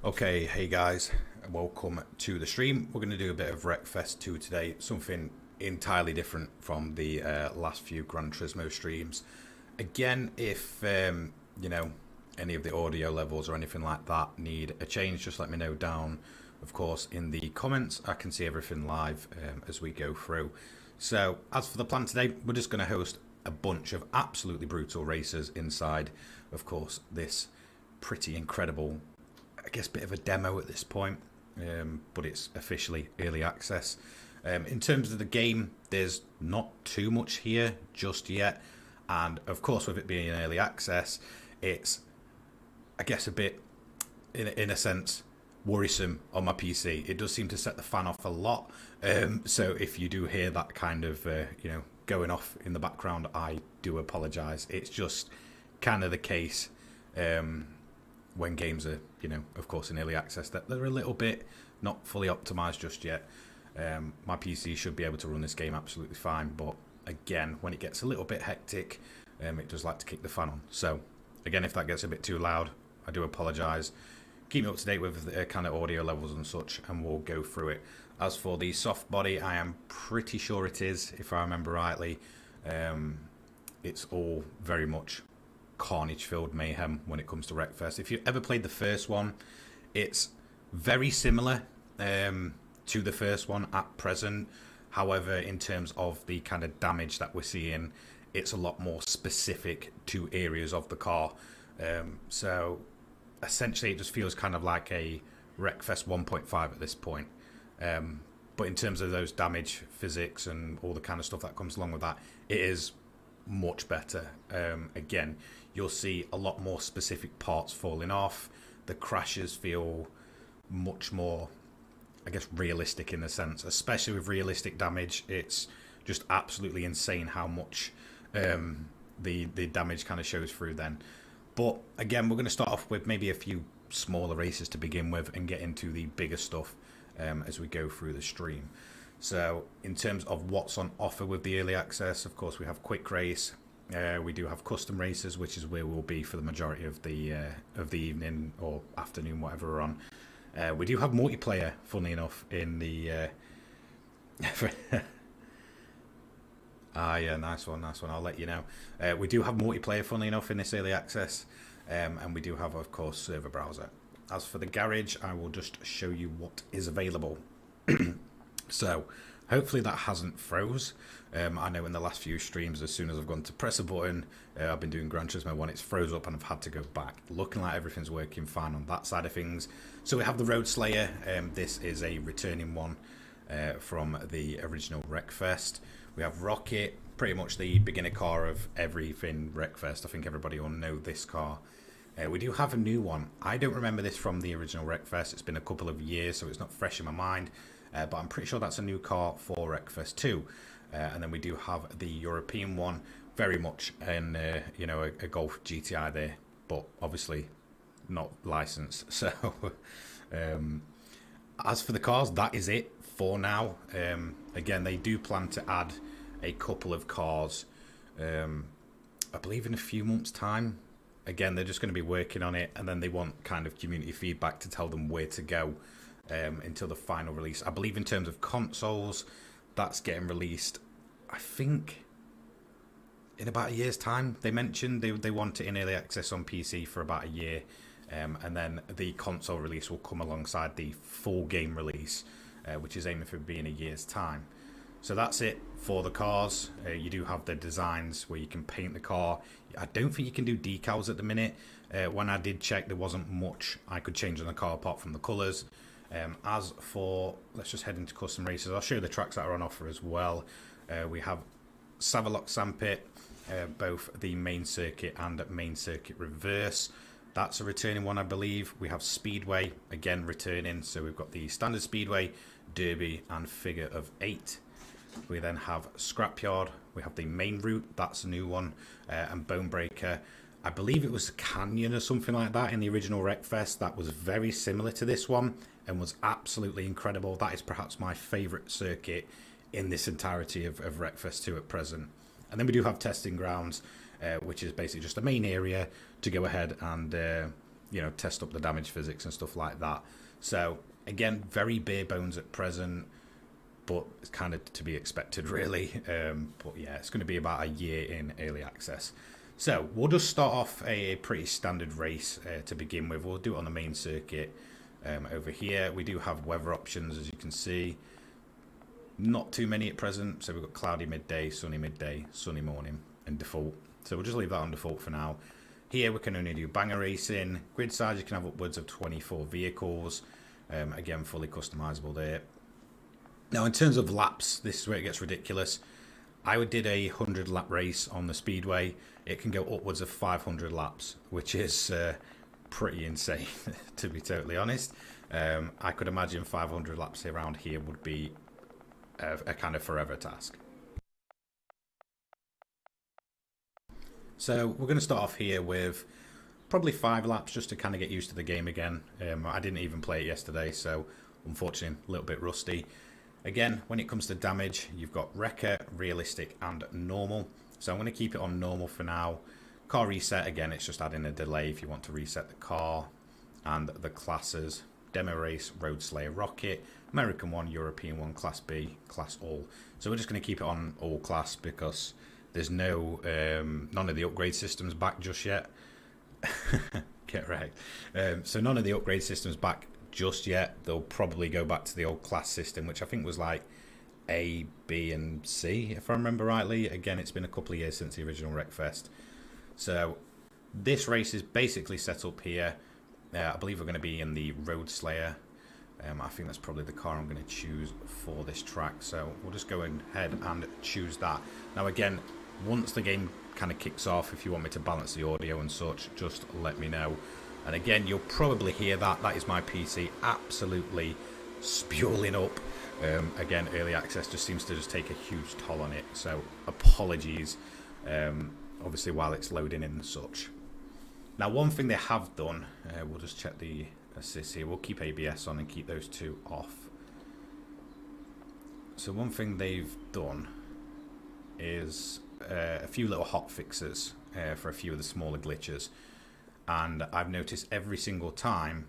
Okay, hey guys, welcome to the stream. We're going to do a bit of Wreckfest 2 today, something entirely different from the last few Gran Turismo streams. Again, if you know, any of the audio levels or anything like that need a change, just let me know down, of course, in the comments. I can see everything live as we go through. So, as for the plan today, we're just going to host a bunch of absolutely brutal races inside, of course, this pretty incredible, I guess, bit of a demo at this point, but it's officially early access. In terms of the game, there's not too much here just yet, and of course with it being early access, it's, I guess, a bit, in a sense, worrisome on my PC. It does seem to set the fan off a lot, so if you do hear that kind of, you know, going off in the background, I do apologise. It's just kind of the case when games are, you know, of course, in early access, that they're a little bit not fully optimized just yet. My PC should be able to run this game absolutely fine, but again, when it gets a little bit hectic, it does like to kick the fan on. So again, if that gets a bit too loud, I do apologize. Keep me up to date with the kind of audio levels and such, and we'll go through it. As for the soft body, I am pretty sure it is, if I remember rightly. It's all very much carnage-filled mayhem when it comes to Wreckfest. If you've ever played the first one, it's very similar to the first one at present. However, in terms of the kind of damage that we're seeing, it's a lot more specific to areas of the car. So essentially, it just feels kind of like a Wreckfest 1.5 at this point. But in terms of those damage physics and all the kind of stuff that comes along with that, it is much better. Again, you'll see a lot more specific parts falling off. The crashes feel much more, I guess, realistic in a sense, especially with realistic damage. It's just absolutely insane how much the damage kind of shows through then. But again, we're going to start off with maybe a few smaller races to begin with and get into the bigger stuff as we go through the stream. So in terms of what's on offer with the early access, of course, we have quick race. We do have custom races, which is where we'll be for the majority of the evening or afternoon, whatever we're on. We do have multiplayer, funnily enough, in the... yeah, nice one. I'll let you know. We do have multiplayer, funnily enough, in this early access. And we do have, of course, server browser. As for the garage, I will just show you what is available. So, hopefully that hasn't froze. I know in the last few streams, as soon as I've gone to press a button, I've been doing Gran Turismo 1, it's froze up and I've had to go back. Looking like everything's working fine on that side of things. So we have the Road Slayer. This is a returning one from the original Wreckfest. We have Rocket, pretty much the beginner car of everything Wreckfest. I think everybody will know this car. We do have a new one. I don't remember this from the original Wreckfest. It's been a couple of years, so it's not fresh in my mind. But I'm pretty sure that's a new car for Wreckfest 2. And then we do have the European one, very much in you know, a Golf GTI there, but obviously not licensed. So as for the cars, that is it for now. Again, they do plan to add a couple of cars, I believe in a few months' time. Again, they're just going to be working on it, and then they want kind of community feedback to tell them where to go until the final release. I believe in terms of consoles, that's getting released, I think, in about a year's time. They mentioned they want it in early access on PC for about a year, and then the console release will come alongside the full game release, which is aiming for being a year's time. So that's it for the cars. You do have the designs where you can paint the car. I don't think you can do decals at the minute. When I did check, there wasn't much I could change on the car apart from the colours. As for, let's just head into custom races. I'll show you the tracks that are on offer as well. We have Savolax Sandpit, both the main circuit and main circuit reverse. That's a returning one, I believe. We have Speedway, again returning. So we've got the standard Speedway, Derby, and figure of 8. We then have Scrapyard. We have the main route, that's a new one, and Bone Breaker. I believe it was Canyon or something like that in the original Wreckfest. That was very similar to this one and was absolutely incredible. That is perhaps my favourite circuit in this entirety of Wreckfest 2 at present. And then we do have Testing Grounds, which is basically just a main area to go ahead and you know, test up the damage physics and stuff like that. So again, very bare bones at present, but it's kind of to be expected, really. But yeah, it's going to be about a year in early access. So we'll just start off a pretty standard race to begin with. We'll do it on the main circuit. Over here, we do have weather options, as you can see. Not too many at present. So we've got cloudy midday, sunny morning, and default. So we'll just leave that on default for now. Here we can only do banger racing. Grid size, you can have upwards of 24 vehicles. Again, fully customizable there. Now, in terms of laps, this is where it gets ridiculous. I did a 100 lap race on the Speedway. It can go upwards of 500 laps, which is pretty insane, to be totally honest. I could imagine 500 laps around here would be a kind of forever task. So we're going to start off here with probably 5 laps just to kind of get used to the game again. I didn't even play it yesterday, so unfortunately a little bit rusty. Again, when it comes to damage, you've got Wrecker, Realistic and Normal. So I'm going to keep it on Normal for now. Car reset, again, it's just adding a delay if you want to reset the car. And the classes, Demo Race, Road Slayer Rocket, American 1, European 1, Class B, Class All. So we're just going to keep it on All Class because there's no none of the upgrade systems back just yet. Get right. So none of the upgrade systems back just yet. They'll probably go back to the old class system, which I think was like A, B and C, if I remember rightly. Again, it's been a couple of years since the original Wreckfest. So this race is basically set up here. I believe we're going to be in the Road Slayer. I think that's probably the car I'm going to choose for this track. So we'll just go ahead and choose that. Now again, once the game kind of kicks off, if you want me to balance the audio and such, just let me know. And again, you'll probably hear that. That is my PC absolutely spewing up. Again, early access just seems to just take a huge toll on it. So apologies, obviously, while it's loading in and such. Now, one thing they have done, we'll just check the assist here. We'll keep ABS on and keep those two off. So one thing they've done is a few little hot fixes for a few of the smaller glitches. And I've noticed every single time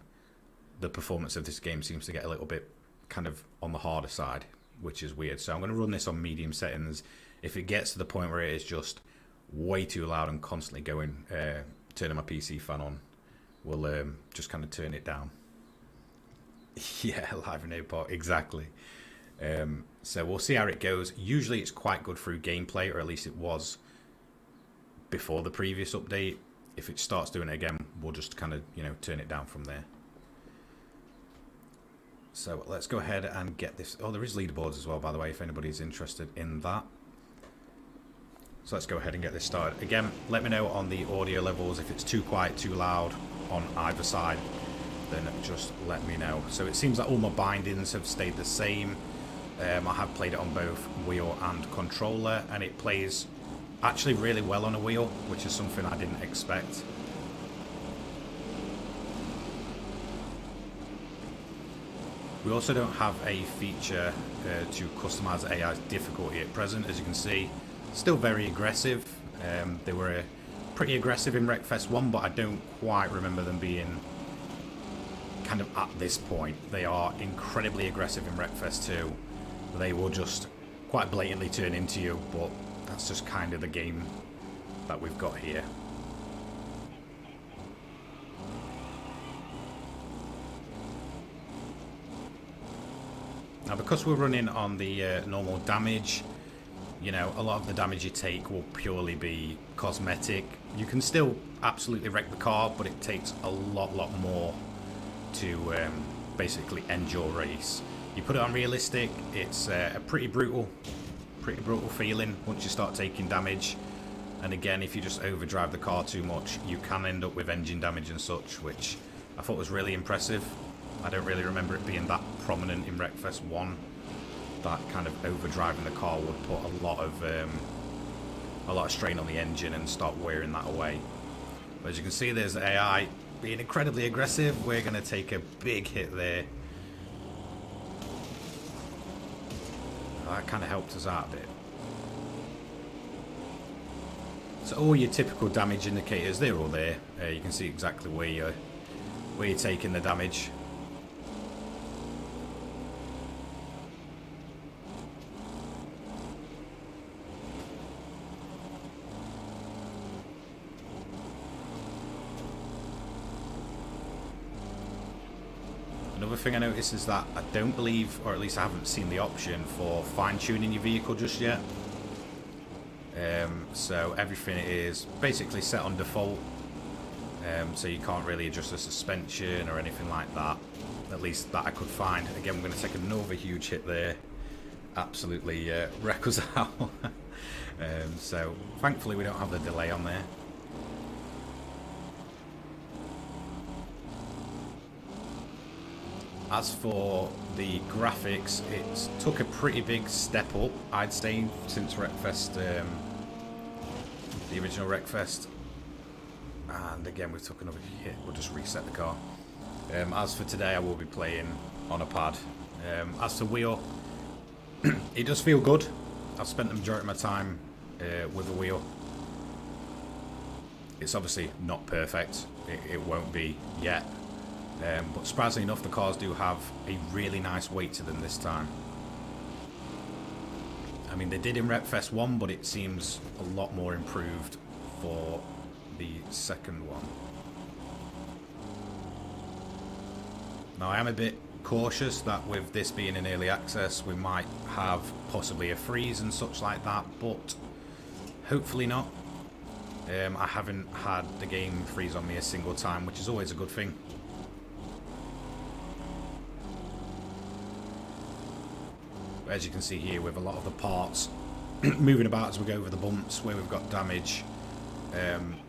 the performance of this game seems to get a little bit kind of on the harder side, which is weird. So I'm going to run this on medium settings. If it gets to the point where it is just way too loud and constantly going, turning my PC fan on, we'll just kind of turn it down. Yeah, live in airport, exactly. So we'll see how it goes. Usually it's quite good through gameplay, or at least it was before the previous update. If it starts doing it again, we'll just kind of, you know, turn it down from there. So let's go ahead and get this. Oh, there is leaderboards as well, by the way, if anybody's interested in that. So let's go ahead and get this started. Again, let me know on the audio levels if it's too quiet, too loud on either side, then just let me know. So it seems that all my bindings have stayed the same. I have played it on both wheel and controller, and it plays actually really well on a wheel, which is something I didn't expect. We also don't have a feature to customize AI's difficulty at present, as you can see. Still very aggressive. They were pretty aggressive in Wreckfest 1, but I don't quite remember them being kind of at this point. They are incredibly aggressive in Wreckfest 2. They will just quite blatantly turn into you, but that's just kind of the game that we've got here. Now, because we're running on the normal damage, you know, a lot of the damage you take will purely be cosmetic. You can still absolutely wreck the car, but it takes a lot more to basically end your race. You put it on realistic, it's a pretty brutal feeling once you start taking damage. And again, if you just overdrive the car too much, you can end up with engine damage and such, which I thought was really impressive. I don't really remember it being that prominent in Wreckfest 1. That kind of overdriving the car would put a lot of strain on the engine and start wearing that away. But as you can see, there's AI being incredibly aggressive. We're going to take a big hit there. That kind of helped us out a bit. So all your typical damage indicators, they're all there. You can see exactly where where you're taking the damage. Another thing I noticed is that I don't believe, or at least I haven't seen the option for fine-tuning your vehicle just yet. So everything is basically set on default, so you can't really adjust the suspension or anything like that, at least that I could find. Again, we're going to take another huge hit there, absolutely wreck us out. So thankfully we don't have the delay on there. As for the graphics, it took a pretty big step up, I'd say, since Wreckfest, the original Wreckfest. And again, we took another hit. We'll just reset the car. As for today, I will be playing on a pad. As to wheel, it does feel good. I've spent the majority of my time with a wheel. It's obviously not perfect. It won't be yet. But surprisingly enough, the cars do have a really nice weight to them this time. I mean, they did in Wreckfest 1, but it seems a lot more improved for the second one. Now, I am a bit cautious that with this being in early access, we might have possibly a freeze and such like that, but hopefully not. I haven't had the game freeze on me a single time, which is always a good thing. As you can see here, with a lot of the parts moving about as we go over the bumps where we've got damage.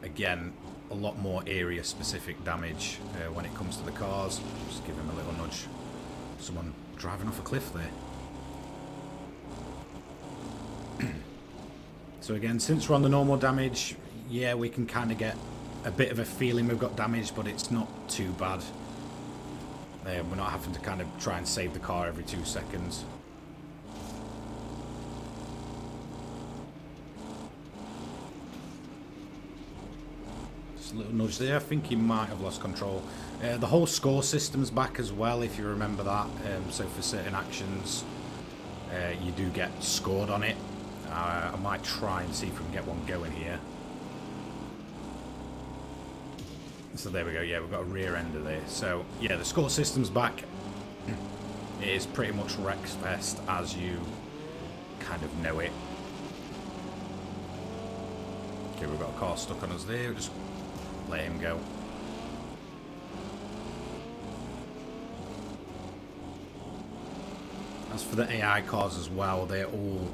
Again, a lot more area specific damage when it comes to the cars. Just give him a little nudge. Someone driving off a cliff there. So again, since we're on the normal damage, yeah, we can kind of get a bit of a feeling we've got damage, but it's not too bad. We're not having to kind of try and save the car every 2 seconds. A little nudge there. I think he might have lost control. The whole score system's back as well, if you remember that. So for certain actions, you do get scored on it. I might try and see if we can get one going here. So there we go. Yeah, we've got a rear ender there. So yeah, the score system's back. It is pretty much Wreckfest as you kind of know it. Okay, we've got a car stuck on us there. We'll just let him go. As for the AI cars as well, they're all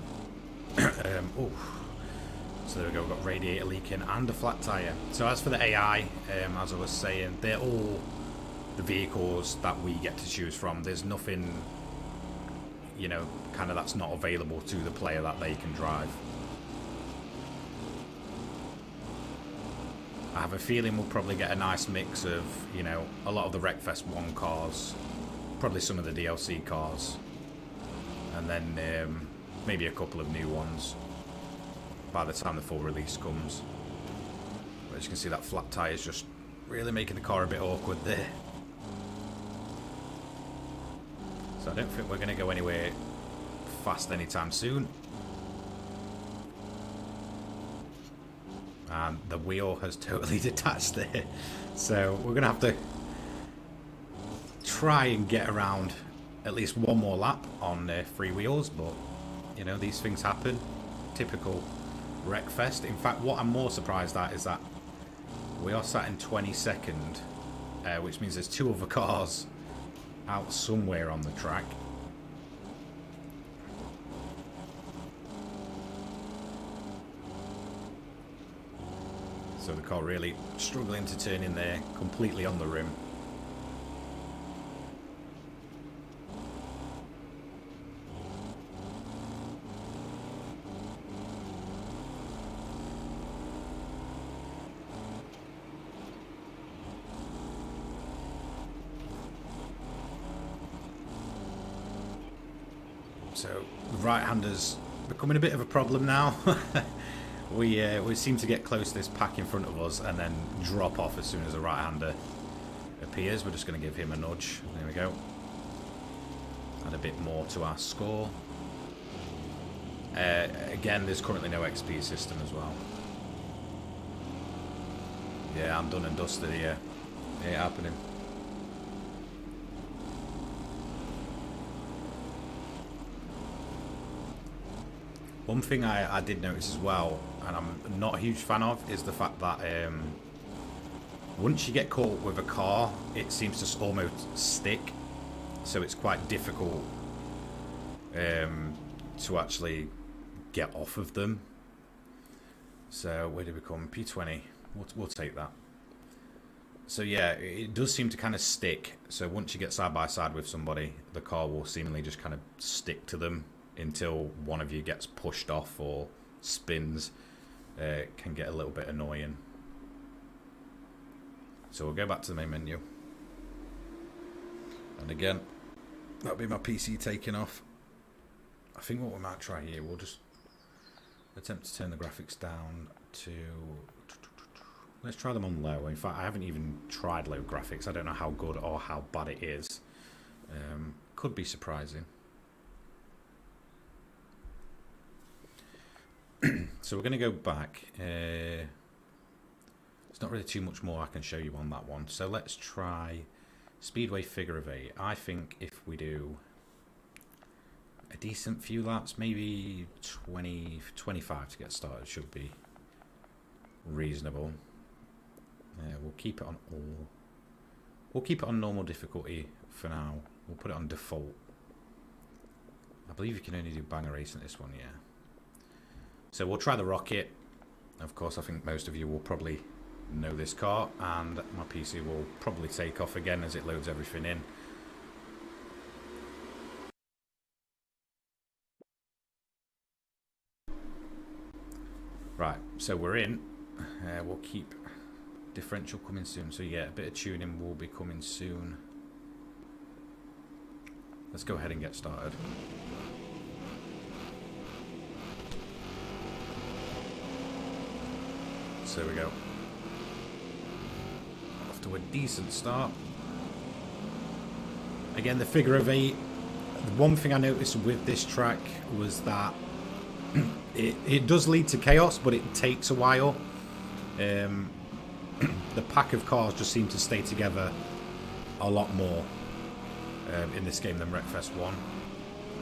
oh, so there we go, we've got radiator leaking and a flat tire. So as for the AI, as I was saying, they're all the vehicles that we get to choose from. There's nothing, you know, kind of that's not available to the player that they can drive. I have a feeling we'll probably get a nice mix of, you know, a lot of the Wreckfest 1 cars, probably some of the DLC cars, and then maybe a couple of new ones by the time the full release comes. But as you can see, that flat tire is just really making the car a bit awkward there. So I don't think we're going to go anywhere fast anytime soon. And the wheel has totally detached there. So we're going to have to try and get around at least one more lap on free wheels. But, you know, these things happen. Typical Wreckfest. In fact, what I'm more surprised at is that we are sat in 22nd, which means there's 2 other cars out somewhere on the track. So the car really struggling to turn in there, completely on the rim. So the right-handers becoming a bit of a problem now. We seem to get close to this pack in front of us and then drop off as soon as the right-hander appears. We're just going to give him a nudge. There we go. Add a bit more to our score. Again, there's currently no XP system as well. Yeah, I'm done and dusted here. Ain't happening. One thing I did notice as well, and I'm not a huge fan of, is the fact that once you get caught with a car, it seems to almost stick. So it's quite difficult to actually get off of them. So where do we come? P20. We'll take that. So yeah, it does seem to kind of stick. So once you get side by side with somebody, the car will seemingly just kind of stick to them until one of you gets pushed off or spins. It can get a little bit annoying. So we'll go back to the main menu. And again, that'll be my PC taking off. I think what we might try here, we'll just attempt to turn the graphics down to... Let's try them on low. In fact, I haven't even tried low graphics. I don't know how good or how bad it is. Could be surprising. So we're going to go back. There's not really too much more I can show you on that one. So let's try Speedway figure of 8. I think if we do a decent few laps, maybe 20, 25 to get started should be reasonable. We'll keep it on all. We'll keep it on normal difficulty for now. We'll put it on default. I believe you can only do banger race in this one, yeah. So we'll try the rocket. Of course, I think most of you will probably know this car, and my PC will probably take off again as it loads everything in. Right, so we're in. We'll keep differential coming soon. So yeah, a bit of tuning will be coming soon. Let's go ahead and get started. So there we go. Off to a decent start. Again, the figure of 8. The one thing I noticed with this track was that it does lead to chaos, but it takes a while. The pack of cars just seem to stay together a lot more in this game than Wreckfest 1.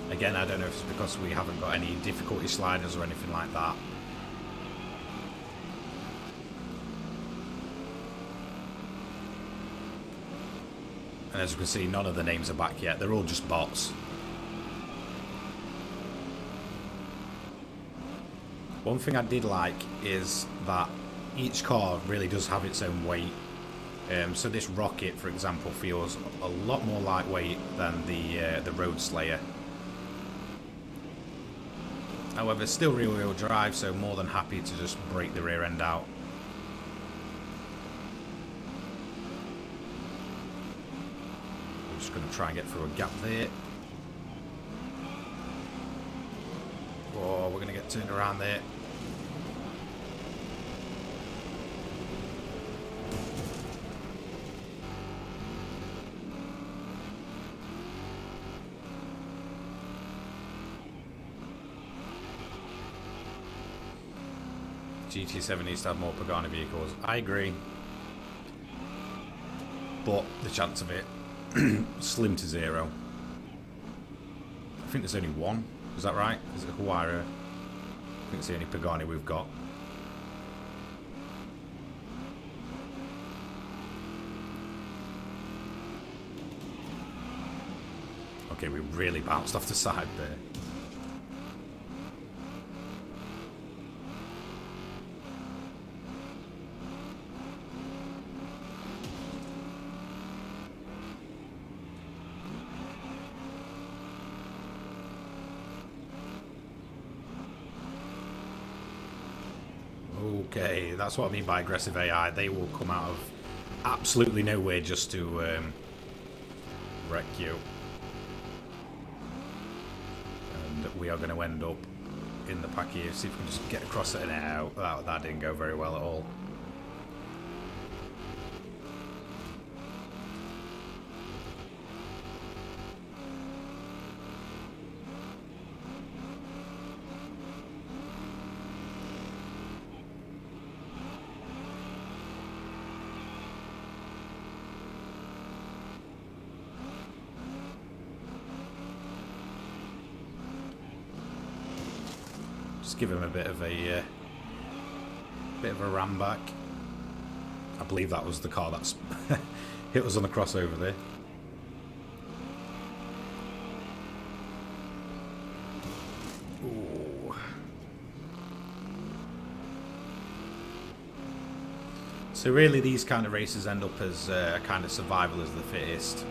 Again, I don't know if it's because we haven't got any difficulty sliders or anything like that. And as you can see, none of the names are back yet. They're all just bots. One thing I did like is that each car really does have its own weight. So this rocket, for example, feels a lot more lightweight than the Road Slayer. However, still rear-wheel drive, so more than happy to just break the rear end out. We're just going to try and get through a gap there. Oh, we're going to get turned around there. GT7 needs to have more Pagani vehicles. I agree. But the chance of it, slim to zero. I think there's only one. Is that right? Is it Huayra? I think it's the only Pagani we've got. Okay, we really bounced off the side there. Okay, that's what I mean by aggressive AI. They will come out of absolutely nowhere just to wreck you. And we are going to end up in the pack here. See if we can just get across it and out. That didn't go very well at all. Let's give him a bit of a ram back. I believe that was the car that's hit us on the crossover there. Ooh. So really these kind of races end up as kind of survival as the fittest.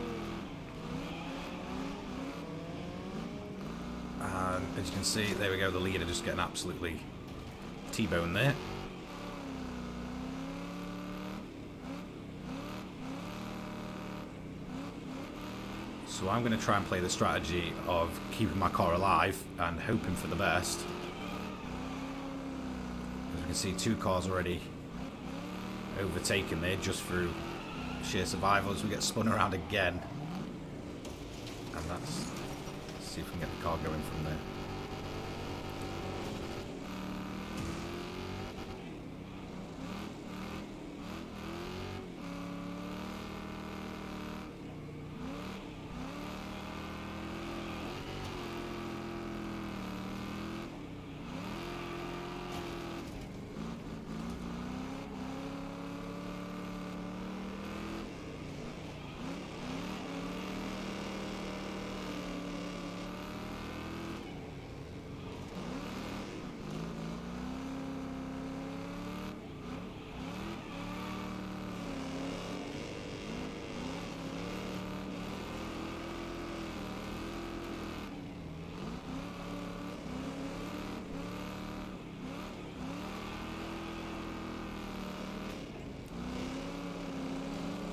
And as you can see, there we go, the leader just getting absolutely T-boned there. So I'm going to try and play the strategy of keeping my car alive and hoping for the best. As we can see, 2 cars already overtaken there just through sheer survival as we get spun around again. And let's see if we can get the car going from there.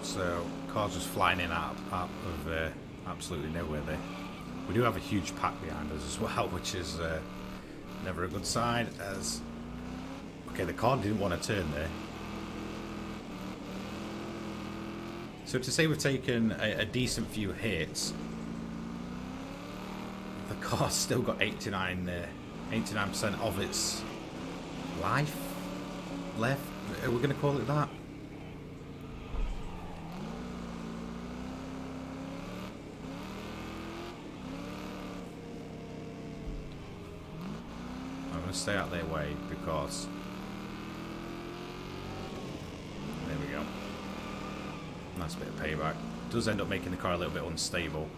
So cars just flying in out of absolutely nowhere there. We do have a huge pack behind us as well, which is never a good sign. As okay, the car didn't want to turn there. So to say we've taken a decent few hits, the car's still got 89% of its life left. Are we going to call it that? Stay out their way because there we go. Nice bit of payback. Does end up making the car a little bit unstable.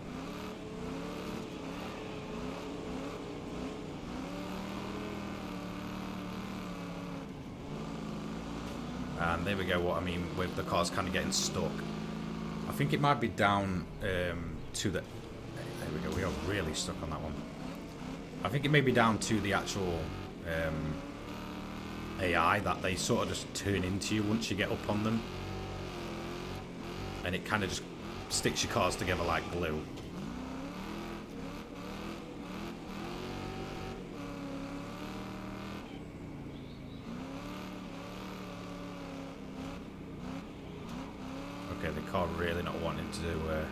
And there we go. What I mean with the car's kind of getting stuck. I think it might be down to the. There we go. We are really stuck on that one. I think it may be down to the actual AI that they sort of just turn into you once you get up on them, and it kind of just sticks your cars together like glue. Okay, the car really not wanting to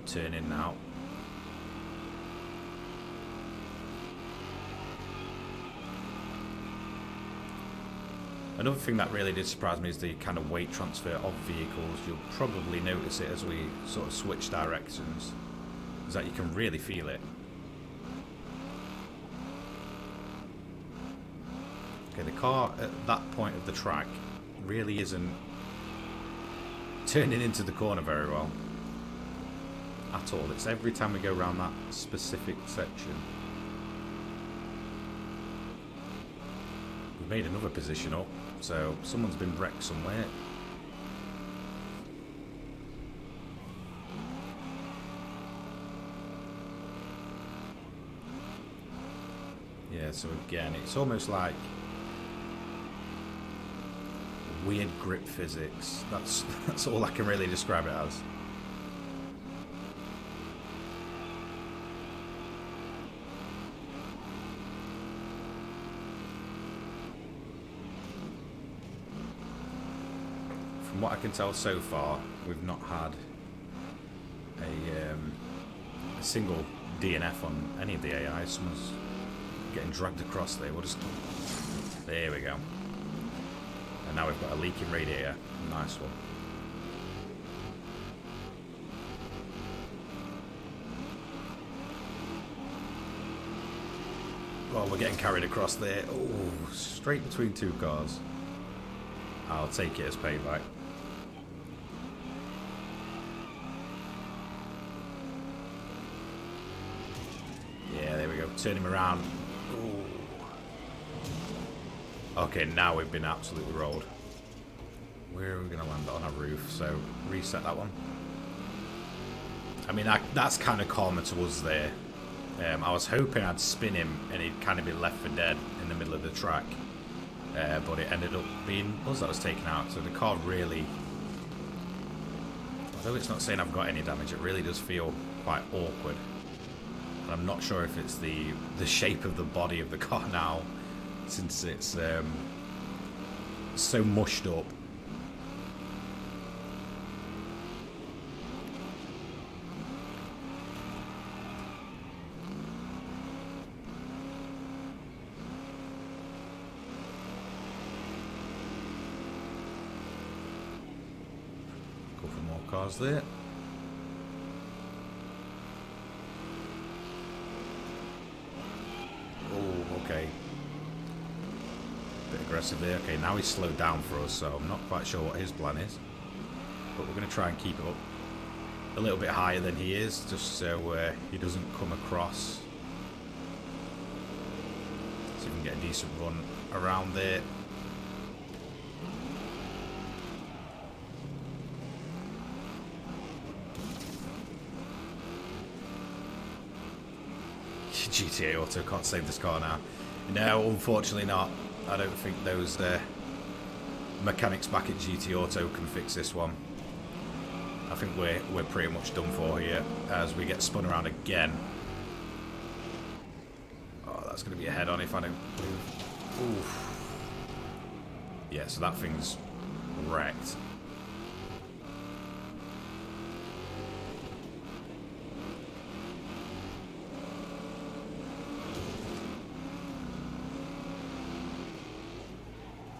turn in now. Another thing that really did surprise me is the kind of weight transfer of vehicles. You'll probably notice it as we sort of switch directions, is that you can really feel it. Okay, the car at that point of the track really isn't turning into the corner very well at all. It's every time we go around that specific section. We've made another position up. So someone's been wrecked somewhere. Yeah, so again, it's almost like weird grip physics. That's all I can really describe it as. From what I can tell so far, we've not had a single DNF on any of the AI. Someone's getting dragged across there. We'll just... There we go. And now we've got a leaking radiator. Nice one. Oh, we're getting carried across there. Oh, straight between two cars. I'll take it as payback. Yeah, there we go. Turn him around. Ooh. Okay, now we've been absolutely rolled. Where are we going to land? On a roof, so reset that one. I mean, that's kind of karma to us there. I was hoping I'd spin him and he'd kind of be left for dead in the middle of the track. But it ended up being us that was taken out. So the car really, although it's not saying I've got any damage, it really does feel quite awkward. And I'm not sure if it's the shape of the body of the car now, since it's so mushed up. Cars there. Oh, okay. Bit aggressive there. Okay, now he's slowed down for us, so I'm not quite sure what his plan is. But we're going to try and keep it up a little bit higher than he is, just so he doesn't come across. So we can get a decent run around there. GTA Auto can't save this car now. No, unfortunately not. I don't think those mechanics back at GT Auto can fix this one. I think we're pretty much done for here as we get spun around again. Oh, that's going to be a head-on if I don't move. Oof. Yeah, so that thing's wrecked.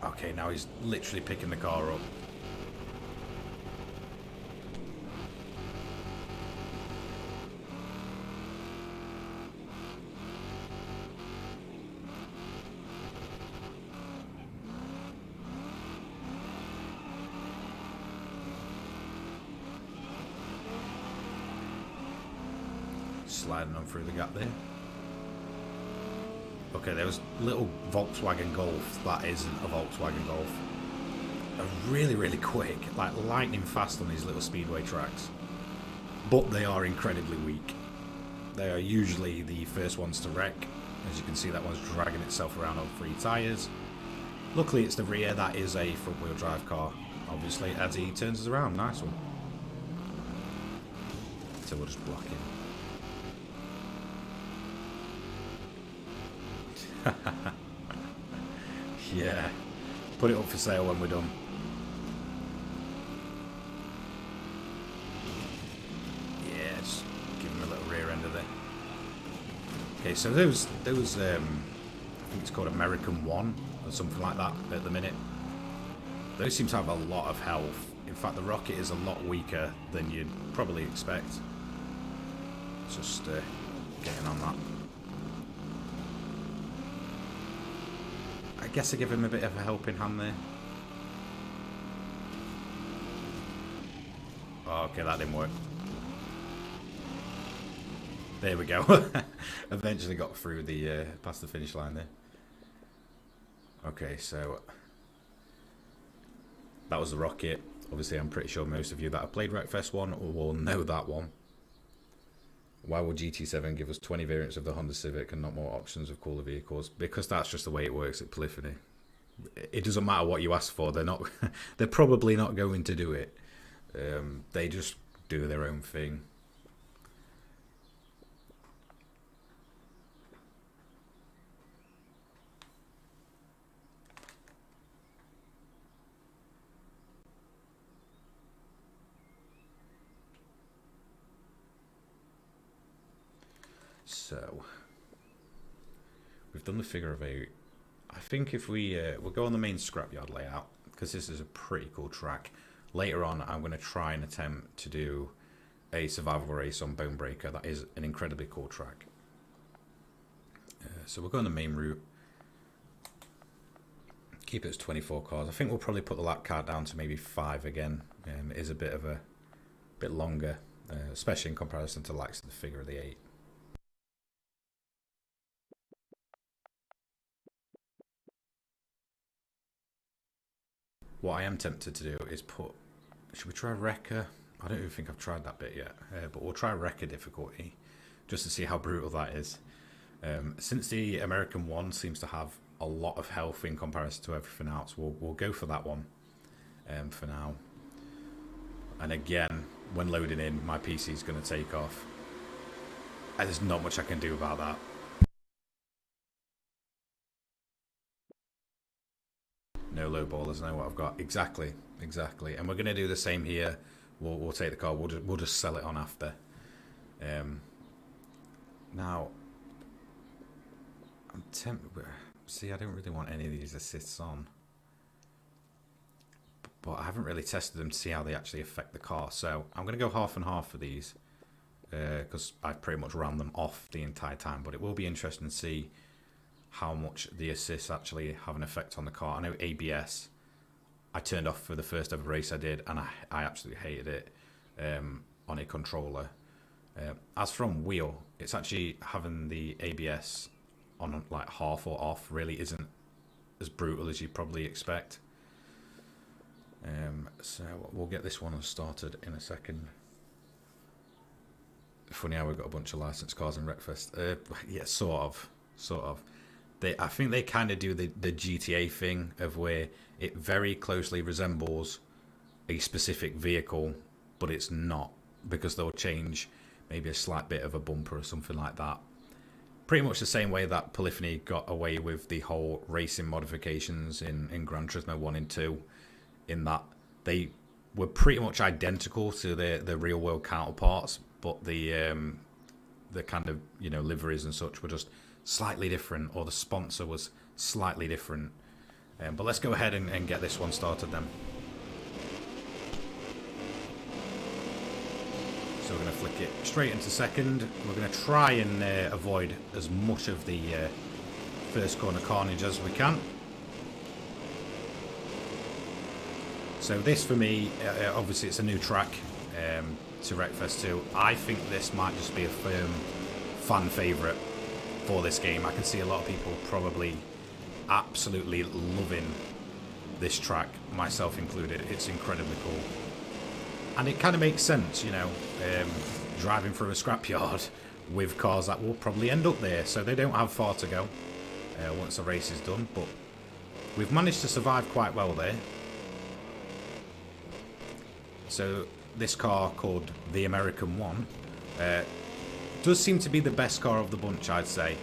Okay, now he's literally picking the car up. Sliding on through the gap there. Okay, there was little Volkswagen Golf. That isn't a Volkswagen Golf. They're really, really quick. Like lightning fast on these little speedway tracks. But they are incredibly weak. They are usually the first ones to wreck. As you can see, that one's dragging itself around on 3 tyres. Luckily, it's the rear. That is a front-wheel drive car, obviously, as he turns us around. Nice one. So we'll just block him. Yeah, put it up for sale when we're done. Yeah, just give him a little rear end of it. Okay, so those I think it's called American 1 or something like that at the minute. Those seem to have a lot of health. In fact, the rocket is a lot weaker than you'd probably expect. Just getting on that. I guess I give him a bit of a helping hand there. Oh, okay, that didn't work. There we go. Eventually got through the past the finish line there. Okay, so that was the rocket. Obviously, I'm pretty sure most of you that have played Wreckfest 1 will know that one. Why would GT7 give us 20 variants of the Honda Civic and not more options of cooler vehicles? Because that's just the way it works at Polyphony. It doesn't matter what you ask for. They're probably not going to do it. They just do their own thing. So we've done the figure of 8. I think if we'll go on the main Scrapyard layout, because this is a pretty cool track. Later on, I'm going to try and attempt to do a survival race on Bonebreaker. That is an incredibly cool track. So we'll go on the main route. Keep it as 24 cars. I think we'll probably put the lap count down to maybe 5 again. It is a bit longer, especially in comparison to the likes of the figure of the 8. What I am tempted to do is put... Should we try Wrecker? I don't even think I've tried that bit yet, but we'll try Wrecker difficulty just to see how brutal that is. Since the American one seems to have a lot of health in comparison to everything else, we'll go for that one for now. And again, when loading in, my PC is going to take off. And there's not much I can do about that. No low ballers, know what I've got. Exactly. And we're going to do the same here. We'll take the car. We'll just sell it on after. Now, I'm tempted. See, I don't really want any of these assists on, but I haven't really tested them to see how they actually affect the car. So I'm going to go half and half for these because I've pretty much ran them off the entire time. But it will be interesting to see how much the assists actually have an effect on the car. I know ABS, I turned off for the first ever race I did, and I absolutely hated it on a controller. As from wheel, it's actually having the ABS on like half or off really isn't as brutal as you probably expect. So we'll get this one started in a second. Funny how we've got a bunch of licensed cars in Wreckfest. Yeah, sort of. I think they kind of do the GTA thing of where it very closely resembles a specific vehicle, but it's not, because they'll change maybe a slight bit of a bumper or something like that. Pretty much the same way that Polyphony got away with the whole racing modifications in Gran Turismo 1 and 2, in that they were pretty much identical to their real world counterparts, but the kind of, you know, liveries and such were just slightly different, or the sponsor was slightly different. But let's go ahead and get this one started then. So we're going to flick it straight into second. We're going to try and avoid as much of the first corner carnage as we can. So this for me, obviously it's a new track to Wreckfest 2. I think this might just be a firm fan favourite for this game. I can see a lot of people probably absolutely loving this track, myself included. It's incredibly cool. And it kind of makes sense, you know, driving through a scrapyard with cars that will probably end up there. So they don't have far to go once the race is done. But we've managed to survive quite well there. So this car, called the American one, does seem to be the best car of the bunch, I'd say.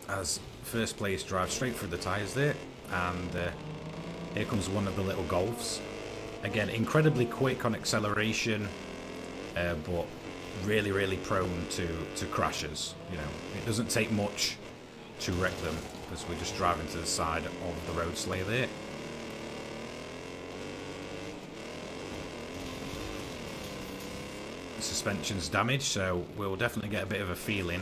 As first place drives straight through the tyres there. And here comes one of the little Golfs. Again, incredibly quick on acceleration, but really, really prone to crashes. You know, it doesn't take much to wreck them, because we're just driving to the side of the road sleigh there. The suspension's damaged, so we'll definitely get a bit of a feeling.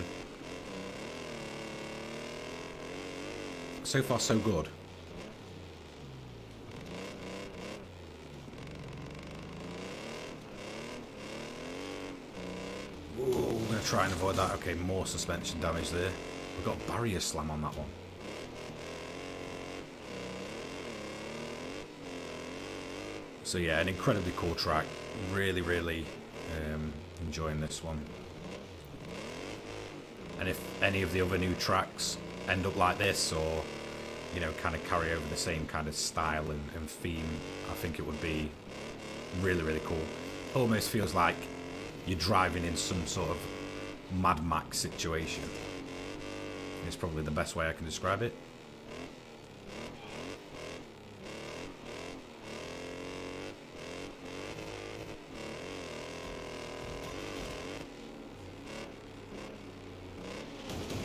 So far, so good. Try and avoid that. Okay, more suspension damage there. We've got a barrier slam on that one. So yeah, an incredibly cool track. Really, really enjoying this one. And if any of the other new tracks end up like this, or, you know, kind of carry over the same kind of style and theme, I think it would be really, really cool. Almost feels like you're driving in some sort of Mad Max situation. It's probably the best way I can describe it.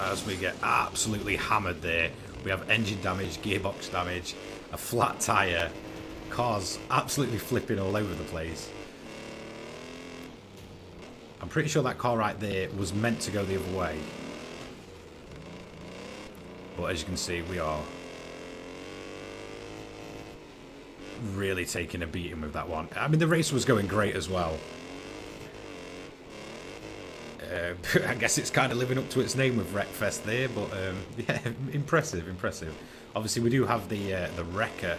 As we get absolutely hammered there, we have engine damage, gearbox damage, a flat tyre, cars absolutely flipping all over the place. I'm pretty sure that car right there was meant to go the other way. But as you can see, we are really taking a beating with that one. I mean, the race was going great as well. I guess it's kind of living up to its name with Wreckfest there, but yeah, impressive, impressive. Obviously, we do have the wrecker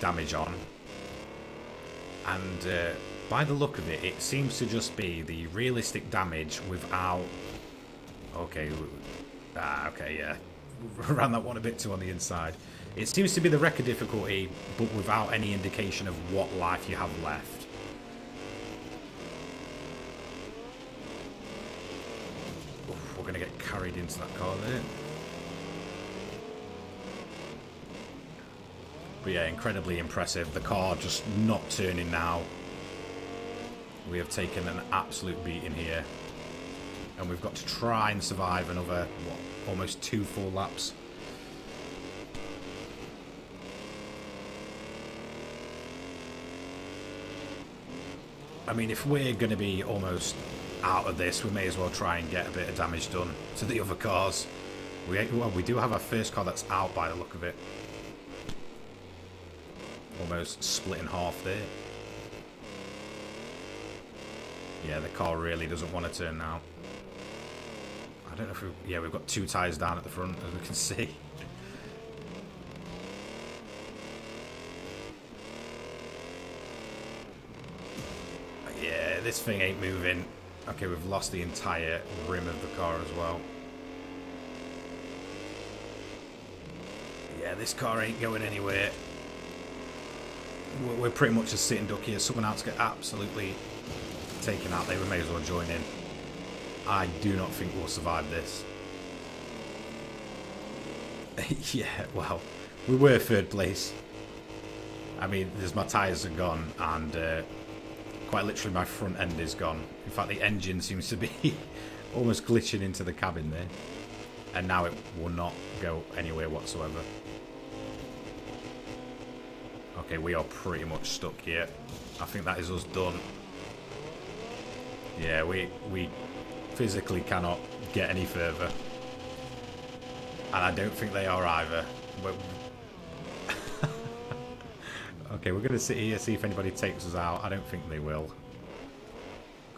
damage on, and by the look of it, it seems to just be the realistic damage without. Okay, okay, yeah, ran that one a bit too on the inside. It seems to be the wrecker difficulty, but without any indication of what life you have left. We're going to get carried into that car there. But yeah, incredibly impressive. The car just not turning now. We have taken an absolute beating here. And we've got to try and survive another, what, almost 2 full laps. I mean, if we're going to be almost out of this, we may as well try and get a bit of damage done to the other cars. Well, we do have our first car that's out by the look of it. Almost split in half there. Yeah, the car really doesn't want to turn now. I don't know if yeah, we've got 2 tyres down at the front, as we can see. Yeah, this thing ain't moving. Okay, we've lost the entire rim of the car as well. Yeah, this car ain't going anywhere. We're pretty much a sitting duck here. Someone else get absolutely taken out there. We may as well join in. I do not think we'll survive this. Yeah, well, we were 3rd place. I mean, there's my tyres are gone, and quite literally my front end is gone. In fact, the engine seems to be almost glitching into the cabin there. And now it will not go anywhere whatsoever. Okay, we are pretty much stuck here. I think that is us done. Yeah, we physically cannot get any further. And I don't think they are either. Okay, we're going to sit here, see if anybody takes us out. I don't think they will.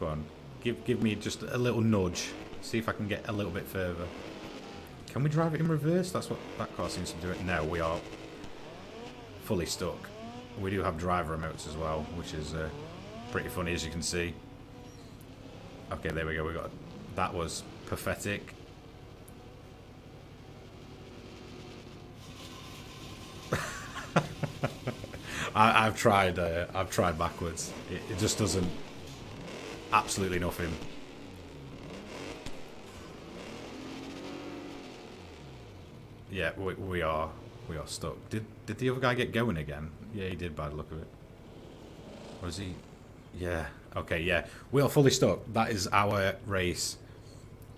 Go on. Give me just a little nudge. See if I can get a little bit further. Can we drive it in reverse? That's what that car seems to do. No, we are fully stuck. We do have driver remotes as well, which is pretty funny, as you can see. Okay, there we go. We got that. Was pathetic. I've tried backwards. It just doesn't. Absolutely nothing. Yeah, we are stuck. Did the other guy get going again? Yeah, he did by the look of it. Was he? Yeah. Okay, yeah. We are fully stuck. That is our race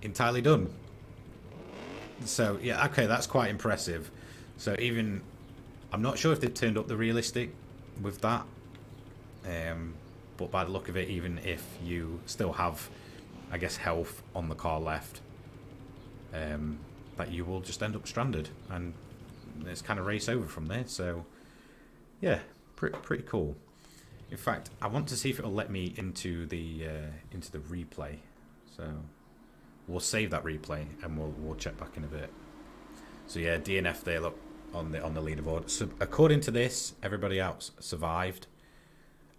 entirely done. So, yeah, okay, that's quite impressive. So even, I'm not sure if they've turned up the realistic with that. But by the look of it, even if you still have, I guess, health on the car left, that you will just end up stranded. And it's kind of race over from there. So, yeah, pretty cool. In fact, I want to see if it'll let me into the replay. So we'll save that replay and we'll check back in a bit. So yeah, DNF there, look on the leaderboard. So according to this, everybody else survived,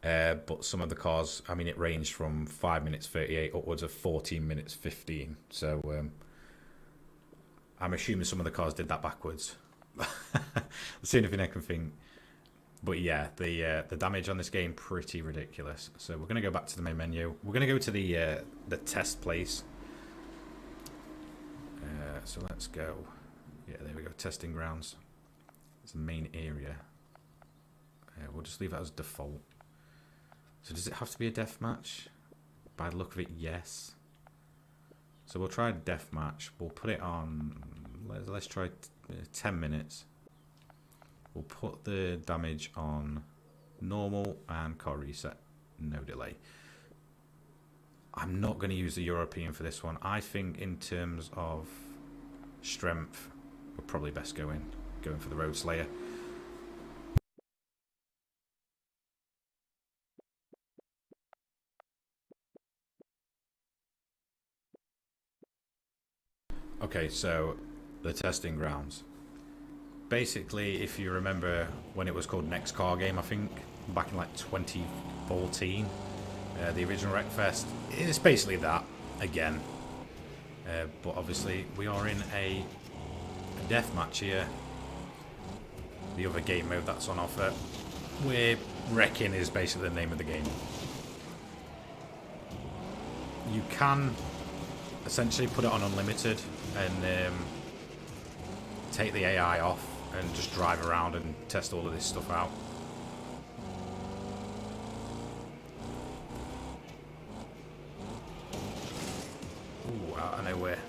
but some of the cars, I mean, it ranged from 5 minutes 38 upwards of 14 minutes 15. So I'm assuming some of the cars did that backwards. That's the only thing I can think. But yeah, the damage on this game pretty ridiculous. So we're gonna go back to the main menu. We're gonna go to the test place. So let's go. Yeah, there we go. Testing grounds. It's the main area. We'll just leave that as default. So does it have to be a deathmatch? By the look of it, yes. So we'll try a deathmatch. We'll put it on. Let's try 10 minutes. We'll put the damage on normal and car reset, no delay. I'm not going to use the European for this one. I think in terms of strength, we're probably best going for the Road Slayer. Okay, so the testing grounds. Basically, if you remember when it was called Next Car Game, I think back in like 2014, the original Wreckfest, it's basically that again. But obviously, we are in a deathmatch here. The other game mode that's on offer, where wrecking is basically the name of the game. You can essentially put it on unlimited and take the AI off and just drive around and test all of this stuff out. Ooh, out of nowhere.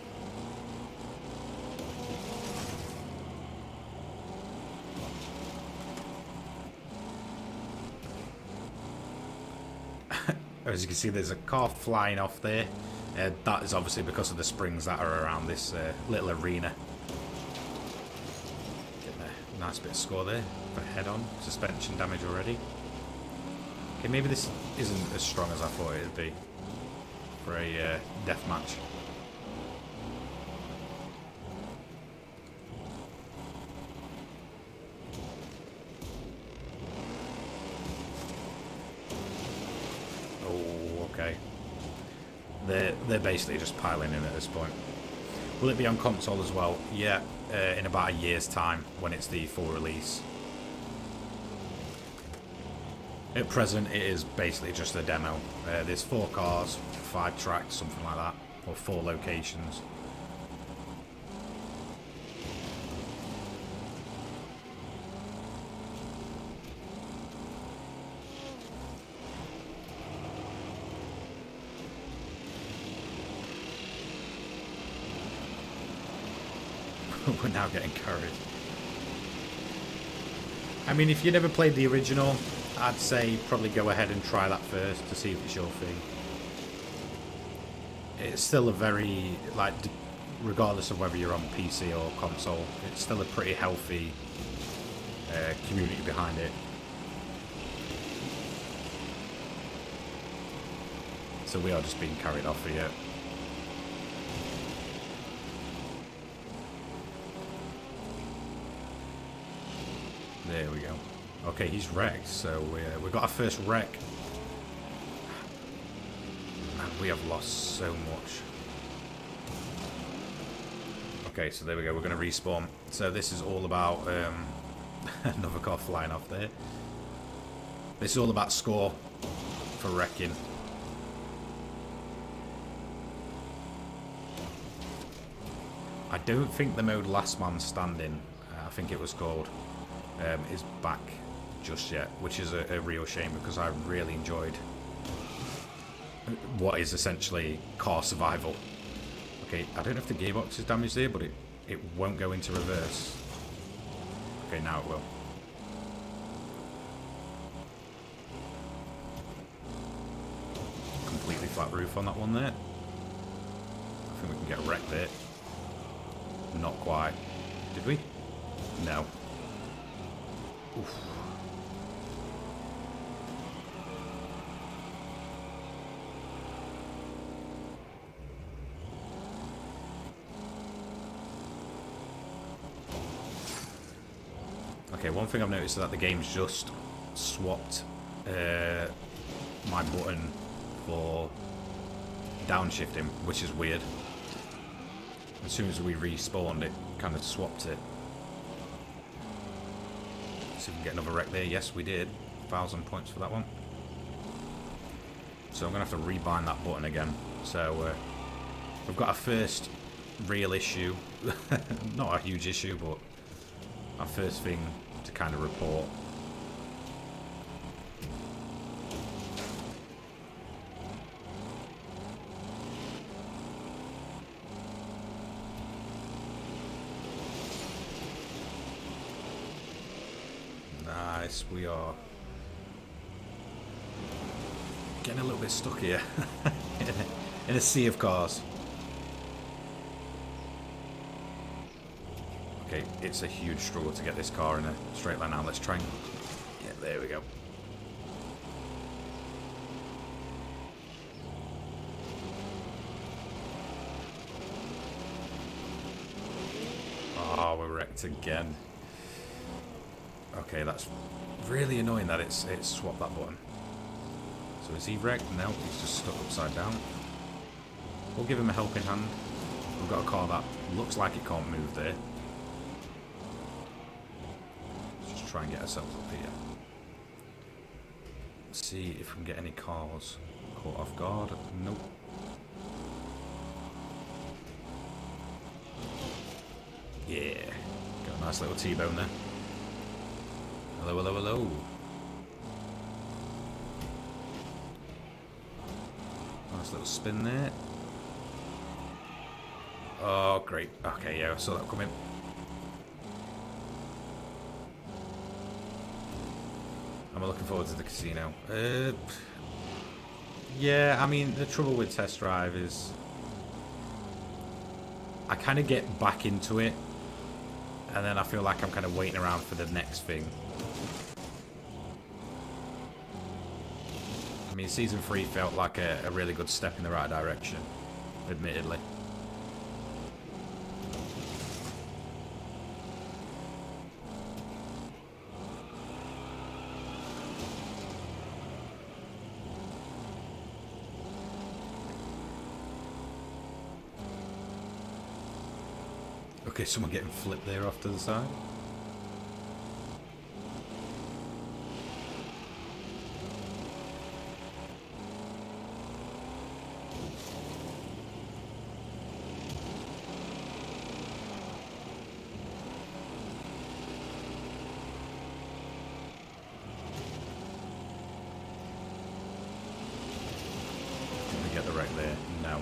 As you can see, there's a car flying off there. That is obviously because of the springs that are around this little arena. Getting a nice bit of score there for head-on. Suspension damage already. Okay, maybe this isn't as strong as I thought it would be for a death match. Okay. They're basically just piling in at this point. Will it be on console as well? Yeah, in about a year's time when it's the full release. At present, it is basically just a demo. There's 4 cars, 5 tracks, something like that, or 4 locations. We're now getting carried. I mean, if you never played the original, I'd say probably go ahead and try that first to see if it's your thing. It's still a very, like, regardless of whether you're on PC or console, it's still a pretty healthy community behind it. So we are just being carried off here. There we go. Okay, he's wrecked, so we got our first wreck. Man, we have lost so much. Okay, so there we go. We're going to respawn. So this is all about... another car flying off there. This is all about score for wrecking. I don't think the mode Last Man Standing, I think it was called, is back just yet, which is a real shame because I really enjoyed what is essentially car survival. Okay, I don't know if the gearbox is damaged there, but it won't go into reverse. Okay, now it will. Completely flat roof on that one there. I think we can get a wreck there. Not quite. Did we? No. Oof. Okay, one thing I've noticed is that the game's just swapped my button for downshifting, which is weird. As soon as we respawned, it kind of swapped it. See if we can get another wreck there. Yes, we did. 1,000 points for that one. So I'm going to have to rebind that button again. So we've got our first real issue. Not a huge issue, but our first thing to kind of report. Nice, we are getting a little bit stuck here in a sea of cars. Okay, it's a huge struggle to get this car in a straight line now. Let's try and... Yeah, there we go. Oh, we're wrecked again. Okay, that's really annoying that it's swapped that button. So is he wrecked? No, he's just stuck upside down. We'll give him a helping hand. We've got a car that looks like it can't move there. Let's just try and get ourselves up here. Let's see if we can get any cars caught off guard. Nope. Yeah. Got a nice little T-bone there. Hello, hello, hello. Nice little spin there. Oh, great. Okay, yeah, I saw that coming. I'm looking forward to the casino. Yeah, I mean, the trouble with test drive is I kind of get back into it, and then I feel like I'm kind of waiting around for the next thing. I mean, Season 3 felt like a really good step in the right direction, admittedly. Okay, someone getting flipped there off to the side. Can we get the wreck there? No.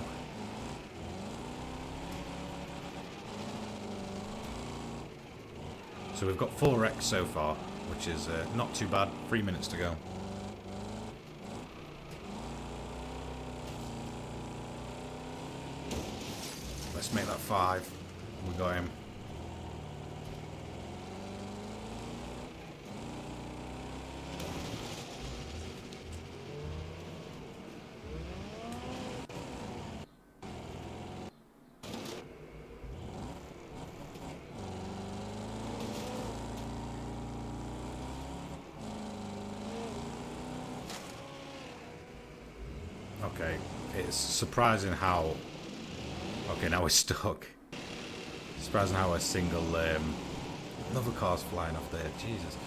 So we've got 4 wrecks so far, which is not too bad. 3 minutes to go. Let's make that 5. We got him. Okay, it's surprising how... Okay, now we're stuck. Surprising how a single... Another car's flying off there, Jesus.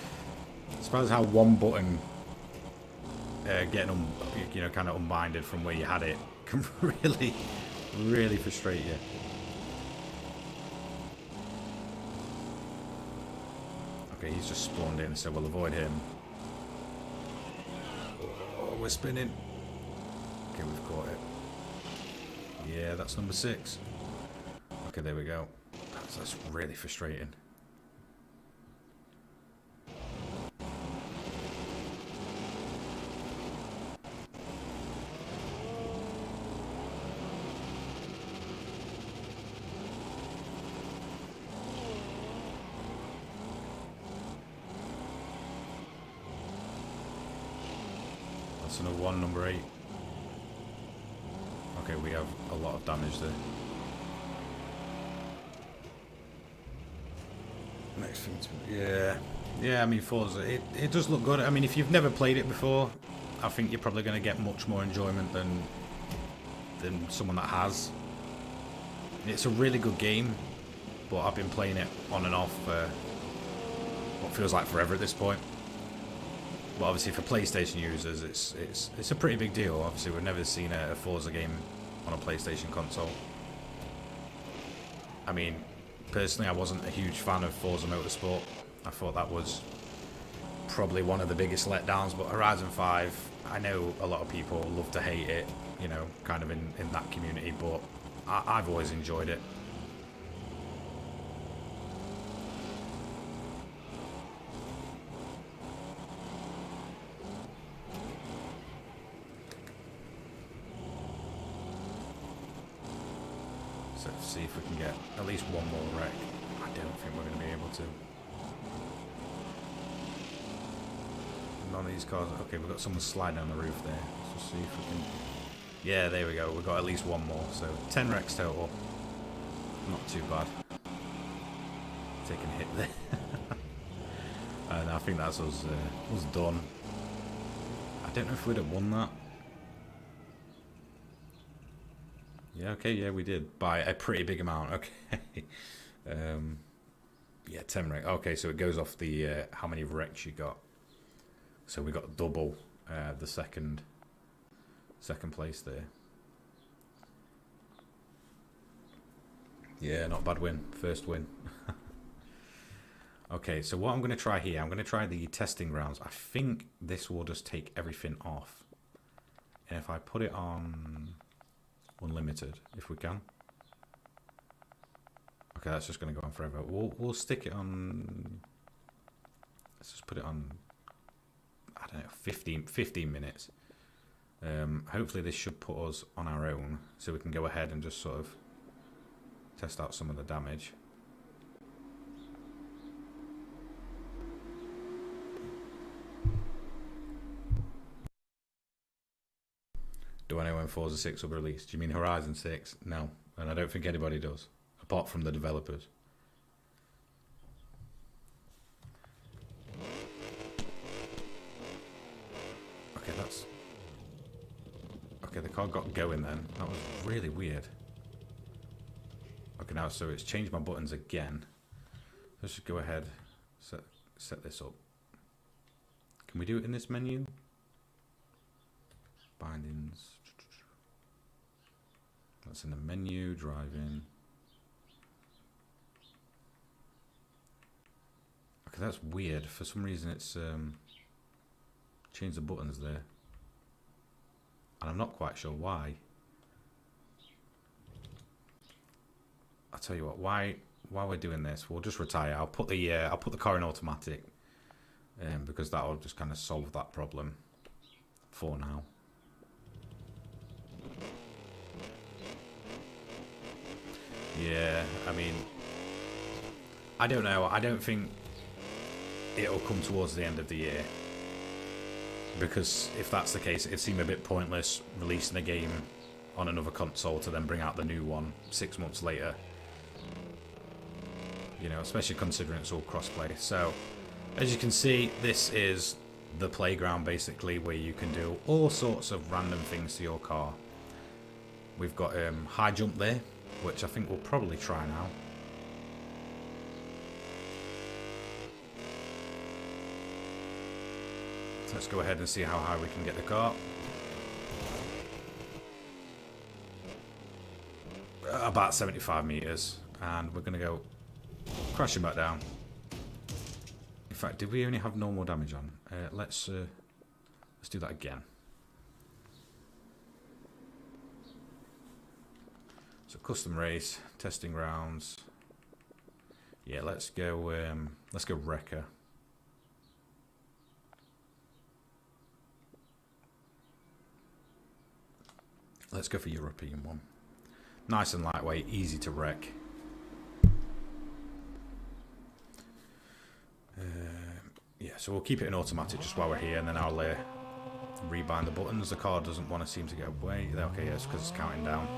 Surprising how one button getting, you know, kind of unbinded from where you had it can really, really frustrate you. Okay, he's just spawned in, so we'll avoid him. Oh, we're spinning. Okay, we've caught it. Yeah, that's number 6. Okay, there we go. That's really frustrating. That's another one, number 8. Okay, we have a lot of damage there. Next thing to... Yeah, I mean, Forza, it does look good. I mean, if you've never played it before, I think you're probably going to get much more enjoyment than someone that has. It's a really good game, but I've been playing it on and off for what feels like forever at this point. But obviously for PlayStation users, it's a pretty big deal. Obviously, we've never seen a Forza game on a PlayStation console. I mean, personally, I wasn't a huge fan of Forza Motorsport. I thought that was probably one of the biggest letdowns. But Horizon 5, I know a lot of people love to hate it, you know, kind of in that community. But I've always enjoyed it. So let's see if we can get at least one more wreck. I don't think we're going to be able to. None of these cars. Okay, we've got someone sliding on the roof there. Let's just see if we can. Yeah, there we go. We've got at least one more. So 10 wrecks total. Not too bad. Taking a hit there. And I think that's us done. I don't know if we'd have won that. Yeah, okay, yeah, we did. By a pretty big amount, okay. Yeah, 10 wrecks. Okay, so it goes off the how many wrecks you got. So we got double the second place there. Yeah, not a bad win. First win. Okay, so what I'm going to try here, I'm going to try the testing grounds. I think this will just take everything off. And if I put it on unlimited, if we can. Okay, that's just going to go on forever. We'll stick it on. Let's just put it on. I don't know, 15 minutes. Hopefully this should put us on our own, so we can go ahead and just sort of test out some of the damage. Do I know when Forza 6 will be released? Do you mean Horizon 6? No, and I don't think anybody does, apart from the developers. Okay, that's... Okay, the car got going then. That was really weird. Okay, now, so it's changed my buttons again. Let's just go ahead, set this up. Can we do it in this menu? Bindings. That's in the menu, driving. Okay, that's weird. For some reason it's changed the buttons there. And I'm not quite sure why. I'll tell you what, while we're doing this, we'll just retire. I'll put the car in automatic. Because that'll just kind of solve that problem for now. Yeah, I mean, I don't know. I don't think it'll come towards the end of the year. Because if that's the case, it'd seem a bit pointless releasing a game on another console to then bring out the new one 6 months later. You know, especially considering it's all crossplay. So, as you can see, this is the playground basically where you can do all sorts of random things to your car. We've got high jump there, which I think we'll probably try now. So let's go ahead and see how high we can get the car. About 75 meters, and we're going to go crashing back down. In fact, did we only have normal damage on? Let's do that again. So custom race, testing rounds. Yeah, let's go Wrecker. Let's go for European one. Nice and lightweight, easy to wreck. Yeah, so we'll keep it in automatic just while we're here, and then I'll rebind the buttons. The car doesn't want to seem to get away. Okay, yeah, it's because it's counting down.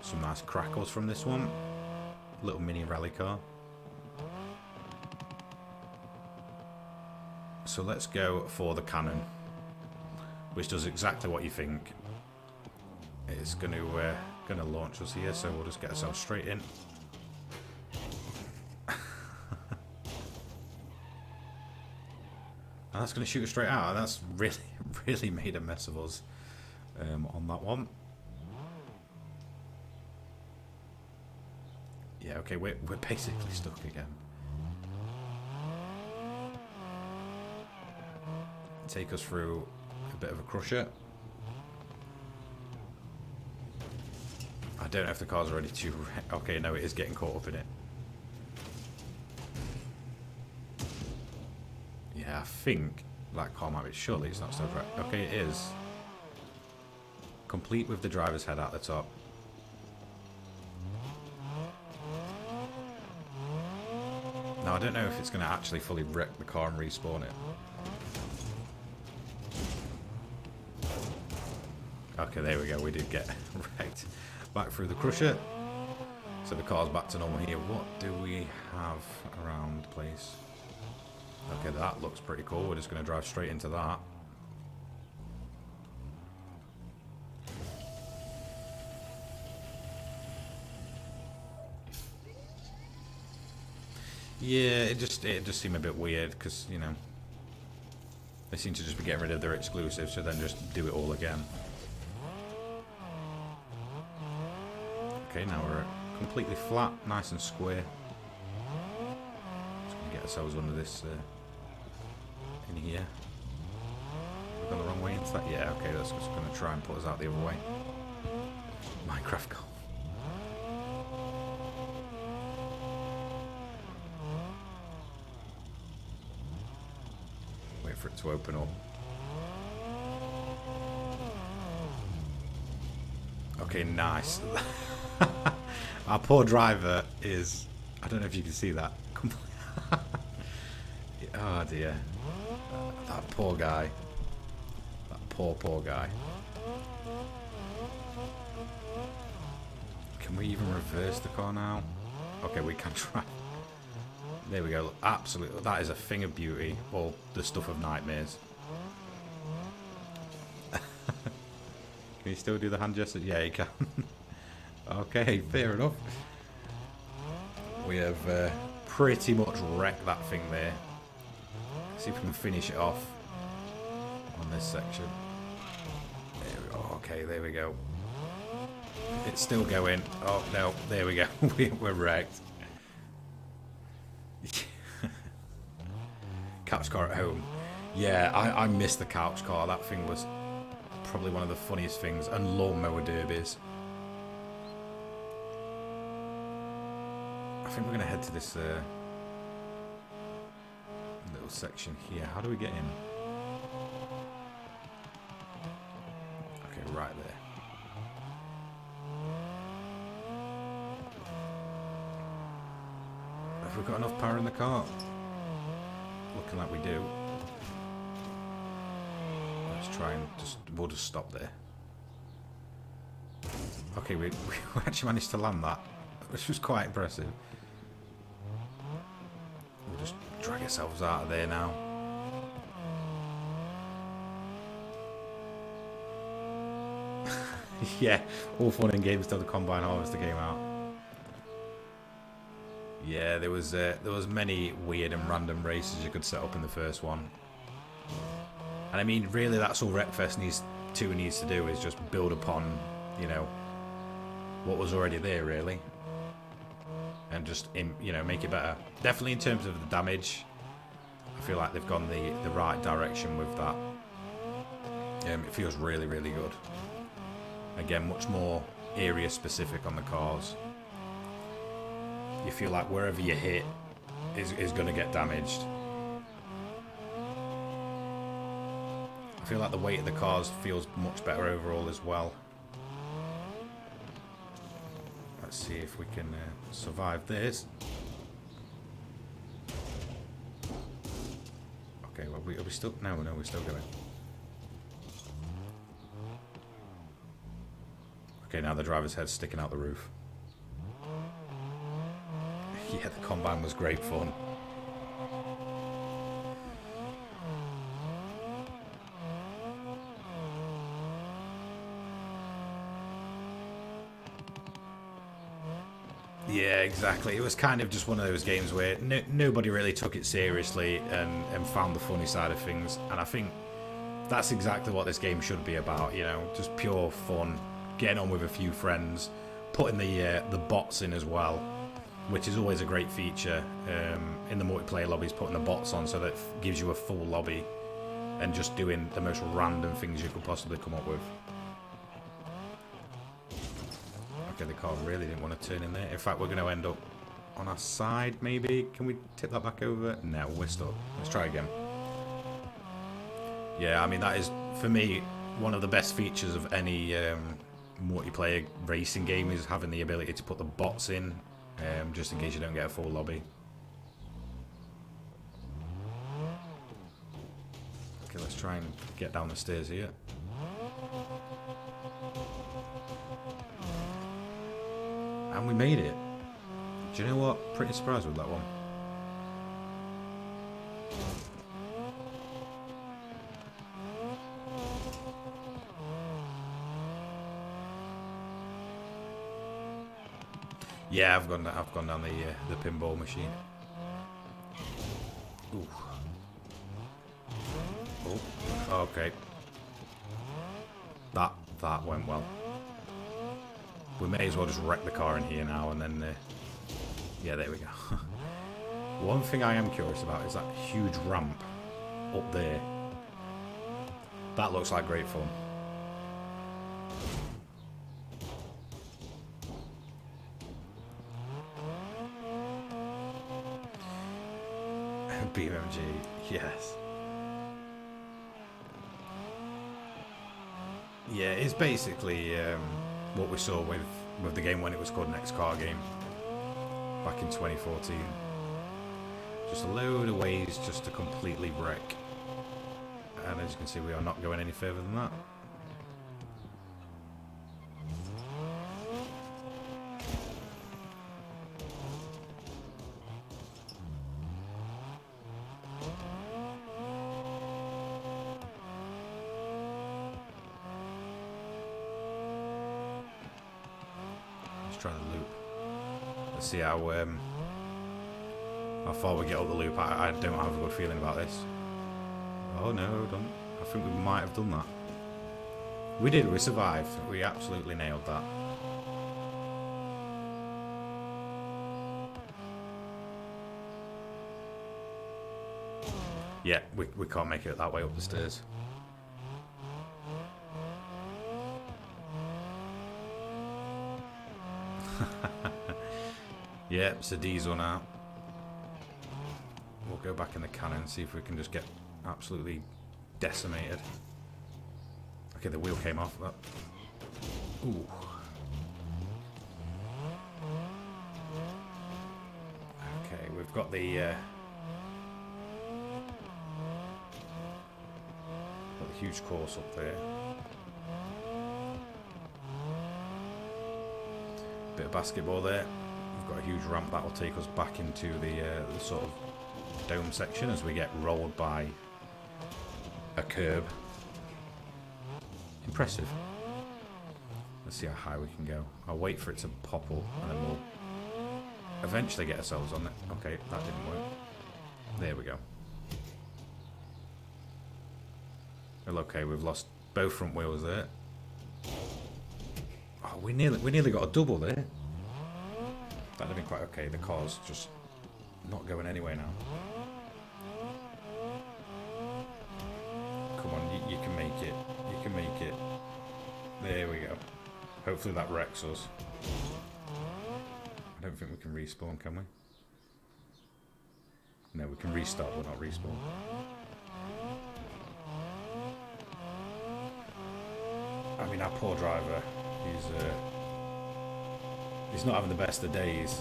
Some nice crackles from this one. Little mini rally car. So let's go for the cannon, which does exactly what you think. It's going to launch us here, so we'll just get ourselves straight in. And that's going to shoot us straight out. That's really made a mess of us on that one. Yeah, okay, we're basically stuck again. Take us through a bit of a crusher. I don't know if the car's ready to... Okay, no, it is getting caught up in it. think that car might be. Surely it's not still right. Okay, it is. Complete with the driver's head at the top. Now, I don't know if it's going to actually fully wreck the car and respawn it. Okay, there we go. We did get wrecked. Back through the crusher. So the car's back to normal here. What do we have around the place? Okay, that looks pretty cool. We're just going to drive straight into that. Yeah, it just seemed a bit weird because, you know, they seem to just be getting rid of their exclusives, so then just do it all again. Okay, now we're completely flat, nice and square. Just gonna get ourselves under this in here. We've gone the wrong way into that. Yeah, okay, that's just gonna try and put us out the other way. Minecraft goal. Wait for it to open up. Okay, nice. Our poor driver is... I don't know if you can see that. Oh dear. That poor guy. That poor guy. Can we even reverse the car now? Okay, we can try. There we go. Absolutely. That is a thing of beauty. Or the stuff of nightmares. Can you still do the hand gesture? Yeah, you can. Okay, fair enough. We have pretty much wrecked that thing there. Let's see if we can finish it off on this section. There we go. Okay, there we go. It's still going. Oh, no. There we go. We're wrecked. Couch car at home. Yeah, I missed the couch car. That thing was probably one of the funniest things. And lawnmower derbies. I think we're going to head to this little section here. How do we get in? Okay, right there. Have we got enough power in the car? Looking like we do. Let's try and we'll just stop there. Okay, we actually managed to land that, which was quite impressive. We'll just drag ourselves out of there now. Yeah, all fun and games till the Combine Harvester came out. Yeah, there was many weird and random races you could set up in the first one. And I mean, really, that's all Wreckfest needs to do is just build upon, you know, what was already there, really. And just, you know, make it better. Definitely in terms of the damage, I feel like they've gone the right direction with that. It feels really, really good. Again, much more area specific on the cars. You feel like wherever you hit is going to get damaged. I feel like the weight of the cars feels much better overall as well. Let's see if we can survive this. Okay, well, are we still... No, we're still going. Okay, now the driver's head's sticking out the roof. Yeah, the Combine was great fun. Yeah, exactly. It was kind of just one of those games where nobody really took it seriously and found the funny side of things. And I think that's exactly what this game should be about, you know, just pure fun, getting on with a few friends, putting the bots in as well, which is always a great feature in the multiplayer lobbies, putting the bots on so that it gives you a full lobby and just doing the most random things you could possibly come up with. Okay, the car really didn't want to turn in there. In fact, we're going to end up on our side, maybe. Can we tip that back over? No, we're stuck. Let's try again. Yeah, I mean, that is, for me, one of the best features of any multiplayer racing game is having the ability to put the bots in, just in case you don't get a full lobby. Okay, let's try and get down the stairs here. And we made it. Do you know what? Pretty surprised with that one. Yeah, I've gone down the pinball machine. Ooh. Oh, okay. That went well. We may as well just wreck the car in here now and then... yeah, there we go. One thing I am curious about is that huge ramp up there. That looks like great fun. BMG, yes. Yeah, it's basically what we saw with the game when it was called Next Car Game back in 2014. Just a load of ways just to completely wreck. And as you can see, we are not going any further than that. Try the loop. Let's see how far we get up the loop. I don't have a good feeling about this. Oh no, don't. I think we might have done that. We did. We survived. We absolutely nailed that. Yeah, we can't make it that way up the stairs. Yeah, it's a diesel now. We'll go back in the cannon and see if we can just get absolutely decimated. Okay, the wheel came off. Ooh. Okay, we've got the huge course up there. Bit of basketball there. We've got a huge ramp that will take us back into the sort of dome section as we get rolled by a curb. Impressive. Let's see how high we can go. I'll wait for it to pop up and then we'll eventually get ourselves on it. Okay, that didn't work. There we go. Well, okay, we've lost both front wheels there. Oh, we nearly got a double there. That'd have been quite okay. The car's just not going anywhere now. Come on, you can make it. You can make it. There we go. Hopefully that wrecks us. I don't think we can respawn, can we? No, we can restart, but not respawn. I mean, our poor driver, he's not having the best of days.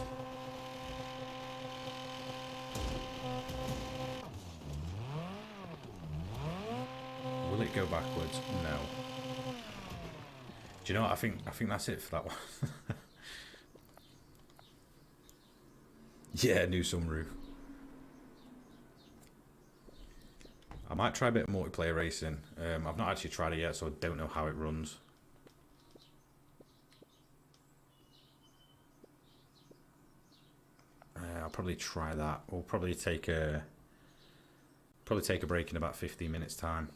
Will it go backwards? No. Do you know what? I think that's it for that one. Yeah, new sunroof. I might try a bit of multiplayer racing. I've not actually tried it yet, so I don't know how it runs. I'll probably try that. We'll probably take a break in about 15 minutes time.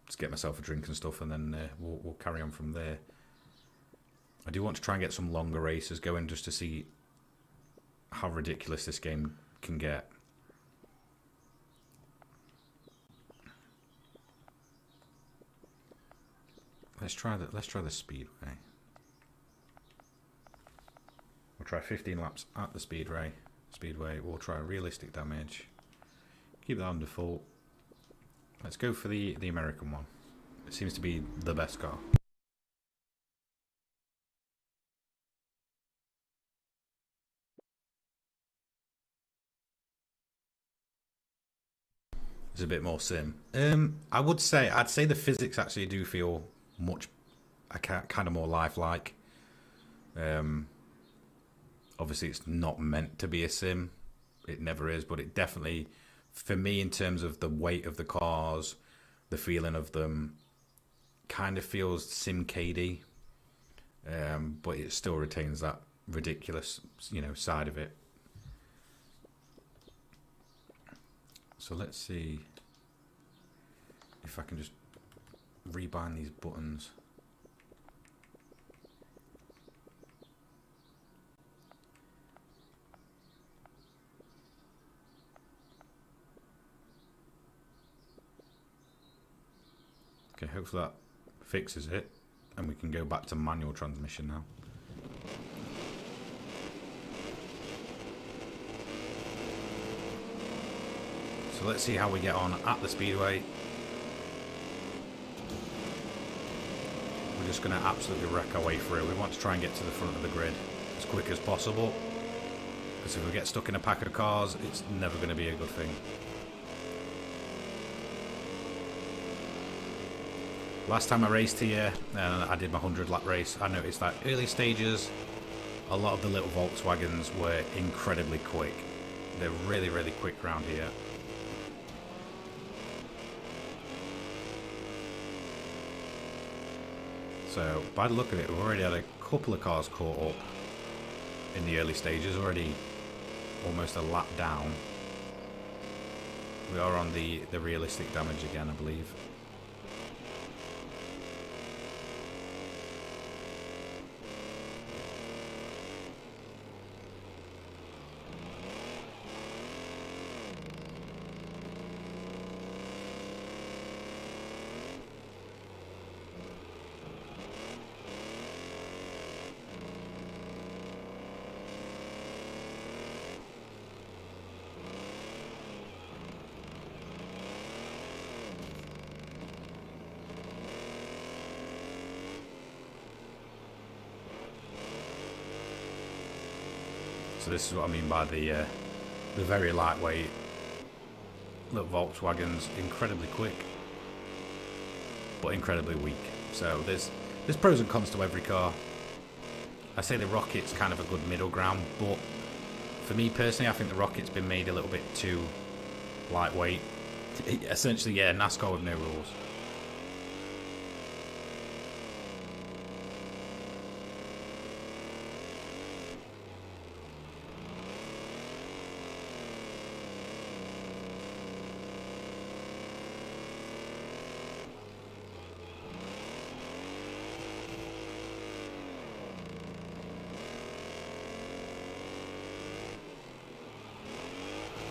Just get myself a drink and stuff, and then we'll carry on from there. I do want to try and get some longer races going just to see how ridiculous this game can get. Let's try the Speedway. We'll try 15 laps at the Speedway. We'll try realistic damage. Keep that on default. Let's go for the American one. It seems to be the best car. It's a bit more sim. I'd say the physics actually do feel much, kind of more lifelike. Obviously, it's not meant to be a sim. It never is, but it definitely, for me, in terms of the weight of the cars, the feeling of them, kind of feels sim-cady. But it still retains that ridiculous, side of it. So let's see if I can just rebind these buttons. Okay, hopefully that fixes it, and we can go back to manual transmission now. So let's see how we get on at the Speedway. We're just going to absolutely wreck our way through. We want to try and get to the front of the grid as quick as possible, because if we get stuck in a pack of cars, it's never going to be a good thing. Last time I raced here, and I did my 100 lap race, I noticed that early stages, a lot of the little Volkswagens were incredibly quick. They're really, really quick around here. So, by the look of it, we've already had a couple of cars caught up in the early stages, already almost a lap down. We are on the realistic damage again, I believe. So this is what I mean by the very lightweight little Volkswagens, incredibly quick, but incredibly weak. So there's pros and cons to every car. I say the Rocket's kind of a good middle ground, but for me personally, I think the Rocket's been made a little bit too lightweight. Essentially, yeah, NASCAR with no rules.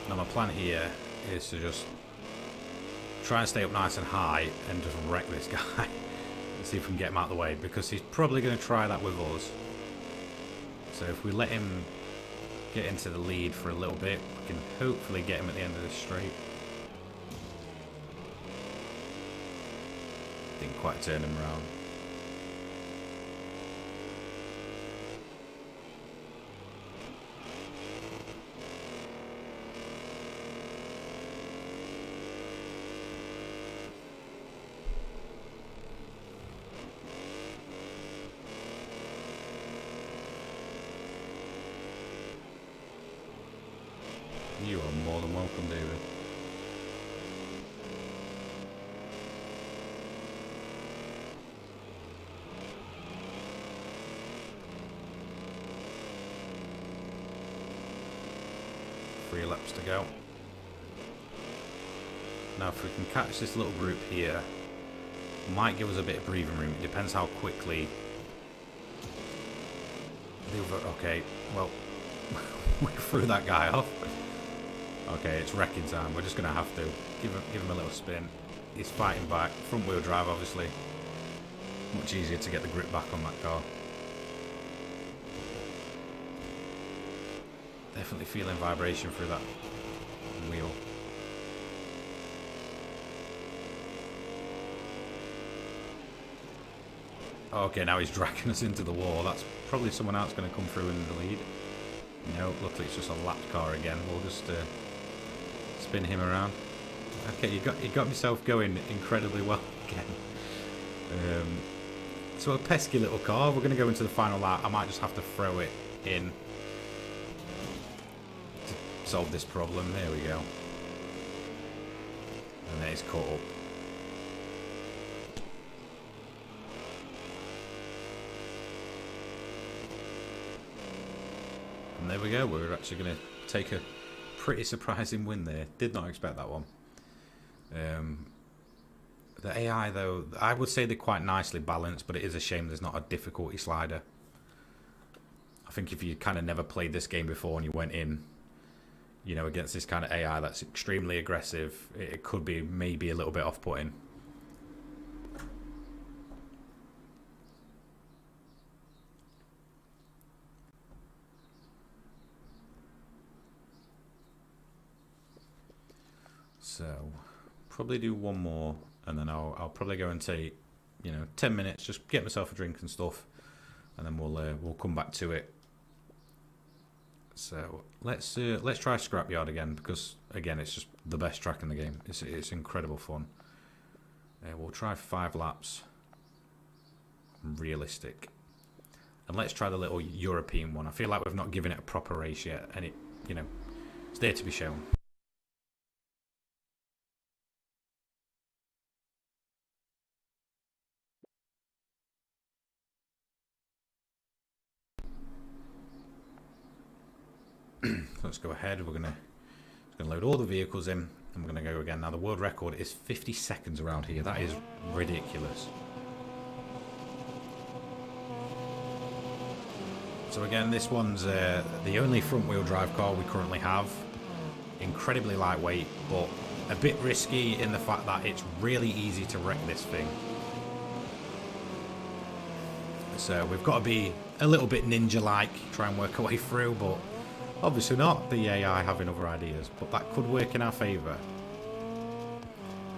Now my plan here is to just try and stay up nice and high and just wreck this guy and see if we can get him out of the way, because he's probably going to try that with us. So if we let him get into the lead for a little bit, we can hopefully get him at the end of this straight. Didn't quite turn him around. You are more than welcome, David. Three laps to go. Now if we can catch this little group here, might give us a bit of breathing room. It depends how quickly the other... Okay, well, we threw that guy off. Okay, it's wrecking time. We're just going to have to give him a little spin. He's fighting back. Front wheel drive, obviously. Much easier to get the grip back on that car. Definitely feeling vibration through that wheel. Okay, now he's dragging us into the wall. That's probably someone else going to come through in the lead. No, luckily it's just a lap car again. We'll just spin him around. Okay, you got yourself going incredibly well again. So a pesky little car. We're going to go into the final lap. I might just have to throw it in to solve this problem. There we go. And then he's caught up. And there we go. We're actually going to take a pretty surprising win there. Did not expect that one. The AI, though, I would say they're quite nicely balanced, but it is a shame there's not a difficulty slider. I think if you kind of never played this game before and you went in, you know, against this kind of AI that's extremely aggressive, it could be maybe a little bit off-putting. So, probably do one more, and then I'll probably go and take, you know, 10 minutes, just get myself a drink and stuff, and then we'll come back to it. So let's try Scrapyard again, because again it's just the best track in the game. It's incredible fun. We'll try 5 laps, realistic, and let's try the little European one. I feel like we've not given it a proper race yet, and it, you know, it's there to be shown. Let's go ahead. We're gonna load all the vehicles in, and we're gonna go again. Now the world record is 50 seconds around here. That is ridiculous. So again, this one's the only front-wheel drive car we currently have. Incredibly lightweight, but a bit risky in the fact that it's really easy to wreck this thing. So we've got to be a little bit ninja-like, try and work our way through, but obviously not. The AI having other ideas, but that could work in our favour.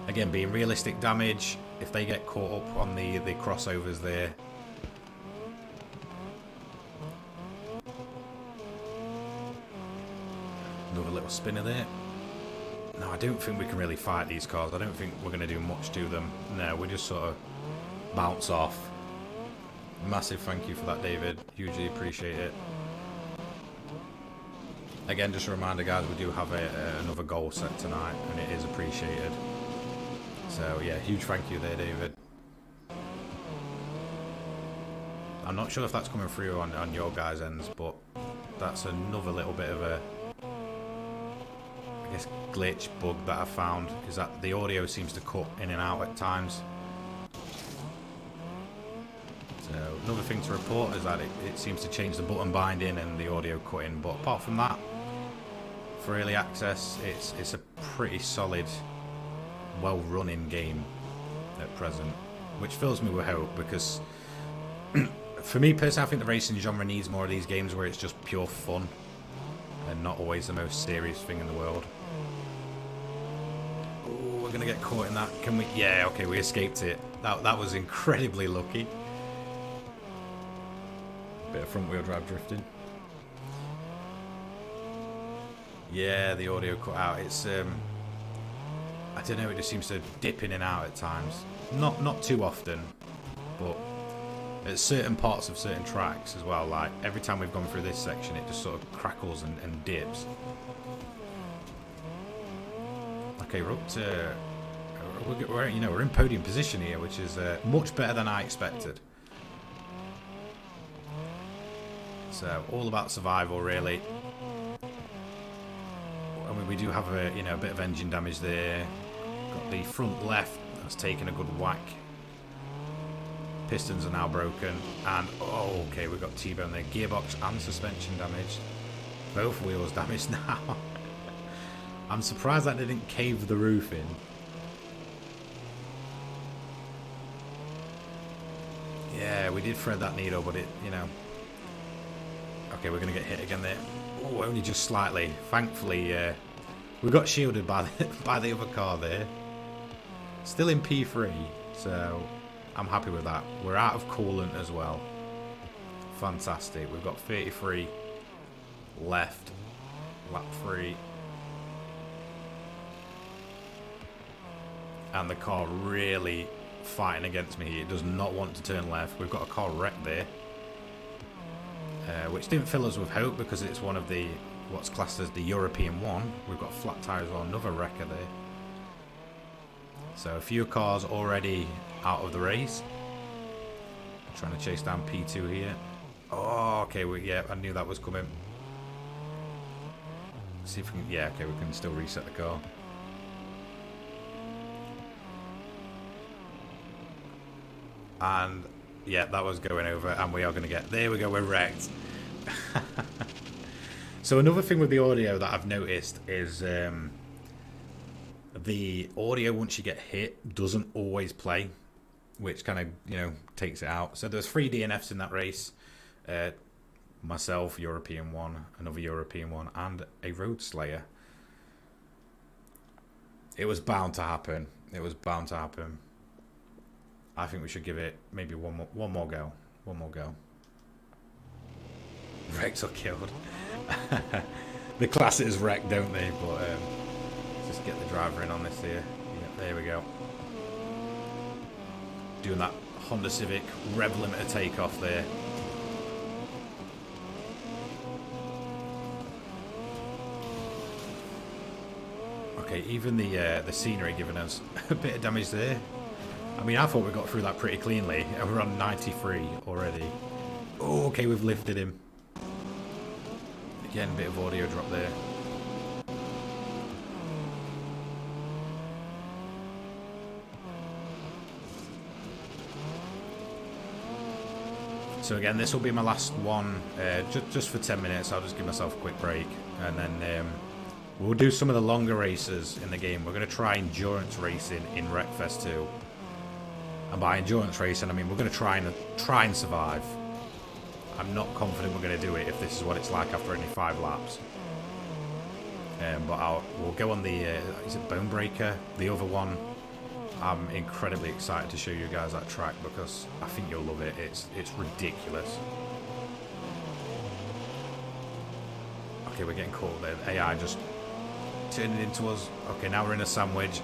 Again, being realistic damage, if they get caught up on the crossovers there. Another little spinner there. No, I don't think we can really fight these cars. I don't think we're going to do much to them. No, we just sort of bounce off. Massive thank you for that, David. Hugely appreciate it. Again, just a reminder, guys, we do have another goal set tonight, and it is appreciated. So, yeah, huge thank you there, David. I'm not sure if that's coming through on your guys' ends, but that's another little bit of a, I guess, glitch bug that I found, is that the audio seems to cut in and out at times. So, another thing to report is that it seems to change the button binding and the audio cutting, but apart from that, for early access, it's a pretty solid, well-running game at present, which fills me with hope, because for me personally, I think the racing genre needs more of these games where it's just pure fun and not always the most serious thing in the world. Oh, we're gonna get caught in that. Can we? Yeah, okay, we escaped it. That was incredibly lucky. Bit of front-wheel drive drifting. Yeah, the audio cut out. It's I don't know, it just seems to dip in and out at times. Not too often, but at certain parts of certain tracks as well. Like every time we've gone through this section, it just sort of crackles and dips. Okay, we're up to we're in podium position here, which is much better than I expected. So all about survival, really. I mean, we do have a bit of engine damage there. Got the front left that's taken a good whack. Pistons are now broken, and oh, okay, we've got T-bone there. Gearbox and suspension damaged. Both wheels damaged now. I'm surprised that didn't cave the roof in. Yeah, we did thread that needle, but it, okay, we're gonna get hit again there. Oh, only just slightly. Thankfully, we got shielded by the other car there. Still in P3, so I'm happy with that. We're out of coolant as well. Fantastic. We've got 33 left. Lap 3. And the car really fighting against me. It does not want to turn left. We've got a car wrecked there. Which didn't fill us with hope because it's one of the what's classed as the European one. We've got flat tyres on another wrecker there. So a few cars already out of the race. Trying to chase down P2 here. Oh, okay, yeah, I knew that was coming. Let's see if we can, yeah, okay, we can still reset the car. And yeah, that was going over, and we are going to get, there we go, we're wrecked. So another thing with the audio that I've noticed is the audio once you get hit doesn't always play, which kind of, you know, takes it out. So there's 3 DNFs in that race. Myself, European one, another European one, and a Road Slayer. It was bound to happen. It was bound to happen. I think we should give it maybe one more go. One more go. Wrecked or killed. The classics wreck, don't they? But let's just get the driver in on this here. Yeah, there we go. Doing that Honda Civic rev limiter takeoff there. Okay, even the scenery giving us a bit of damage there. I mean, I thought we got through that pretty cleanly. And we're on 93 already. Oh, okay, we've lifted him. Again, a bit of audio drop there. So again, this will be my last one, just for 10 minutes. I'll just give myself a quick break, and then we'll do some of the longer races in the game. We're going to try endurance racing in Wreckfest 2. And by endurance racing, I mean we're going to try and survive. I'm not confident we're going to do it if this is what it's like after only 5 laps. But we'll go on the, is it Bone Breaker? The other one. I'm incredibly excited to show you guys that track because I think you'll love it. It's ridiculous. Okay, we're getting caught there. The AI just turned it into us. Okay, now we're in a sandwich.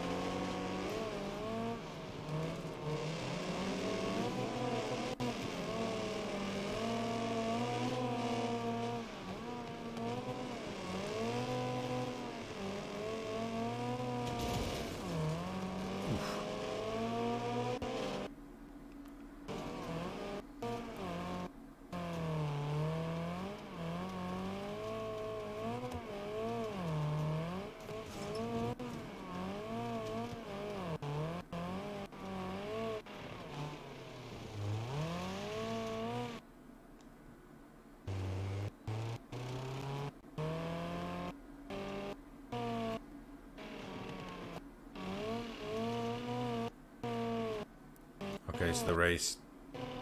Okay, so the race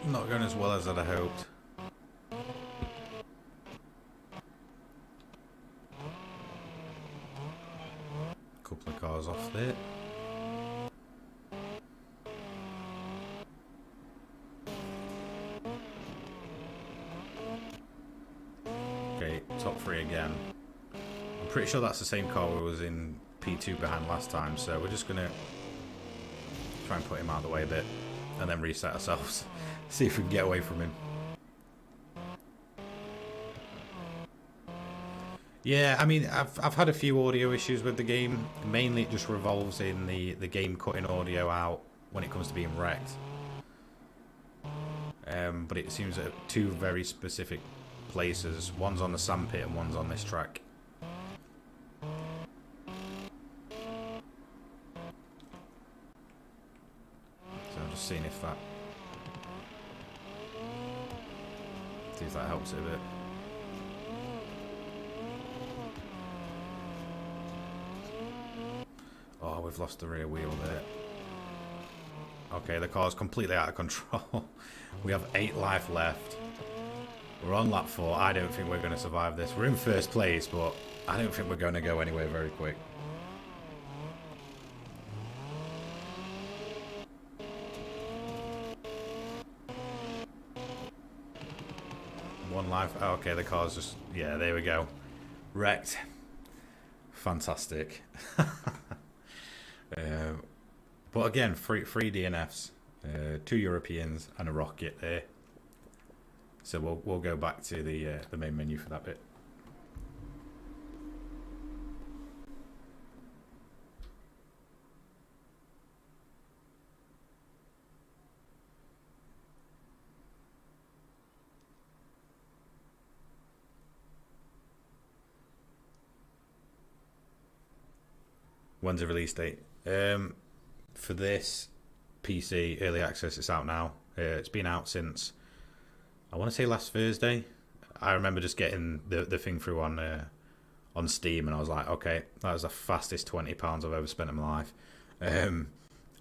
not going as well as I'd hoped. Couple of cars off there. Okay, top 3 again. I'm pretty sure that's the same car we was in P2 behind last time, so we're just gonna try and put him out of the way a bit. And then reset ourselves. See if we can get away from him. Yeah, I mean, I've had a few audio issues with the game. Mainly it just revolves in the game cutting audio out when it comes to being wrecked. But it seems at 2 very specific places. One's on the Sandpit and one's on this track. Seeing if that helps it a bit. Oh, we've lost the rear wheel there. Okay, the car's completely out of control. We have 8 life left. We're on lap 4. I don't think we're going to survive this. We're in first place, but I don't think we're going to go anywhere very quick. One life. Oh, okay, the car's just... Yeah, there we go. Wrecked. Fantastic. But again, three DNFs. 2 Europeans and a rocket there. So we'll go back to the main menu for that bit. When's the release date? For this PC early access, it's out now. It's been out since, I want to say, last Thursday. I remember just getting the thing through on Steam, and I was like, okay, that was the fastest £20 I've ever spent in my life.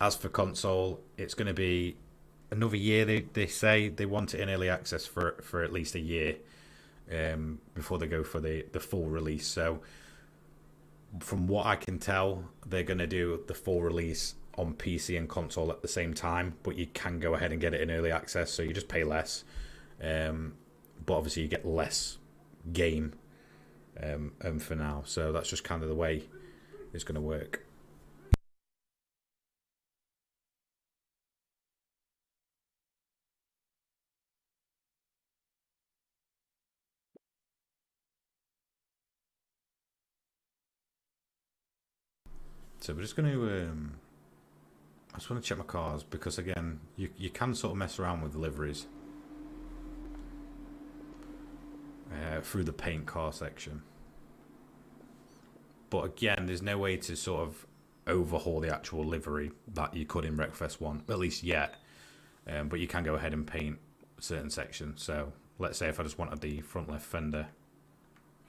As for console, it's going to be another year. They say they want it in early access for at least a year before they go for the full release. So from what I can tell, they're going to do the full release on PC and console at the same time, but you can go ahead and get it in early access, so you just pay less. But obviously you get less game for now. So that's just kind of the way it's going to work. So we're just going to... I just want to check my cars, because again, you can sort of mess around with deliveries through the paint car section. But again, there's no way to sort of overhaul the actual livery that you could in Wreckfest 1, at least yet. But you can go ahead and paint certain sections. So let's say if I just wanted the front left fender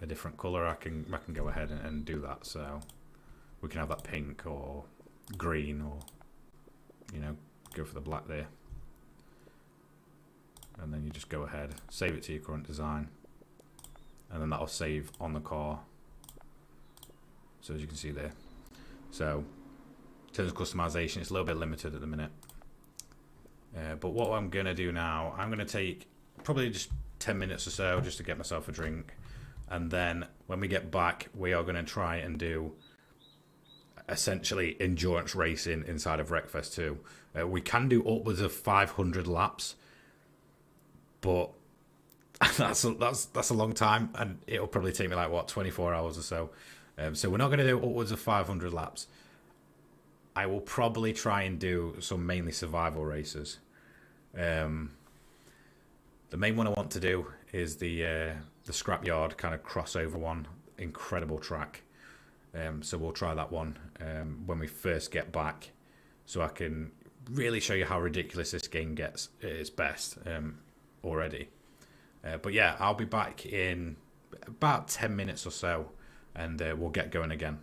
a different colour, I can go ahead and do that. So we can have that pink or green, or, you know, go for the black there. And then you just go ahead, save it to your current design, and then that'll save on the car. So as you can see there. So in terms of customization, it's a little bit limited at the minute. But what I'm going to do now, I'm going to take probably just 10 minutes or so just to get myself a drink. And then when we get back, we are going to try and do essentially endurance racing inside of Wreckfest 2. We can do upwards of 500 laps, but that's a long time, and it'll probably take me like, what, 24 hours or so. So we're not going to do upwards of 500 laps. I will probably try and do some mainly survival races. The main one I want to do is the Scrapyard kind of crossover one. Incredible track. So we'll try that one when we first get back, so I can really show you how ridiculous this game gets at its best already. But yeah, I'll be back in about 10 minutes or so, and we'll get going again.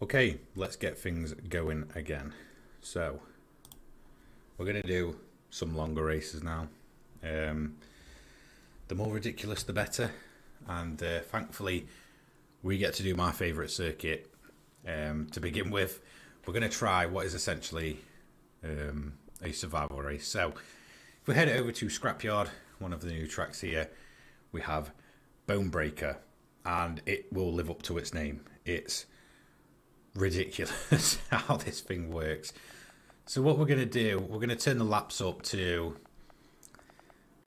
Okay, let's get things going again. So, we're going to do some longer races now. The more ridiculous, the better. And thankfully, we get to do my favourite circuit to begin with. We're going to try what is essentially a survival race. So, if we head over to Scrapyard, one of the new tracks here, we have Bonebreaker, and it will live up to its name. It's ridiculous how this thing works. So what we're going to do, we're going to turn the laps up to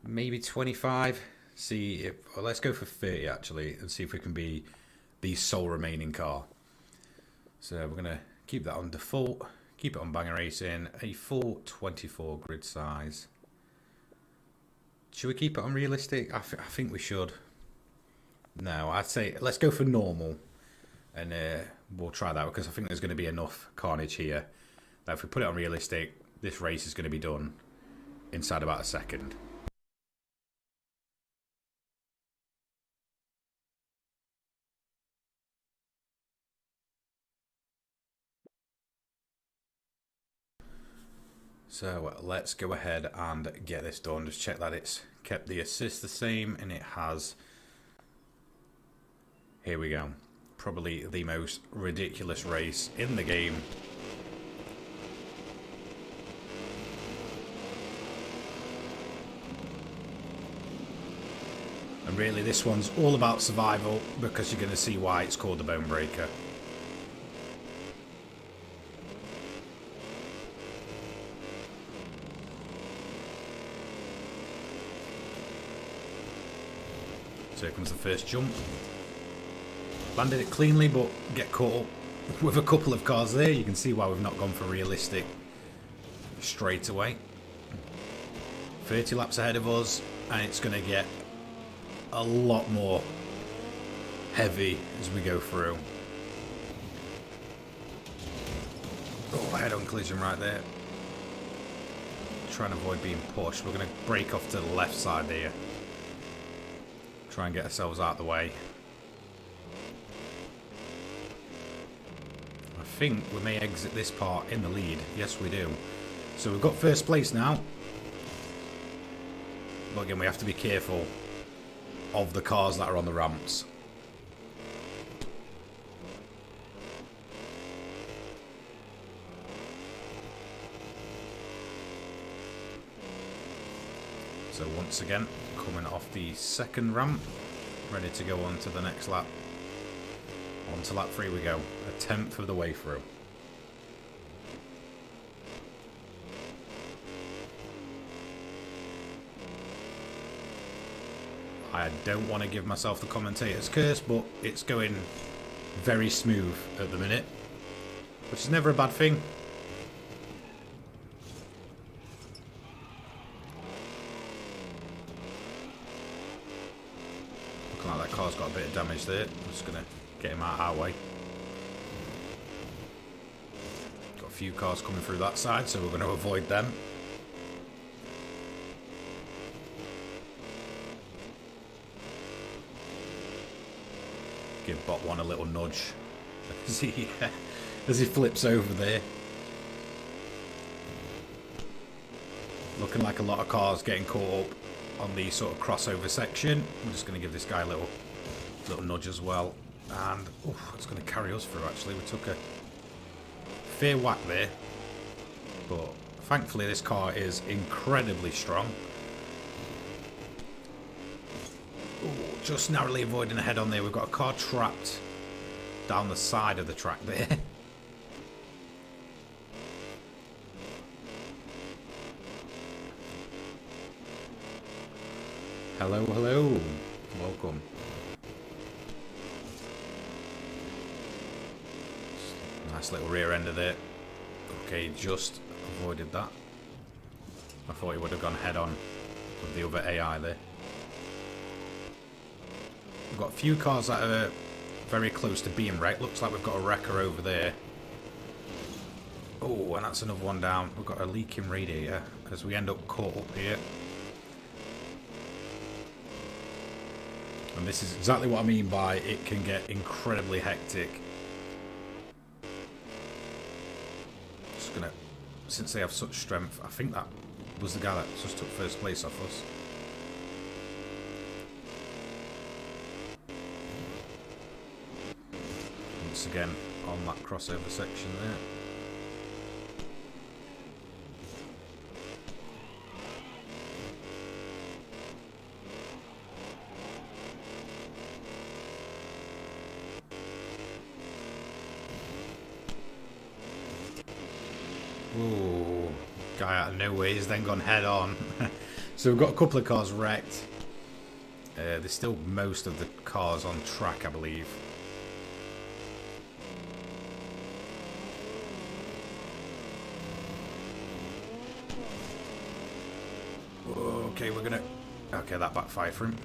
maybe 25. See if, well, let's go for 30 actually, and see if we can be the sole remaining car. So we're going to keep that on default, keep it on Banger Racing, a full 24 grid size. Should we keep it on realistic? I think we should. No, I'd say let's go for normal, and we'll try that because I think there's going to be enough carnage here that if we put it on realistic, this race is going to be done inside about a second. So let's go ahead and get this done. Just check that it's kept the assist the same, and it has. Here we go. Probably the most ridiculous race in the game. And really this one's all about survival, because you're going to see why it's called the Bonebreaker. So here comes the first jump. Landed it cleanly, but get caught up with a couple of cars there. You can see why we've not gone for realistic straight away. 30 laps ahead of us, and it's going to get a lot more heavy as we go through. Oh, head-on collision right there. Trying to avoid being pushed. We're going to brake off to the left side here. Try and get ourselves out of the way. I think we may exit this part in the lead. Yes, we do. So we've got first place now. But again, we have to be careful of the cars that are on the ramps. So once again, coming off the second ramp, ready to go on to the next lap. On to lap 3 we go, a tenth of the way through. I don't want to give myself the commentator's curse, but it's going very smooth at the minute, which is never a bad thing. Looking like that car's got a bit of damage there. I'm just going to get him out of our way. Got a few cars coming through that side, so we're going to avoid them. Give Bot 1 a little nudge as he flips over there. Looking like a lot of cars getting caught up on the sort of crossover section. I'm just going to give this guy a little nudge as well. And it's going to carry us through actually. We took a fair whack there. But thankfully this car is incredibly strong. Just narrowly avoiding a head-on there. We've got a car trapped down the side of the track there. Hello, hello. Welcome. Nice little rear ender there. Okay, just avoided that. I thought he would have gone head-on with the other AI there. We've got a few cars that are very close to being wrecked. Looks like we've got a wrecker over there. Oh, and that's another one down. We've got a leaking radiator as we end up caught up here. And this is exactly what I mean by it can get incredibly hectic. just gonna, since they have such strength, I think that was the guy that just took first place off us. Once again on that crossover section there. Ooh, guy out of nowhere, he's then gone head on. So we've got a couple of cars wrecked. There's still most of the cars on track, I believe. Okay, we're gonna... Okay, that backfired for him.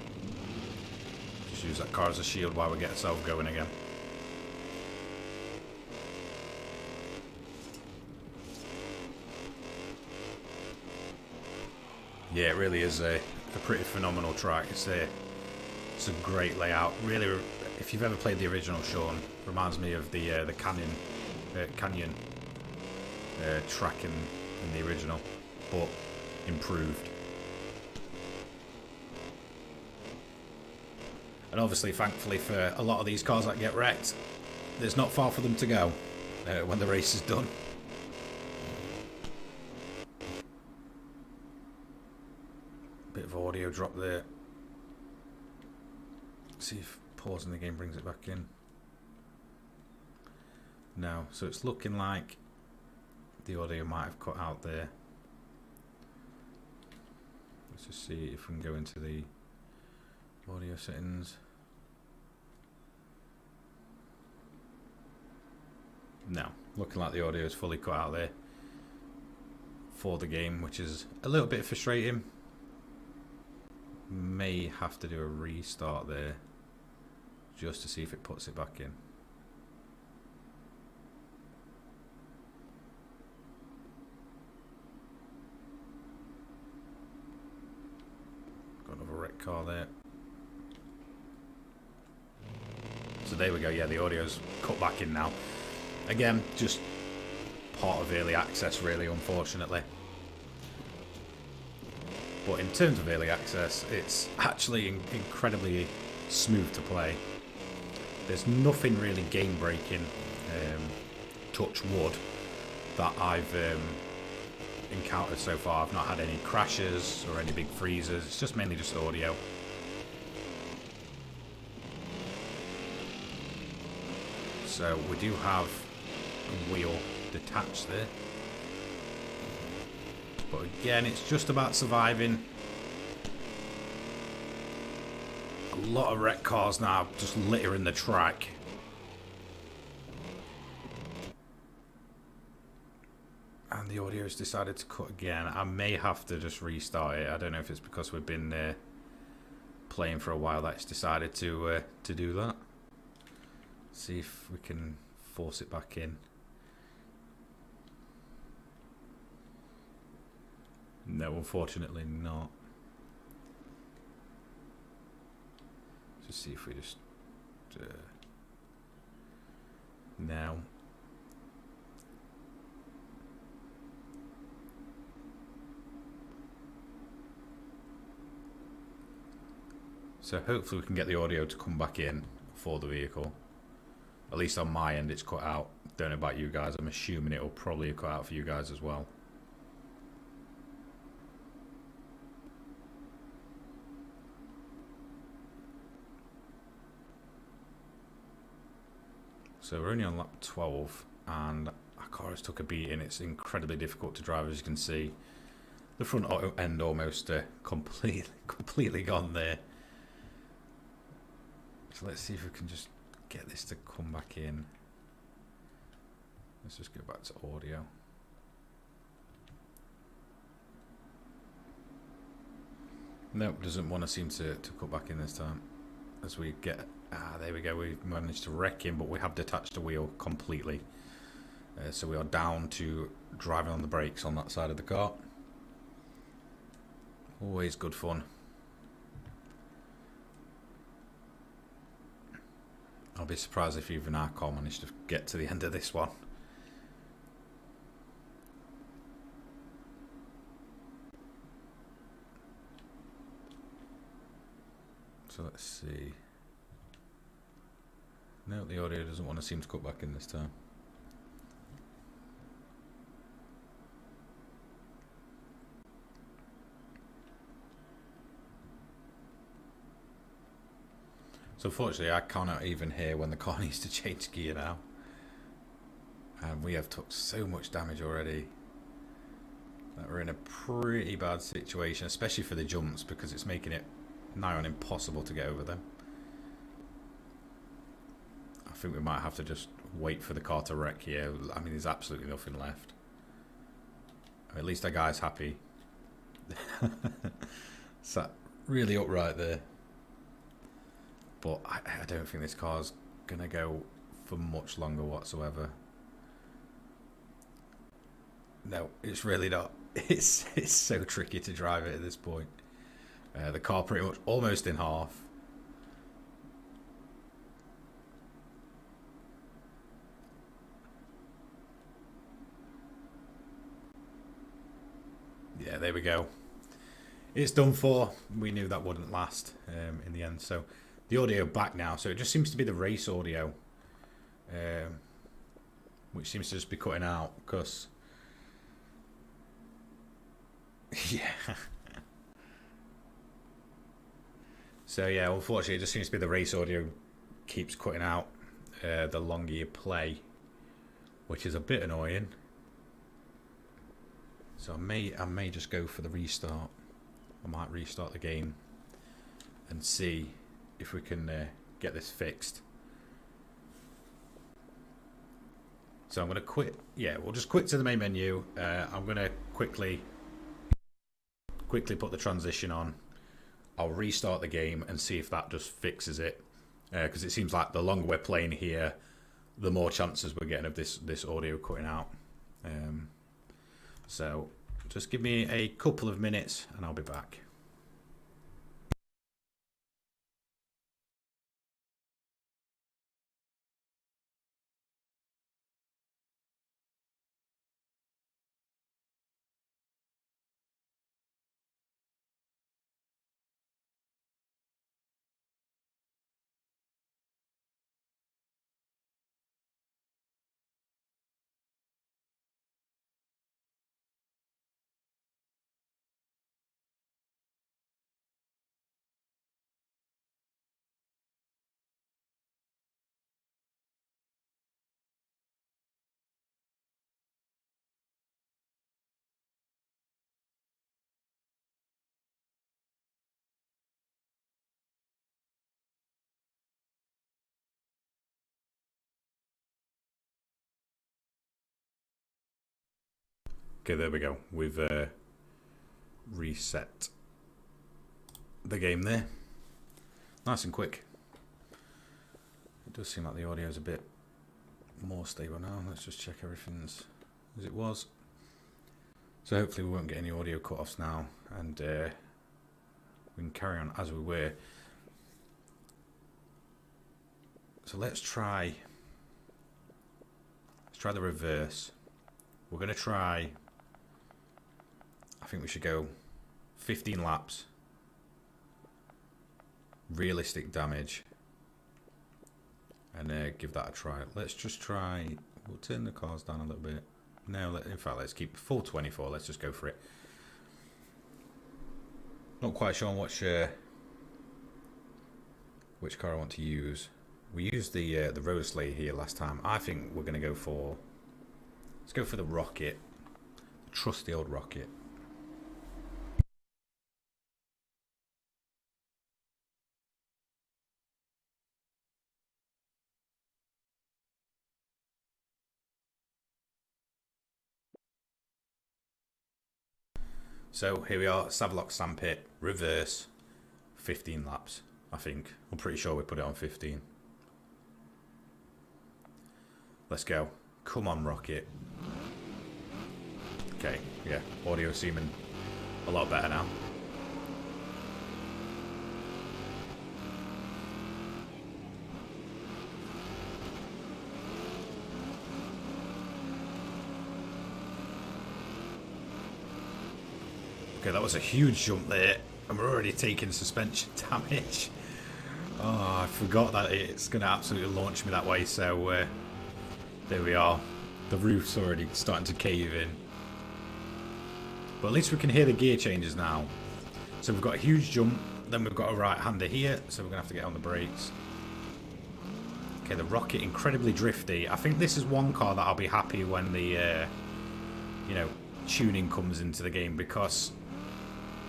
Just use that car as a shield while we get ourselves going again. Yeah, it really is a pretty phenomenal track. It's a great layout. Really, if you've ever played the original, Sean, reminds me of the canyon track in the original, but improved. And obviously, thankfully, for a lot of these cars that get wrecked, there's not far for them to go when the race is done. Bit of audio drop there. See if pausing the game brings it back in. No, so it's looking like the audio might have cut out there. Let's just see if we can go into the audio settings. No, looking like the audio is fully cut out there for the game, which is a little bit frustrating. May have to do a restart there just to see if it puts it back in. Got another wreck car there. So there we go. Yeah, the audio's cut back in now. Again, just part of early access, really, unfortunately. But in terms of early access, it's actually incredibly smooth to play. There's nothing really game-breaking, touch wood, that I've encountered so far. I've not had any crashes or any big freezes. It's just mainly just audio. So we do have a wheel detached there. But again, it's just about surviving. A lot of wrecked cars now just littering the track. And the audio's decided to cut again. I may have to just restart it. I don't know if it's because we've been playing for a while that it's decided to do that. See if we can force it back in. No, unfortunately not. Just see if we just now. So hopefully we can get the audio to come back in for the vehicle. At least on my end it's cut out. Don't know about you guys. I'm assuming it'll probably cut out for you guys as well. So we're only on lap 12 and our car has took a beating. It's incredibly difficult to drive, as you can see. The front end almost completely gone there. So let's see if we can just get this to come back in. Let's just go back to audio. Nope, doesn't want to seem to cut back in this time. As we get... there we go. We've managed to wreck him, but we have detached the wheel completely. So we are down to driving on the brakes on that side of the car. Always good fun. I'll be surprised if even our car managed to get to the end of this one. So let's see. No, the audio doesn't want to seem to cut back in this time. So unfortunately I cannot even hear when the car needs to change gear now. And we have took so much damage already that we're in a pretty bad situation, especially for the jumps, because it's making it nigh on impossible to get over them. I think we might have to just wait for the car to wreck here. I mean, there's absolutely nothing left. At least our guy's happy. Sat really upright there. But I don't think this car's going to go for much longer whatsoever. No, it's really not. It's so tricky to drive it at this point. The car pretty much almost in half. Yeah, there we go. It's done for. We knew that wouldn't last in the end. So the audio back now. So it just seems to be the race audio, which seems to just be cutting out because, yeah. So yeah, unfortunately, it just seems to be the race audio keeps cutting out the longer you play, which is a bit annoying. So I may just go for the restart. I might restart the game and see if we can get this fixed. So I'm going to quit. Yeah, we'll just quit to the main menu. I'm going to quickly put the transition on. I'll restart the game and see if that just fixes it. Because it seems like the longer we're playing here, the more chances we're getting of this audio cutting out. So just give me a couple of minutes and I'll be back. Okay, there we go. We've reset the game there. Nice and quick. It does seem like the audio is a bit more stable now. Let's just check everything's as it was. So hopefully we won't get any audio cut-offs now, and we can carry on as we were. So let's try the reverse. We're going to try, I think we should go 15 laps, realistic damage, and give that a try. Let's just try, we'll turn the cars down a little bit. No, in fact, let's keep full 24, let's just go for it. Not quite sure on which car I want to use. We used the Road Slayer here last time. I think we're going to go for, let's go for the Rocket. Trusty old Rocket. So here we are, Savolax Sandpit, reverse, 15 laps, I think. I'm pretty sure we put it on 15. Let's go. Come on, Rocket. Okay, yeah, audio seeming a lot better now. Okay, that was a huge jump there, and we're already taking suspension damage. Oh, I forgot that it's going to absolutely launch me that way, so there we are. The roof's already starting to cave in. But at least we can hear the gear changes now. So we've got a huge jump, then we've got a right-hander here, so we're going to have to get on the brakes. Okay, the rocket, incredibly drifty. I think this is one car that I'll be happy when the, you know, tuning comes into the game, because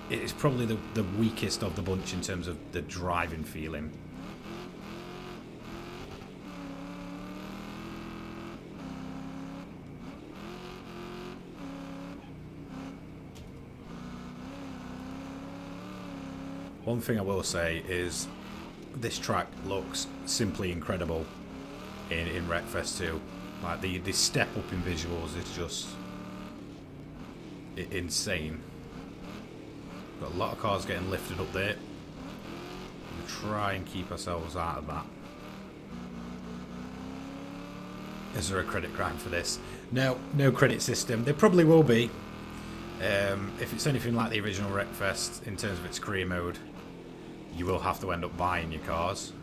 it is probably the weakest of the bunch in terms of the driving feeling. One thing I will say is this track looks simply incredible in Wreckfest 2. Like the step up in visuals is just insane. Got a lot of cars getting lifted up there. We'll try and keep ourselves out of that. Is there a credit grind for this? No, no credit system. There probably will be. If it's anything like the original Wreckfest in terms of its career mode, you will have to end up buying your cars.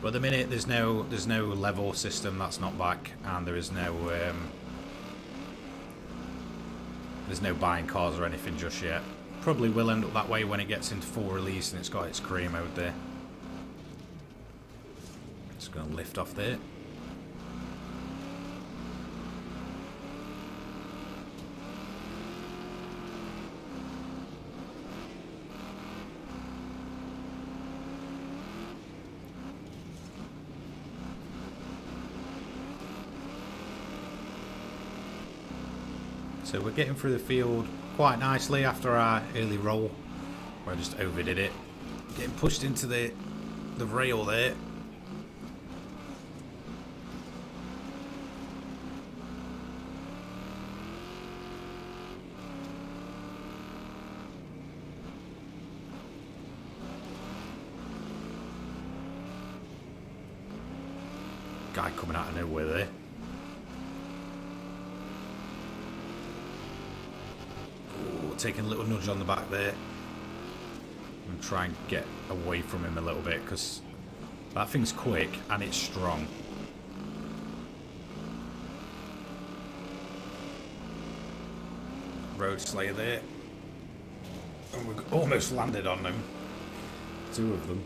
But at the minute, there's no level system that's not back, and there is there's no buying cars or anything just yet. Probably will end up that way when it gets into full release and it's got its career mode there. Just going to lift off there. So we're getting through the field quite nicely after our early roll, where I just overdid it. Getting pushed into the rail there. Guy coming out of nowhere there. Taking a little nudge on the back there and try and get away from him a little bit, because that thing's quick and it's strong. Road Slayer there, and we've almost landed on them. Two of them.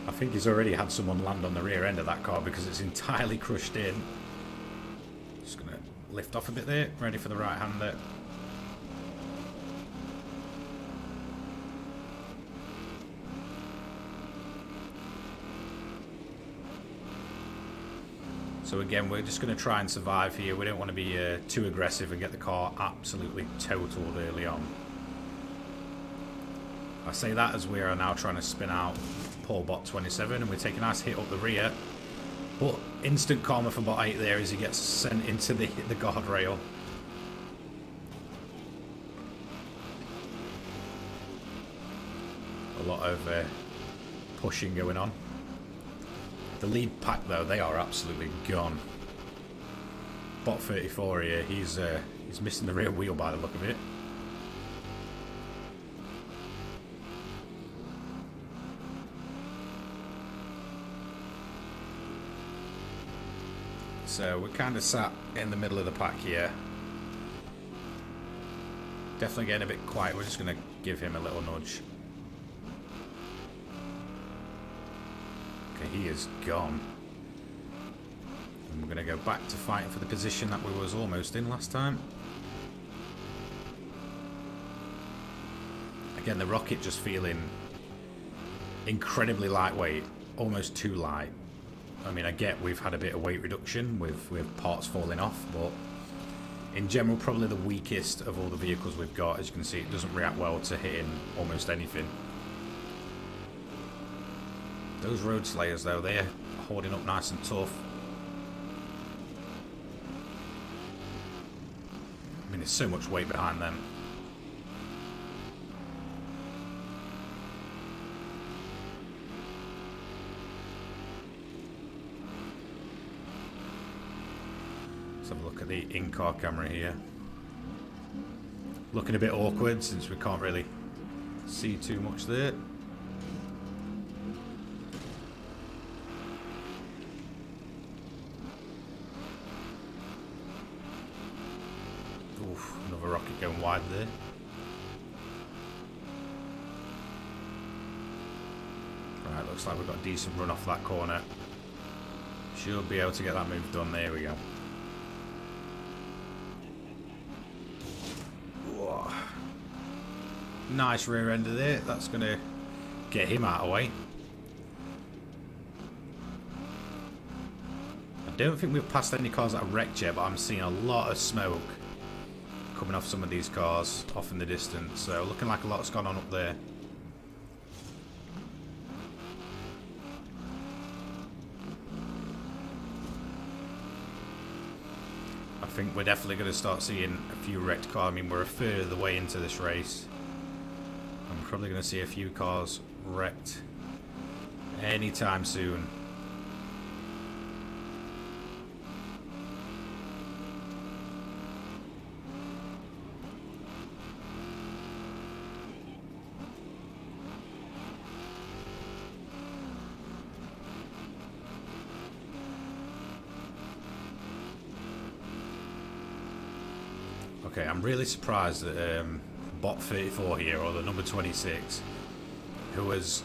I think he's already had someone land on the rear end of that car because it's entirely crushed in. Just gonna lift off a bit there, ready for the right hander. So again, we're just going to try and survive here. We don't want to be too aggressive and get the car absolutely totaled early on. I say that as we are now trying to spin out Paul Bot 27, and we take a nice hit up the rear. But instant karma for Bot 8 there as he gets sent into the guardrail. A lot of pushing going on. The lead pack, though, they are absolutely gone. Bot 34 here, he's missing the rear wheel by the look of it. So we're kind of sat in the middle of the pack here. Definitely getting a bit quiet. We're just going to give him a little nudge. Okay, he is gone. And we're going to go back to fighting for the position that we was almost in last time. Again, the rocket just feeling incredibly lightweight, almost too light. I mean, I get we've had a bit of weight reduction with parts falling off, but in general, probably the weakest of all the vehicles we've got. As you can see, it doesn't react well to hitting almost anything. Those Road Slayers, though, they're holding up nice and tough. I mean, there's so much weight behind them. Let's have a look at the in-car camera here. Looking a bit awkward since we can't really see too much there. Oof, another rocket going wide there. Right, looks like we've got a decent run off that corner. Should be able to get that move done. There we go. Whoa. Nice rear ender there. That's going to get him out of the way. I don't think we've passed any cars that are wrecked yet, but I'm seeing a lot of smoke coming off some of these cars off in the distance. So looking like a lot's gone on up there. I think we're definitely going to start seeing a few wrecked cars. I mean, we're a third of the way into this race. I'm probably going to see a few cars wrecked anytime soon. Okay, I'm really surprised that Bot 34 here, or the number 26, who has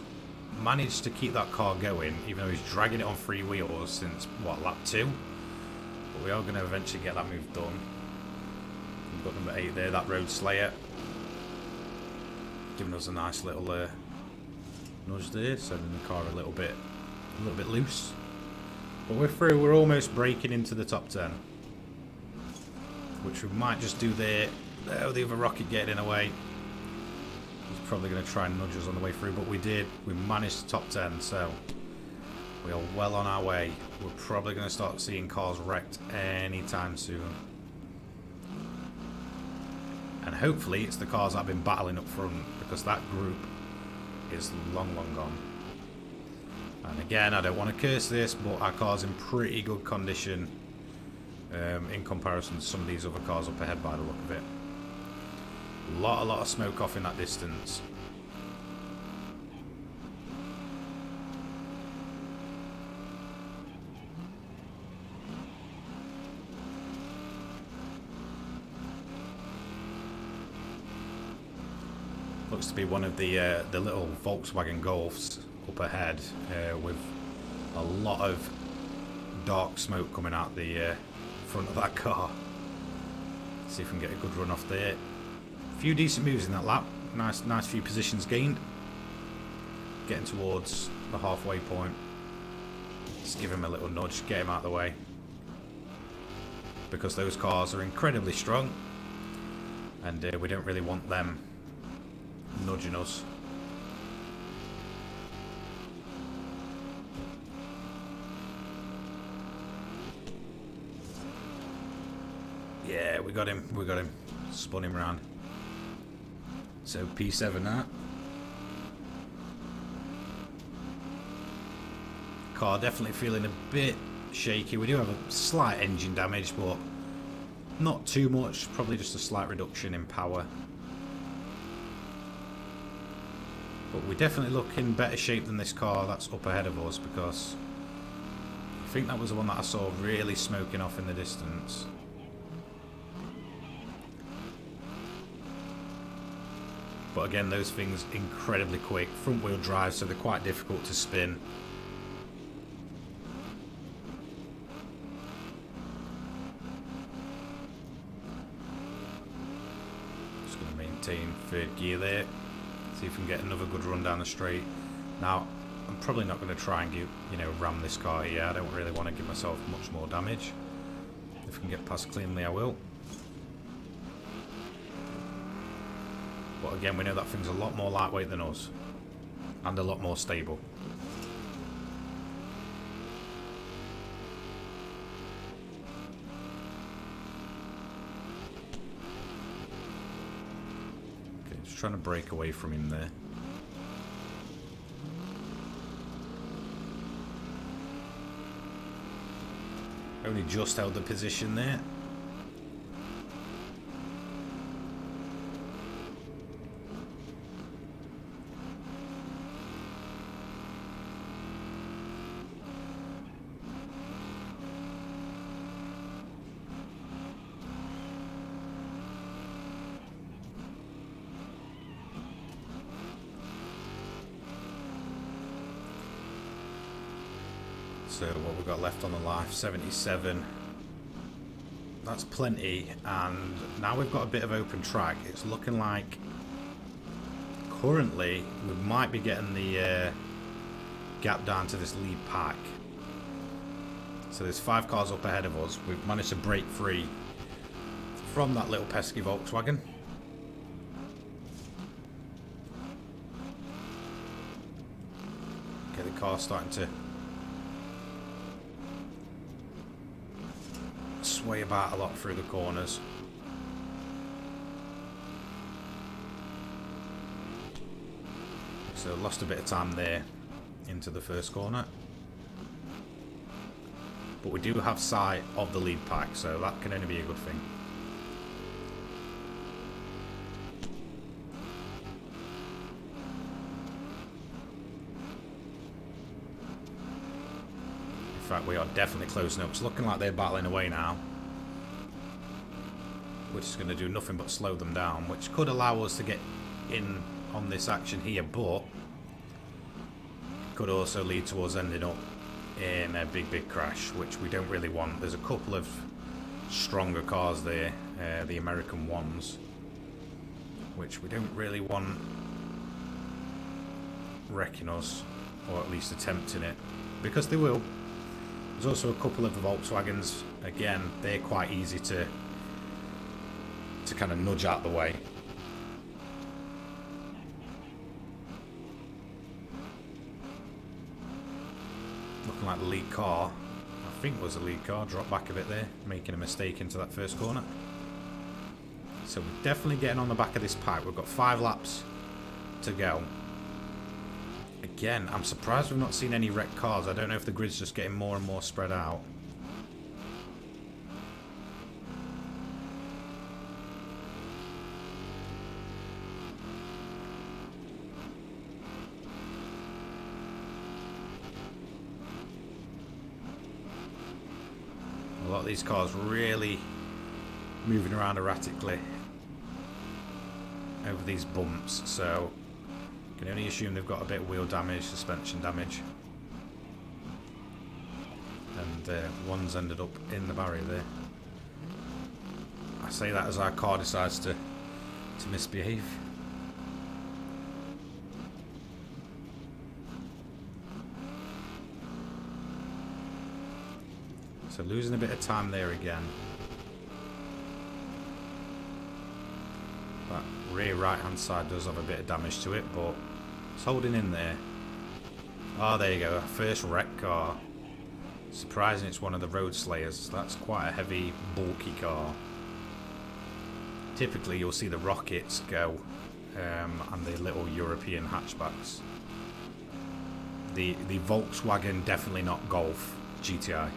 managed to keep that car going, even though he's dragging it on 3 wheels since, what, lap 2? But we are going to eventually get that move done. We've got number 8 there, that Road Slayer, giving us a nice little nudge there, sending the car a little bit loose. But we're through, we're almost breaking into the top 10. Which we might just do there. Oh, the other rocket getting in the way. He's probably going to try and nudge us on the way through, but we did. We managed to top 10, so we are well on our way. We're probably going to start seeing cars wrecked anytime soon. And hopefully it's the cars that have been battling up front, because that group is long, long gone. And again, I don't want to curse this, but our car's in pretty good condition. In comparison to some of these other cars up ahead by the look of it. A lot of smoke off in that distance. Looks to be one of the little Volkswagen Golfs up ahead with a lot of dark smoke coming out the front of that car. Let's see if we can get a good run off there. A few decent moves in that lap. Nice few positions gained. Getting towards the halfway point. Just give him a little nudge, get him out of the way. Because those cars are incredibly strong. And we don't really want them nudging us. Yeah, we got him. Spun him round. So P7 that. Car definitely feeling a bit shaky. We do have a slight engine damage, but not too much. Probably just a slight reduction in power. But we definitely look in better shape than this car that's up ahead of us, because I think that was the one that I saw really smoking off in the distance. But again, those things incredibly quick. Front wheel drive, so they're quite difficult to spin. Just going to maintain third gear there. See if we can get another good run down the straight. Now, I'm probably not going to try and ram this car here. I don't really want to give myself much more damage. If we can get past cleanly, I will. But again, we know that thing's a lot more lightweight than us. And a lot more stable. Okay, just trying to break away from him there. Only just held the position there. So what we've got left on the life, 77. That's plenty, and now we've got a bit of open track. It's looking like currently we might be getting the gap down to this lead pack. So there's 5 cars up ahead of us. We've managed to break free from that little pesky Volkswagen. Okay, the car's starting to sway about a lot through the corners. So lost a bit of time there into the first corner. But we do have sight of the lead pack, so that can only be a good thing. In fact, we are definitely closing up. It's looking like they're battling away now. Which is going to do nothing but slow them down, which could allow us to get in on this action here, but could also lead to us ending up in a big crash, which we don't really want. There's a couple of stronger cars there, the American ones, which we don't really want wrecking us, or at least attempting it, because they will. There's also a couple of the Volkswagens. Again, they're quite easy to kind of nudge out the way. Looking like the lead car, I think was the lead car, dropped back a bit there, making a mistake into that first corner. So we're definitely getting on the back of this pack. We've got 5 laps to go. Again, I'm surprised we've not seen any wrecked cars. I don't know if the grid's just getting more and more spread out. A lot of these cars really moving around erratically over these bumps, so can only assume they've got a bit of wheel damage, suspension damage, and one's ended up in the barrier there. I say that as our car decides to misbehave. So losing a bit of time there again. That rear right hand side does have a bit of damage to it, but it's holding in there. Oh, there you go, first wreck car. Surprising it's one of the Road Slayers. That's quite a heavy, bulky car. Typically you'll see the Rockets go, and the little European hatchbacks. The Volkswagen, definitely not Golf GTI.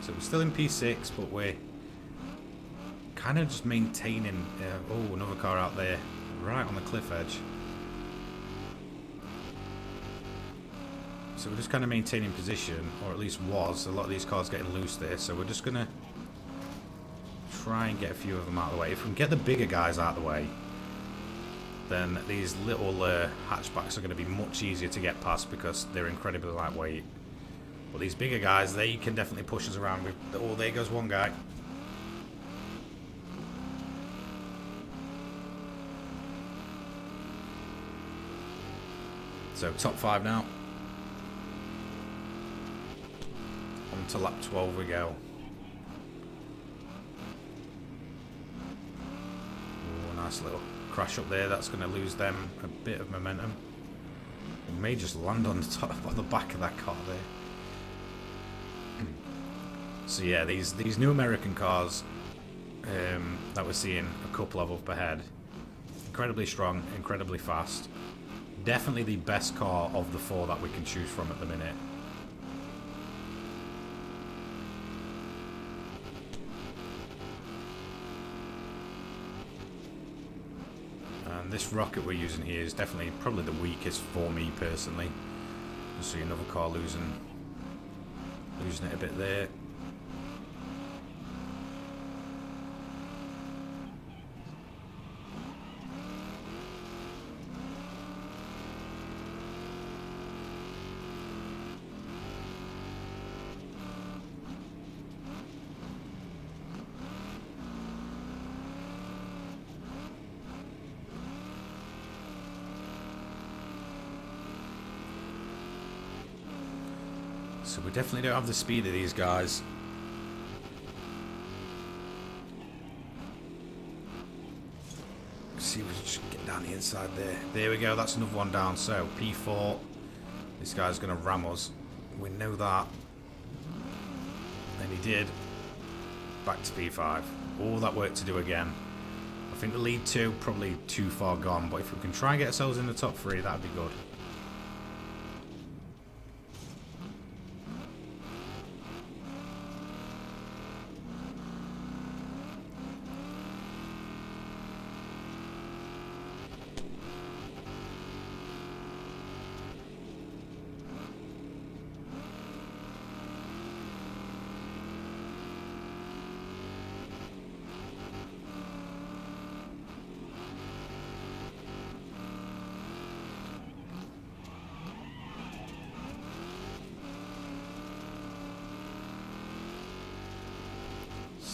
So we're still in P6, but we're kind of just maintaining. Oh, another car out there, right on the cliff edge. So we're just kind of maintaining position, or at least was. A lot of these cars getting loose there, so we're just going to try and get a few of them out of the way. If we can get the bigger guys out of the way, then these little hatchbacks are going to be much easier to get past because they're incredibly lightweight. But these bigger guys, they can definitely push us around. Oh, there goes one guy. So top 5 now. On to lap 12 we go. Oh, nice little crash up there. That's going to lose them a bit of momentum. We may just land on the top, on the back of that car there. So yeah, these new American cars that we're seeing a couple of up ahead, incredibly strong, incredibly fast. Definitely the best car of the 4 that we can choose from at the minute. And this rocket we're using here is definitely probably the weakest for me personally. You see another car losing Losing it a bit there. So we definitely don't have the speed of these guys. Let's see if we just get down the inside there. There we go, that's another one down. So P4, this guy's going to ram us. We know that. And he did. Back to P5. All that work to do again. I think the lead 2 probably too far gone, but if we can try and get ourselves in the top 3, that'd be good.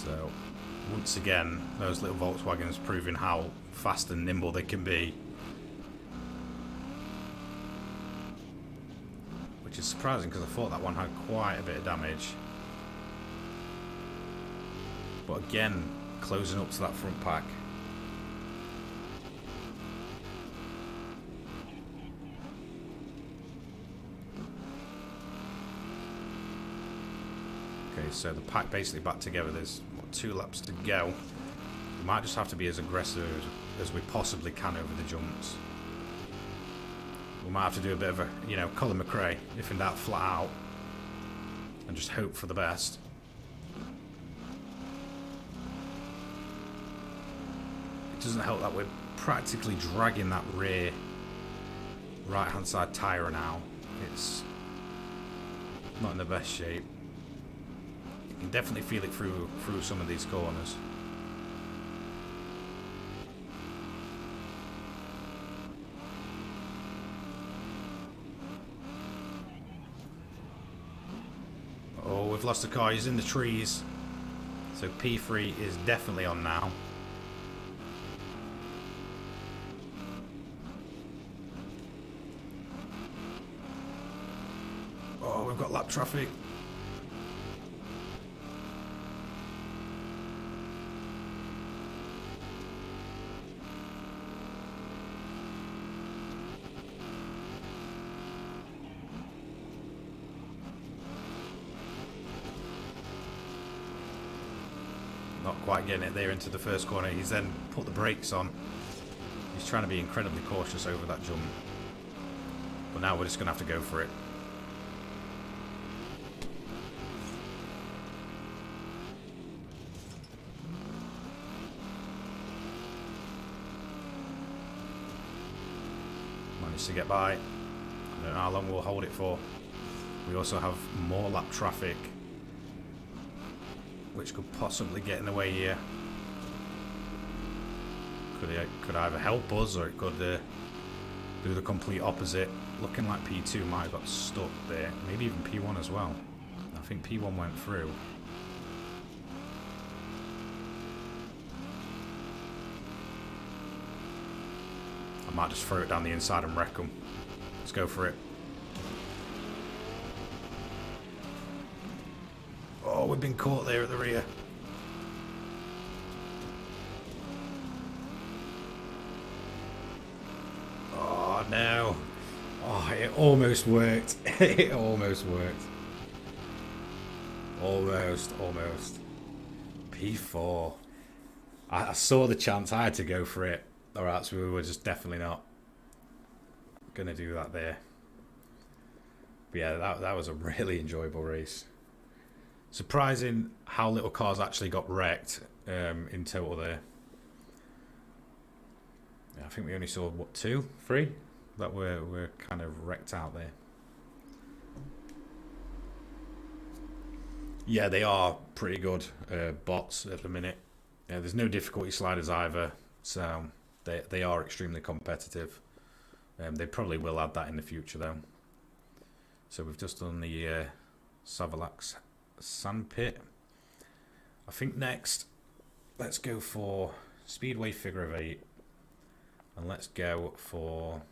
So, once again, those little Volkswagens proving how fast and nimble they can be. Which is surprising because I thought that one had quite a bit of damage. But again, closing up to that front pack. Okay, so the pack basically back together. There's what, 2 laps to go. We might just have to be as aggressive as we possibly can over the jumps. We might have to do a bit of a, you know, Colin McRae, if in doubt, flat out, and just hope for the best. It doesn't help that we're practically dragging that rear right-hand side tyre now. It's not in the best shape. You can definitely feel it through some of these corners. Oh, we've lost the car. He's in the trees. So P3 is definitely on now. Oh, we've got lap traffic. Not quite getting it there into the first corner. He's then put the brakes on. He's trying to be incredibly cautious over that jump. But now we're just going to have to go for it. Managed to get by. I don't know how long we'll hold it for. We also have more lap traffic, which could possibly get in the way here. Could either help us or it could do the complete opposite. Looking like P2 might have got stuck there. Maybe even P1 as well. I think P1 went through. I might just throw it down the inside and wreck them. Let's go for it. Oh, we've been caught there at the rear. Oh, no. Oh, it almost worked. It almost worked. Almost. P4. I saw the chance. I had to go for it. Or else we were just definitely not going to do that there. But yeah, that was a really enjoyable race. Surprising how little cars actually got wrecked in total there. Yeah, I think we only saw, what, 2, 3 that were kind of wrecked out there. Yeah, they are pretty good bots at the minute. There's no difficulty sliders either, so they are extremely competitive. They probably will add that in the future though. So we've just done the Savolax Sandpit. I think next, let's go for Speedway figure of 8, and let's go for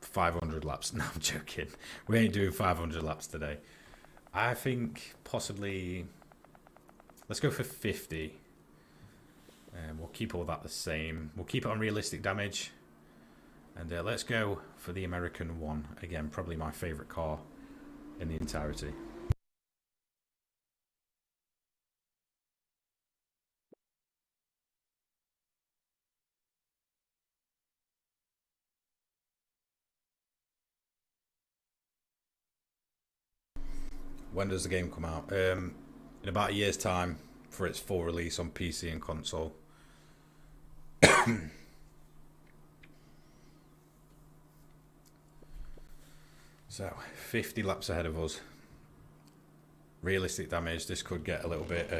500 laps. No, I'm joking. We ain't doing 500 laps today. I think possibly, let's go for 50. We'll keep all that the same. We'll keep it on realistic damage. And let's go for the American one. Again, probably my favourite car in the entirety. When does the game come out? In about a year's time for its full release on PC and console. So 50 laps ahead of us. Realistic damage. This could get a little bit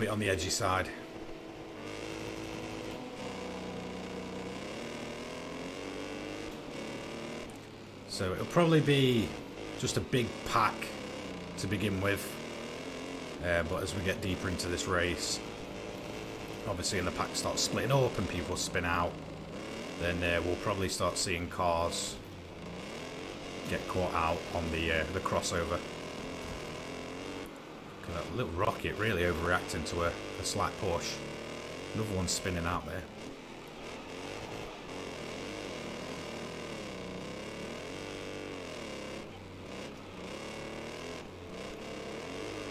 on the edgy side. So it'll probably be just a big pack to begin with, but as we get deeper into this race, obviously, and the pack starts splitting up and people spin out, then we'll probably start seeing cars get caught out on the crossover. Look at that little rocket really overreacting to a slight push. Another one spinning out there.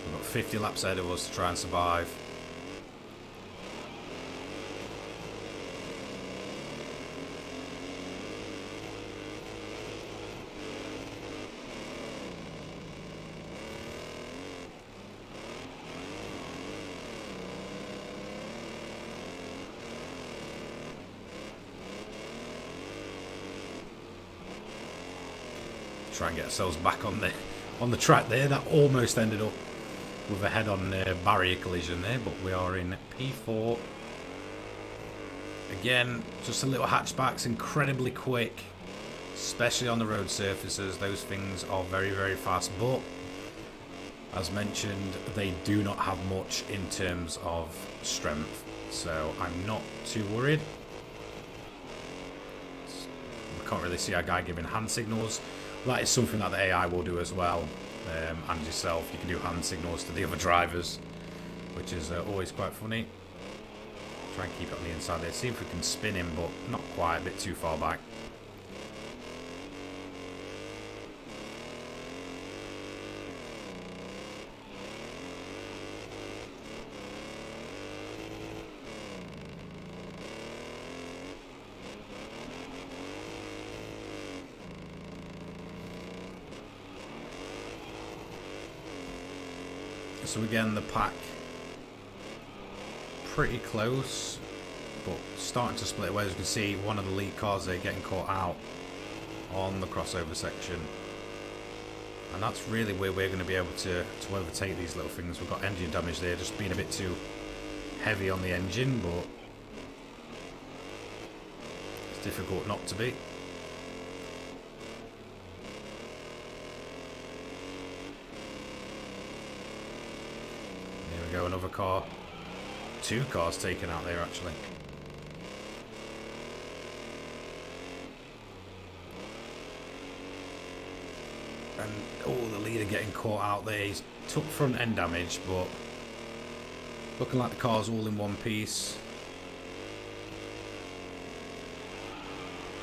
We've got 50 laps ahead of us to try and survive. Try and get ourselves back on the track there. That almost ended up with a head-on barrier collision there, but we are in P4 again. Just a little hatchback's incredibly quick, especially on the road surfaces. Those things are very, very fast, but as mentioned, they do not have much in terms of strength, so I'm not too worried. We can't really see our guy giving hand signals. That is something that the AI will do as well, and yourself. You can do hand signals to the other drivers, which is always quite funny. Try and keep it on the inside there. See if we can spin him, but not quite. A bit too far back. So again, the pack pretty close, but starting to split away. As you can see, one of the lead cars there getting caught out on the crossover section, and that's really where we're going to be able to overtake these little things. We've got engine damage there, just being a bit too heavy on the engine, but it's difficult not to be. Go, another car. Two cars taken out there actually. And the leader getting caught out there. He's took front end damage, but looking like the car's all in one piece.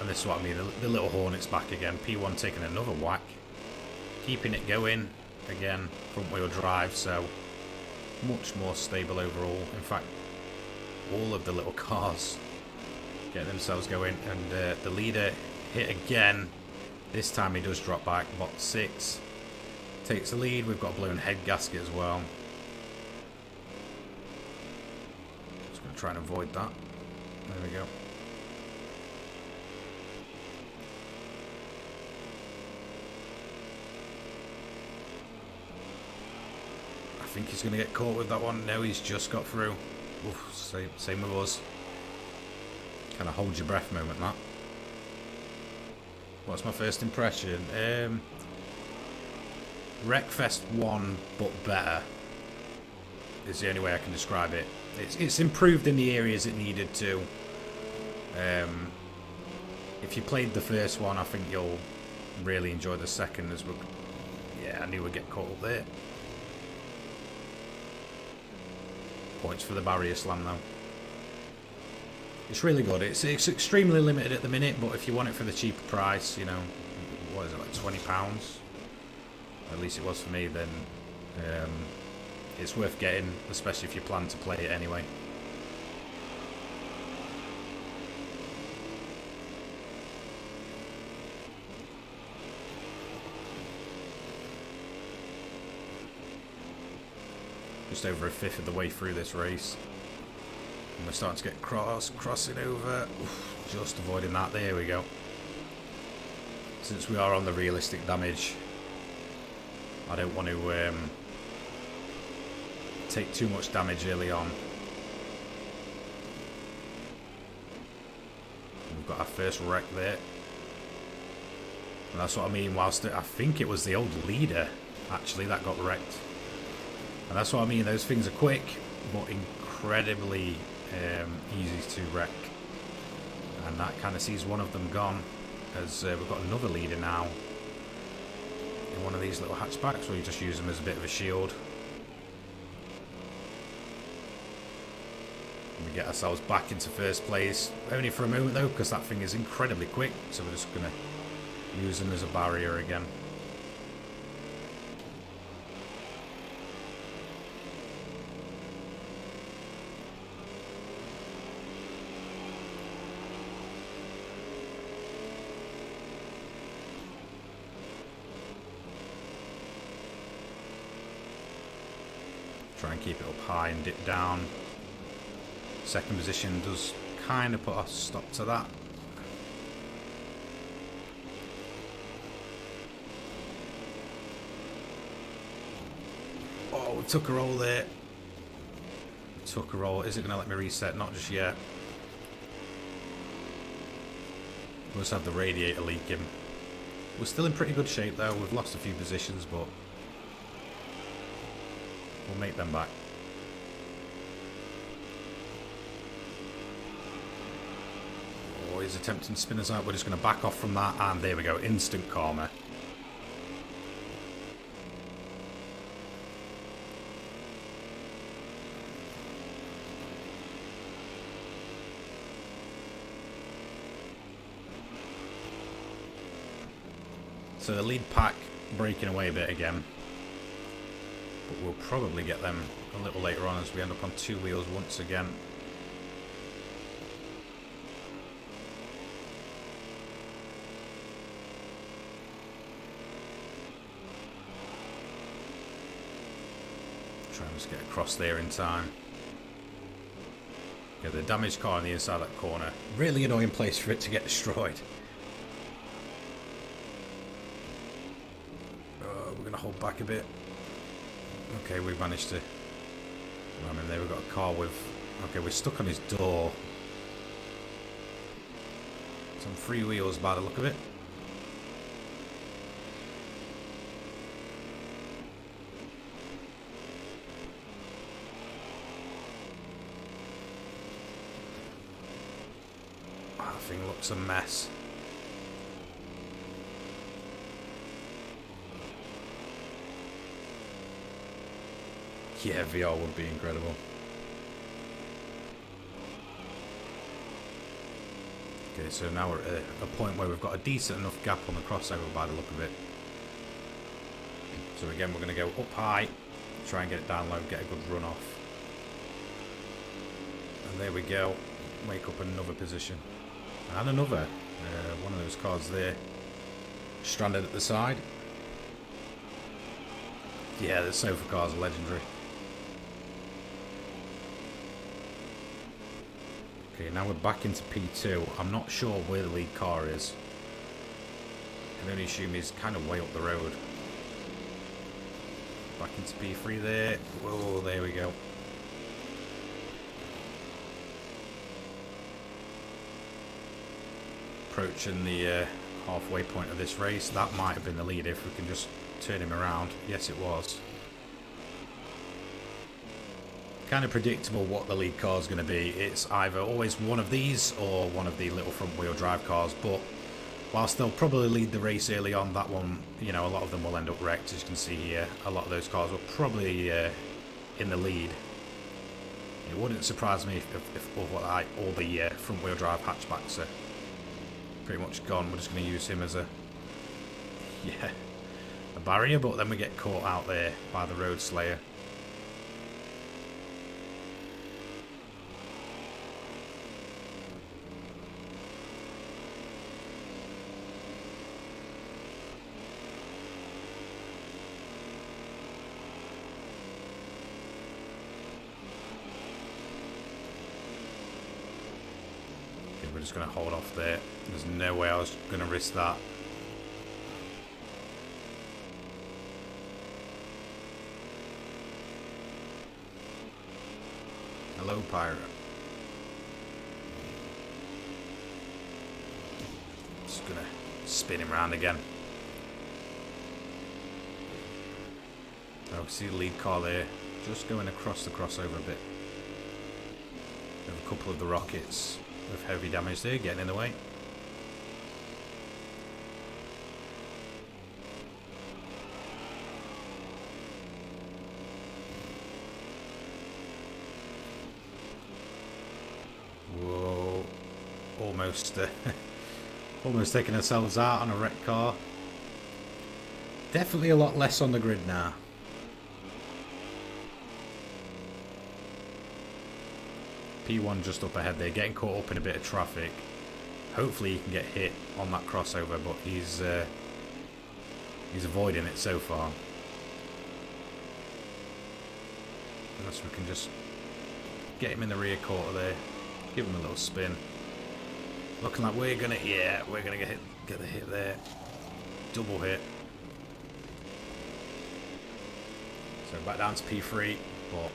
And this is what I mean, the little Hornet's back again. P1 taking another whack, keeping it going again, front wheel drive, so much more stable overall. In fact, all of the little cars get themselves going, and the leader hit again. This time he does drop back. Bot 6 takes the lead. We've got a blown head gasket as well. Just going to try and avoid that. There we go. think he's going to get caught with that one. No, he's just got through. Oof, same with us. Kind of hold your breath moment, that. What's my first impression? Wreckfest 1, but better. Is the only way I can describe it. It's improved in the areas it needed to. If you played the first one, I think you'll really enjoy the second. Yeah, I knew we'd get caught up there. Points for the barrier slam though. It's really good. It's extremely limited at the minute, but if you want it for the cheaper price, you know, what is it, like £20? At least it was for me, then it's worth getting, especially if you plan to play it anyway. Just over a fifth of the way through this race. And we're starting to get crossing over. Oof, just avoiding that. There we go. Since we are on the realistic damage, I don't want to take too much damage early on. We've got our first wreck there. And that's what I mean, whilst I think it was the old leader, actually, that got wrecked. And that's what I mean, those things are quick, but incredibly easy to wreck. And that kind of sees one of them gone, as we've got another leader now in one of these little hatchbacks, where you just use them as a bit of a shield. And we get ourselves back into first place, only for a moment though, because that thing is incredibly quick, so we're just going to use them as a barrier again. Try and keep it up high and dip down. Second position does kind of put a stop to that. Oh, we took a roll there. We took a roll. Is it going to let me reset? Not just yet. We just have the radiator leaking. We're still in pretty good shape though. We've lost a few positions, but we'll make them back. Oh, he's attempting to spin us out. We're just going to back off from that. And there we go. Instant karma. So the lead pack breaking away a bit again. But we'll probably get them a little later on as we end up on two wheels once again. Try and just get across there in time. Get the damaged car on the inside of that corner. Really annoying place for it to get destroyed. We're going to hold back a bit. Okay, we've managed to ram him there. We've got a car with... Okay, we're stuck on his door. Some free wheels by the look of it. That thing looks a mess. Yeah, VR would be incredible. Okay, so now we're at a point where we've got a decent enough gap on the crossover by the look of it. So again, we're going to go up high, try and get it down low, get a good run off. And there we go, make up another position. And another, one of those cars there, stranded at the side. Yeah, the sofa cars are legendary. Okay, now we're back into P2. I'm not sure where the lead car is. I can only assume he's kind of way up the road. Back into P3 there. Whoa, there we go. Approaching the halfway point of this race. That might have been the leader if we can just turn him around. Yes, it was. Kind of predictable what the lead car is going to be. It's either always one of these or one of the little front wheel drive cars, but whilst they'll probably lead the race early on, that one, you know, a lot of them will end up wrecked. As you can see here, a lot of those cars were probably in the lead. It wouldn't surprise me if all the front wheel drive hatchbacks are pretty much gone. We're just going to use him as a barrier, but then we get caught out there by the Road Slayer. We're just going to hold off there. There's no way I was going to risk that. Hello, Pirate. Just going to spin him around again. Oh, see the lead car there. Just going across the crossover a bit. We have a couple of the rockets with heavy damage there, getting in the way. Whoa, almost almost taking ourselves out on a wrecked car. Definitely a lot less on the grid now. P1 just up ahead there, getting caught up in a bit of traffic. Hopefully he can get hit on that crossover, but he's avoiding it so far. Unless we can just get him in the rear quarter there, give him a little spin. Looking like we're gonna get the hit there, double hit. So back down to P3, but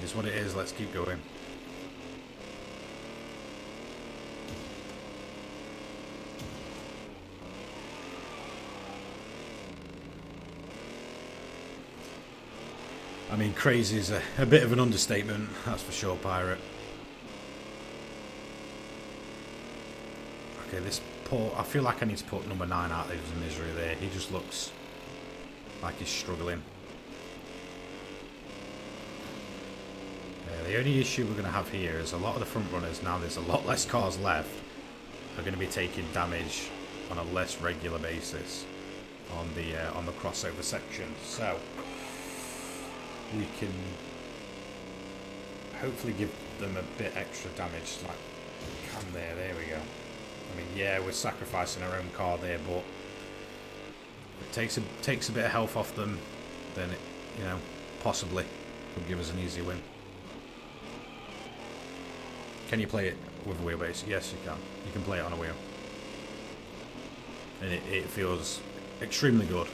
it is what it is. Let's keep going. I mean, crazy is a bit of an understatement, that's for sure, Pirate. Okay, this poor... I feel like I need to put number 9 out of his misery there. He just looks like he's struggling. The only issue we're going to have here is a lot of the front runners, now there's a lot less cars left, are going to be taking damage on a less regular basis on the crossover section. So we can hopefully give them a bit extra damage, like we can there. There we go. I mean, yeah, we're sacrificing our own car there, but it takes a bit of health off them, then it, you know, possibly could give us an easy win. Can you play it with a wheelbase? Yes, you can. You can play it on a wheel, and it feels extremely good.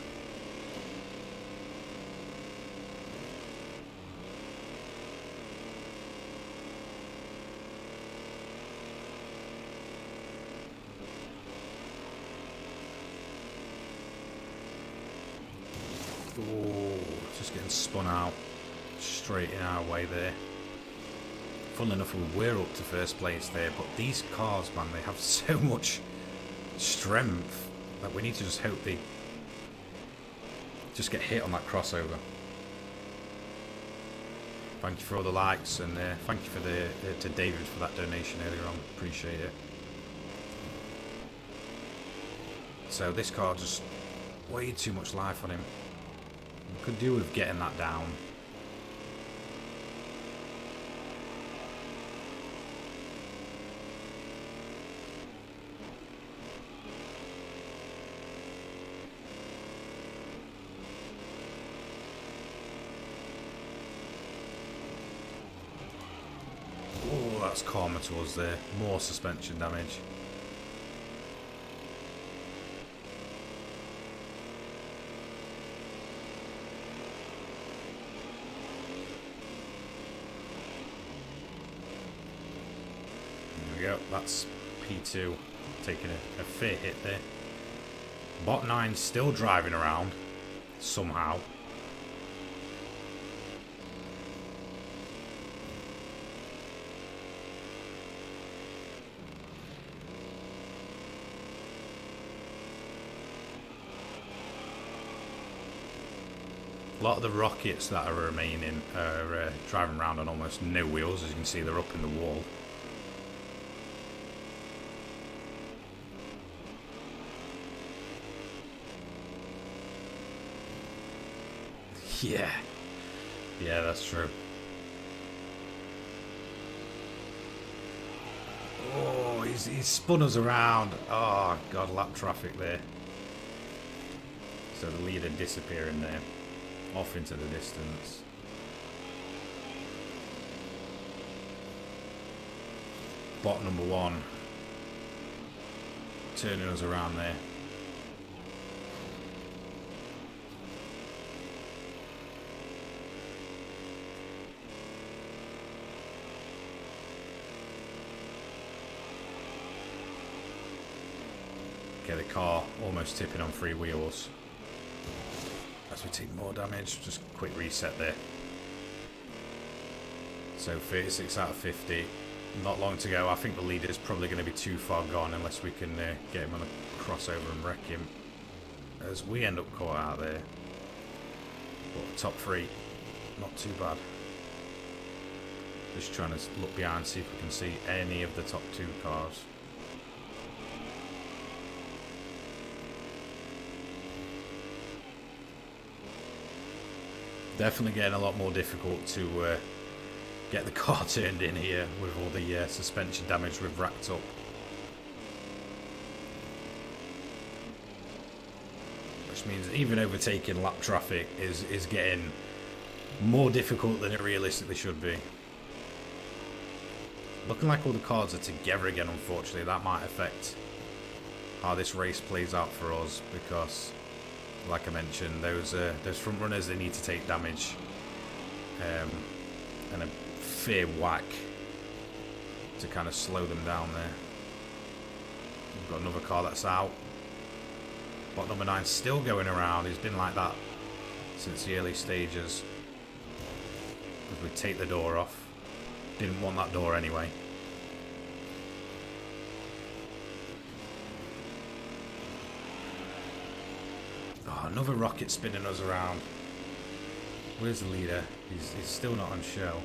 Oh, just getting spun out straight in our way there. Funnily enough, we were up to first place there, but these cars, man, they have so much strength that we need to just hope they just get hit on that crossover. Thank you for all the likes, and thank you for to David for that donation earlier on. Appreciate it. So this car just way too much life on him. We could do with getting that down. Oh, that's karma to us there. More suspension damage. go. That's P2 taking a fair hit there. Bot 9 still driving around somehow. A lot of the rockets that are remaining are driving around on almost no wheels. As you can see, they're up in the wall. Yeah, that's true. Oh, he's spun us around. Oh god, lap traffic there. So the leader disappearing there, off into the distance. Bot number 1 turning us around there. Okay, the car almost tipping on 3 wheels. As we take more damage, just quick reset there. So 36 out of 50. Not long to go. I think the leader's probably going to be too far gone unless we can get him on a crossover and wreck him. As we end up caught out there. But top 3, not too bad. Just trying to look behind, see if we can see any of the top 2 cars. Definitely getting a lot more difficult to get the car turned in here with all the suspension damage we've racked up. Which means even overtaking lap traffic is getting more difficult than it realistically should be. Looking like all the cars are together again, unfortunately. That might affect how this race plays out for us, because like I mentioned, those front runners, they need to take damage and a fair whack to kind of slow them down there. We've got another car that's out. Bot number 9 still going around. He's been like that since the early stages. As we take the door off. Didn't want that door anyway. Oh, another rocket spinning us around. Where's the leader? He's still not on show.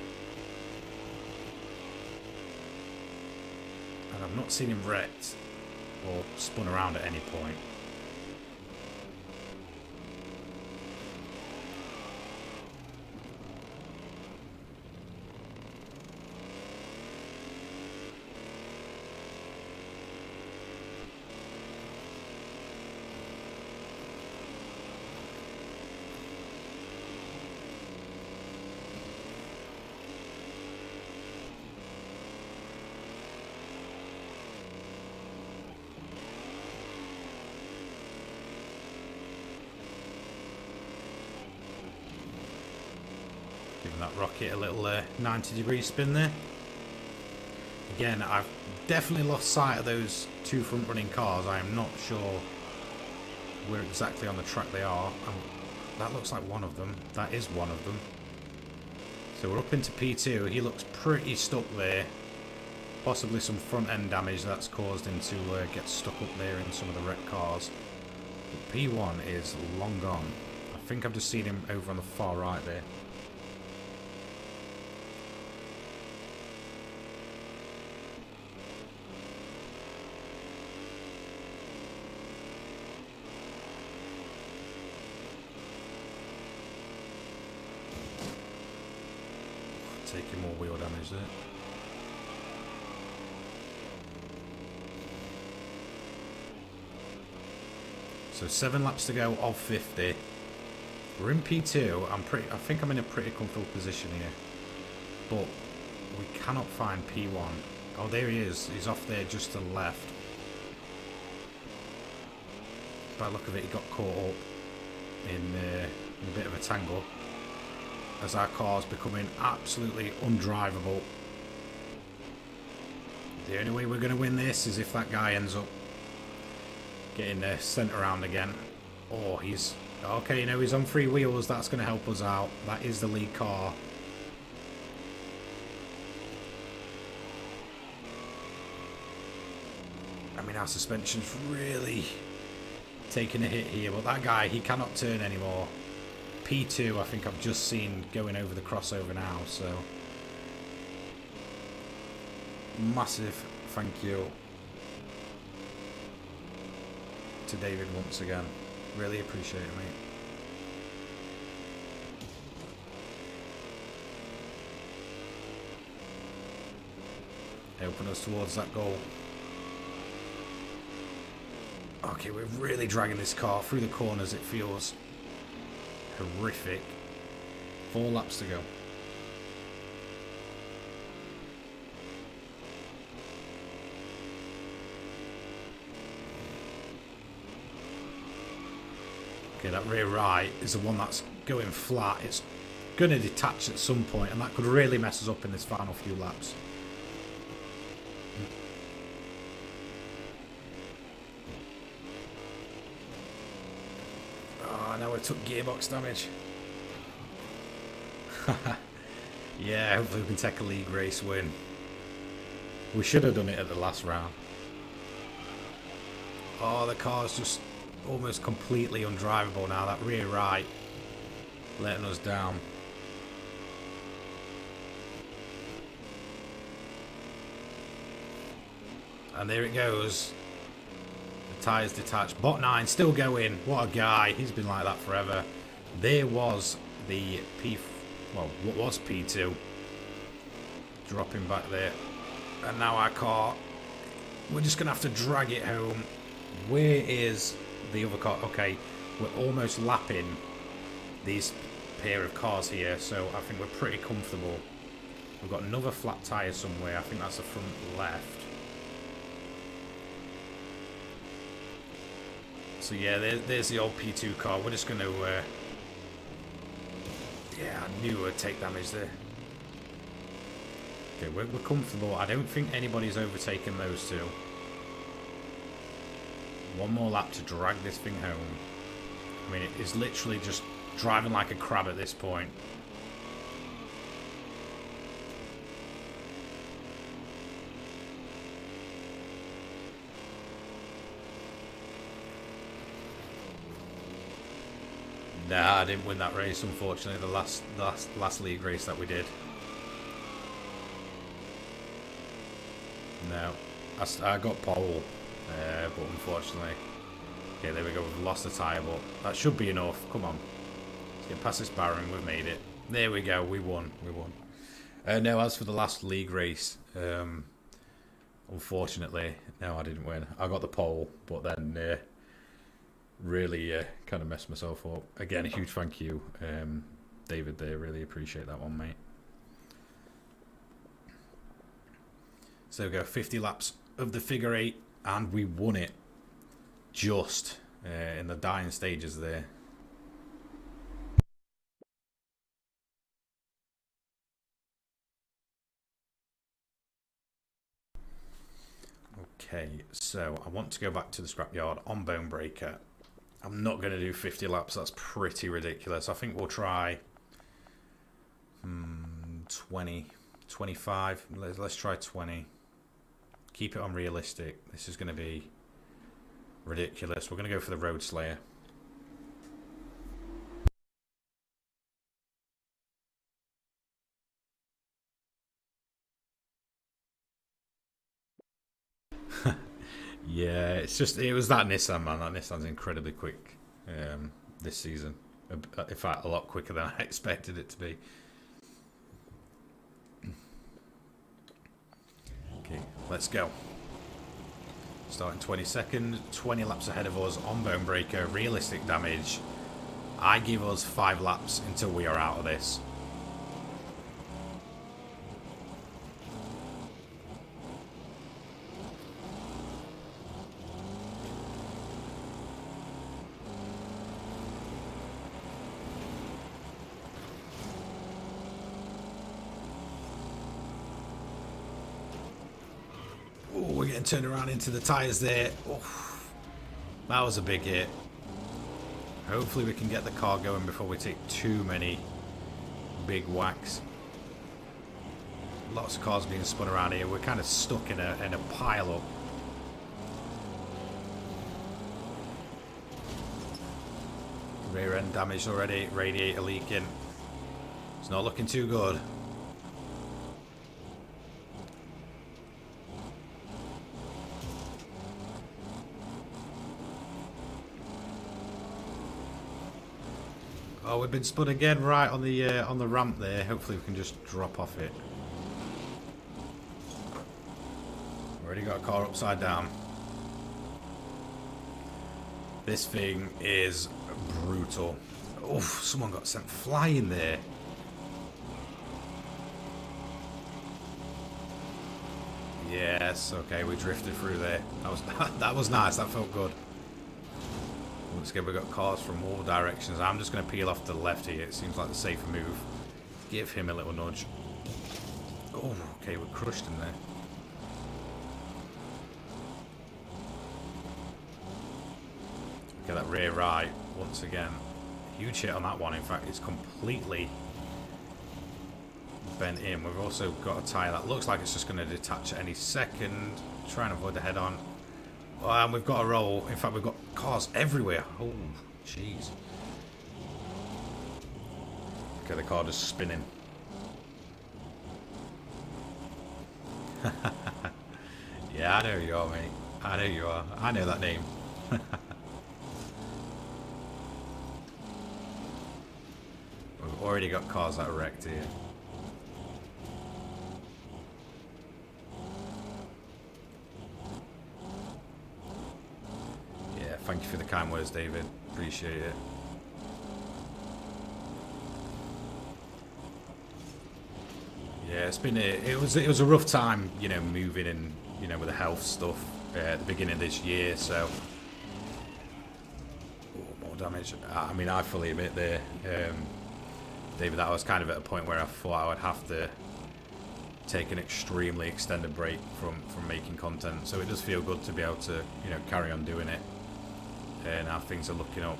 And I've not seen him wrecked or spun around at any point. Giving that rocket a little 90-degree spin there. Again, I've definitely lost sight of those 2 front-running cars. I am not sure where exactly on the track they are. That looks like one of them. That is one of them. So we're up into P2. He looks pretty stuck there. Possibly some front-end damage that's caused him to get stuck up there in some of the wrecked cars. But P1 is long gone. I think I've just seen him over on the far right there. Taking more wheel damage there. So 7 laps to go of 50. We're in P2. I think I'm in a pretty comfortable position here. But we cannot find P1. Oh, there he is. He's off there just to the left. By the look of it, he got caught up in a bit of a tangle, as our car's becoming absolutely undrivable. The only way we're going to win this is if that guy ends up getting sent around again. Oh, he's... Okay, no, he's on 3 wheels. That's going to help us out. That is the lead car. I mean, our suspension's really taking a hit here. But that guy, he cannot turn anymore. P2, I think I've just seen going over the crossover now, so... Massive thank you to David once again. Really appreciate it, mate. Helping us towards that goal. Okay, we're really dragging this car through the corners. It feels horrific. 4 laps to go. Okay, that rear right is the one that's going flat. It's going to detach at some point, and that could really mess us up in this final few laps. Oh, now we took gearbox damage. Yeah, hopefully we can take a league race win. We should have done it at the last round. Oh, the car's just almost completely undrivable now. That rear right letting us down. And there it goes. The tyres detached. Bot 9 still going. What a guy. He's been like that forever. There was the well, what was P2 dropping back there. And now our car, we're just going to have to drag it home. Where is the other car? Okay, we're almost lapping these pair of cars here, so I think we're pretty comfortable. We've got another flat tyre somewhere. I think that's the front left. So yeah, there's the old P2 car. We're just going to... yeah, I knew we'd take damage there. Okay, we're comfortable. I don't think anybody's overtaken those two. One more lap to drag this thing home. I mean, it is literally just driving like a crab at this point. Nah, I didn't win that race, unfortunately. The last league race that we did. No, I got pole, but unfortunately, okay, there we go. We've lost the tyre, but that should be enough. Come on, let's get past this barren. We've made it. There we go. We won. We won. No, as for the last league race, unfortunately, no, I didn't win. I got the pole, but then really kind of messed myself up. Again, a huge thank you, David. There, really appreciate that one, mate. So we go 50 laps of the figure 8, and we won it just in the dying stages there. Okay, so I want to go back to the scrapyard on Bone Breaker. I'm not going to do 50 laps. That's pretty ridiculous. I think we'll try 20, 25. Let's try 20. Keep it unrealistic. This is going to be ridiculous. We're going to go for the Road Slayer. Yeah, it's just, it was that Nissan, man. That Nissan's incredibly quick this season. In fact, a lot quicker than I expected it to be. Okay, let's go. Starting 22nd, 20 laps ahead of us on Bone Breaker. Realistic damage. I give us 5 laps until we are out of this. getting turned around into the tyres there. Oof. That was a big hit. Hopefully we can get the car going before we take too many big whacks. Lots of cars being spun around here. We're kind of stuck in a pile up. Rear end damaged already. Radiator leaking. It's not looking too good. Oh, we've been spun again right on the ramp there. Hopefully we can just drop off it. Already got a car upside down. This thing is brutal. Oh, someone got sent flying there. Yes, okay, we drifted through there. That was nice. That felt good. Once again, we've got cars from all directions. I'm just going to peel off to the left here. It seems like the safer move. Give him a little nudge. Oh, okay, we're crushed in there. Okay, that rear right, once again. Huge hit on that one. In fact, it's completely bent in. We've also got a tyre that looks like it's just going to detach at any second. Try and avoid the head-on. And we've got a roll. In fact, we've got cars everywhere. Oh, jeez. Okay, the car just spinning. Yeah, I know you are, mate. I know you are. I know that name. We've already got cars that are wrecked here. Thank you for the kind words, David. Appreciate it. Yeah, it's been it was a rough time, you know, moving and, you know, with the health stuff at the beginning of this year. So, more damage. I mean, I fully admit there, David, that I was kind of at a point where I thought I would have to take an extremely extended break from making content. So it does feel good to be able to, you know, carry on doing it. And how things are looking up.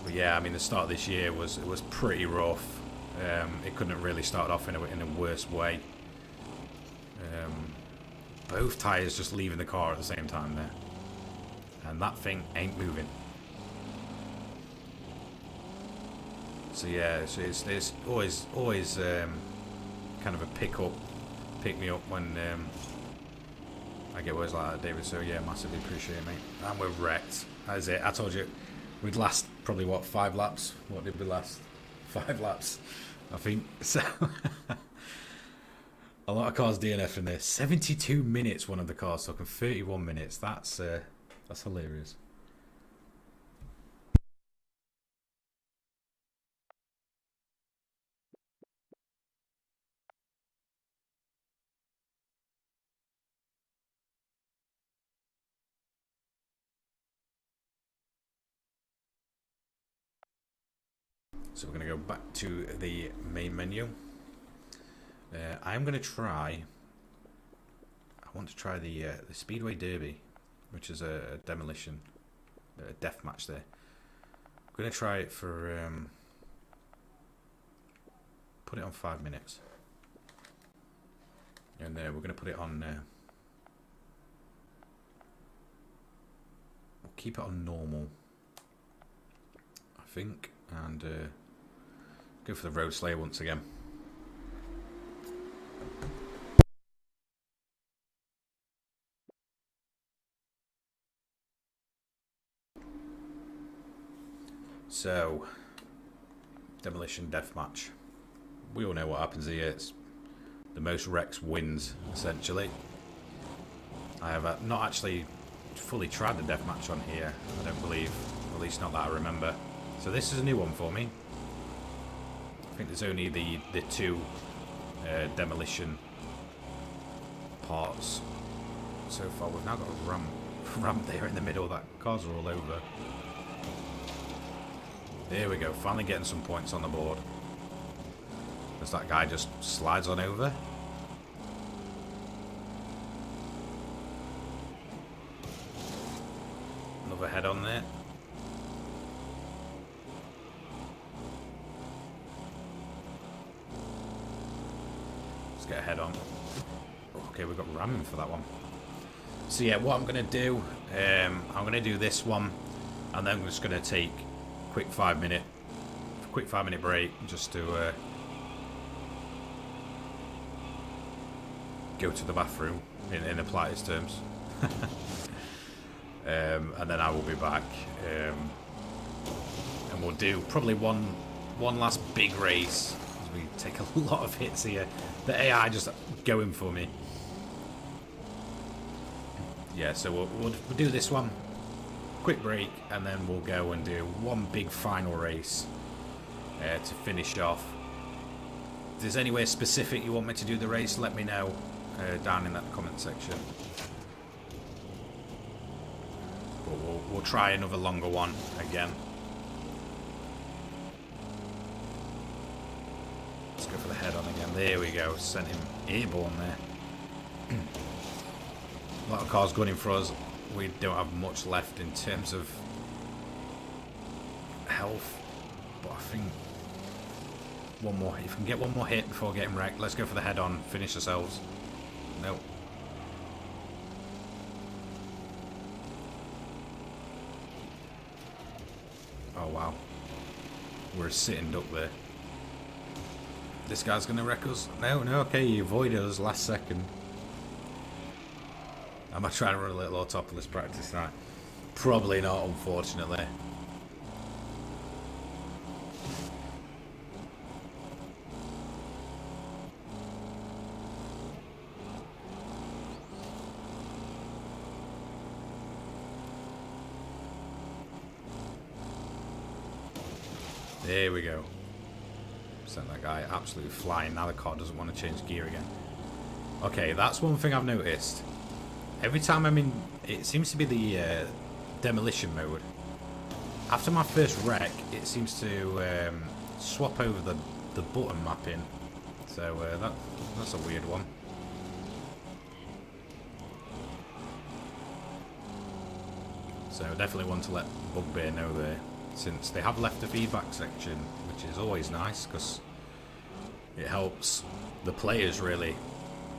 But yeah, I mean, the start of this year was pretty rough. It couldn't have really started off in a worse way. Both tyres just leaving the car at the same time there, and that thing ain't moving. So yeah, it's always kind of a pick me up when. I get words like that, David, so yeah, massively appreciate it, mate. And we're wrecked. That is it. I told you we'd last probably, what, 5 laps? What did we last? 5 laps, I think. So, a lot of cars DNF in there. 72 minutes one of the cars took, and 31 minutes. That's hilarious. So we're going to go back to the main menu. I'm going to try. I want to try the Speedway Derby, which is a demolition, deathmatch there. I'm going to try it for. Put it on 5 minutes, and we're going to put it on. We'll keep it on normal, I think, and. Go for the Road Slayer once again. So, Demolition Deathmatch. We all know what happens here. It's the most wrecks wins, essentially. I have not actually fully tried the deathmatch on here, I don't believe. At least not that I remember. So this is a new one for me. I think there's only the 2 demolition parts so far. We've now got a ramp there in the middle. That cars are all over. There we go. Finally getting some points on the board. As that guy just slides on over. another head on there. Let's get a head on. Okay, we've got ramming for that one. So yeah, what I'm going to do, I'm going to do this one, and then I'm just going to take a quick 5 minute break just to go to the bathroom in the politest terms. And then I will be back, and we'll do probably one last big race, as we take a lot of hits here. The AI just going for me. Yeah, so we'll do this one, quick break, and then we'll go and do one big final race to finish off. If there's anywhere specific you want me to do the race, let me know down in that comment section. But we'll try another longer one again. Let's go for the head on again. There we go. Sent him airborne there. A lot of cars gunning for us. We don't have much left in terms of health, but I think one more. If we can get one more hit before getting wrecked, let's go for the head on. Finish ourselves. Nope. Oh wow, we're a sitting duck there. This guy's gonna wreck us. No, okay, he avoided us last second. Am I trying to run a little autopolis practice night? Probably not, unfortunately. There we go. Sent that guy absolutely flying. Now the car doesn't want to change gear again. Okay, that's one thing I've noticed. Every time I'm in, it seems to be the demolition mode. After my first wreck, it seems to swap over the button mapping. So that's a weird one. So definitely want to let Bugbear know there, since they have left the feedback section, which is always nice because it helps the players really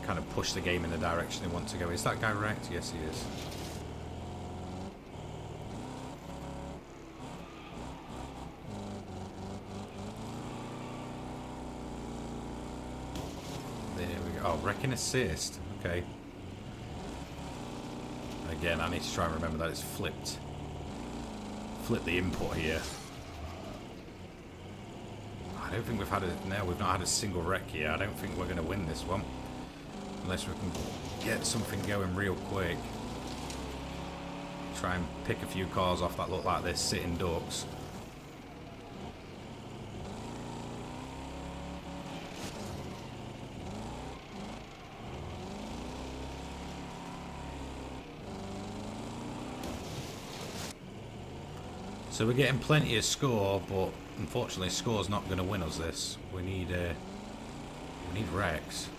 kind of push the game in the direction they want to go. Is that guy wrecked? Yes, he is. There we go. Oh, wrecking assist. Okay. Again, I need to try and remember that it's flipped. Flip the input here. I don't think we've had a... No, we've not had a single wreck here. I don't think we're going to win this one. Unless we can get something going real quick. Try and pick a few cars off that look like they're sitting ducks. So we're getting plenty of score, but unfortunately score's not going to win us this. We need wrecks.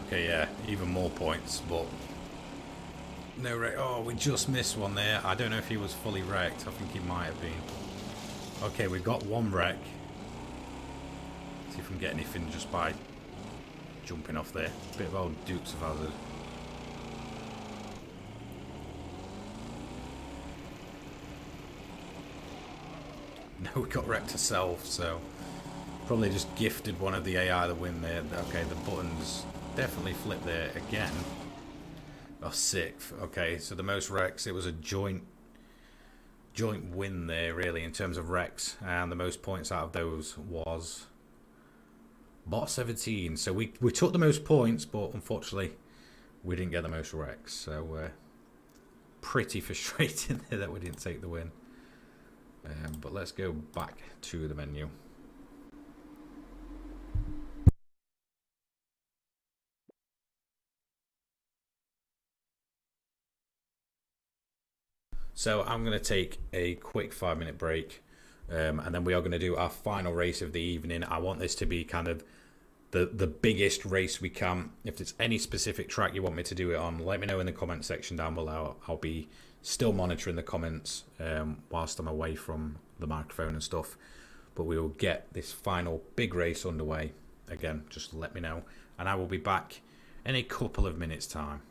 Okay, yeah, even more points, but no wreck. Oh, we just missed one there. I don't know if he was fully wrecked. I think he might have been. Okay, we've got one wreck. See if we can get anything just by jumping off there. Bit of old Dukes of Hazzard. No, we got wrecked ourselves, so probably just gifted one of the AI the win there. Okay, the buttons definitely flipped there again. Oh, sixth. Okay, so the most wrecks, it was a joint win there, really, in terms of wrecks, and the most points out of those was bot 17. So we took the most points, but unfortunately we didn't get the most wrecks. So pretty frustrating there that we didn't take the win. But let's go back to the menu. So I'm going to take a quick 5-minute break, and then we are going to do our final race of the evening. I want this to be kind of the biggest race we can. If there's any specific track you want me to do it on, let me know in the comment section down below. I'll be still monitoring the comments whilst I'm away from the microphone and stuff. But we will get this final big race underway. Again, just let me know. And I will be back in a couple of minutes' time.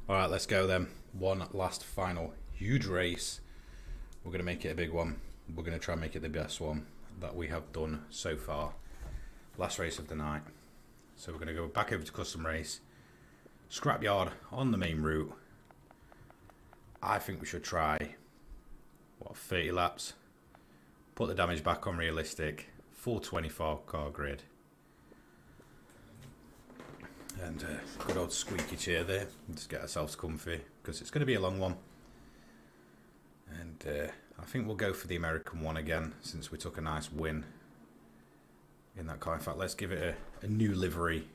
Alright, let's go then. One last final huge race. We're going to make it a big one. We're going to try and make it the best one that we have done so far. Last race of the night. So we're going to go back over to custom race. Scrapyard on the main route. I think we should try, 30 laps. Put the damage back on realistic. Full 24 car grid. And good old squeaky chair there. Just get ourselves comfy because it's going to be a long one. And I think we'll go for the American one again since we took a nice win in that car. In fact, let's give it a new livery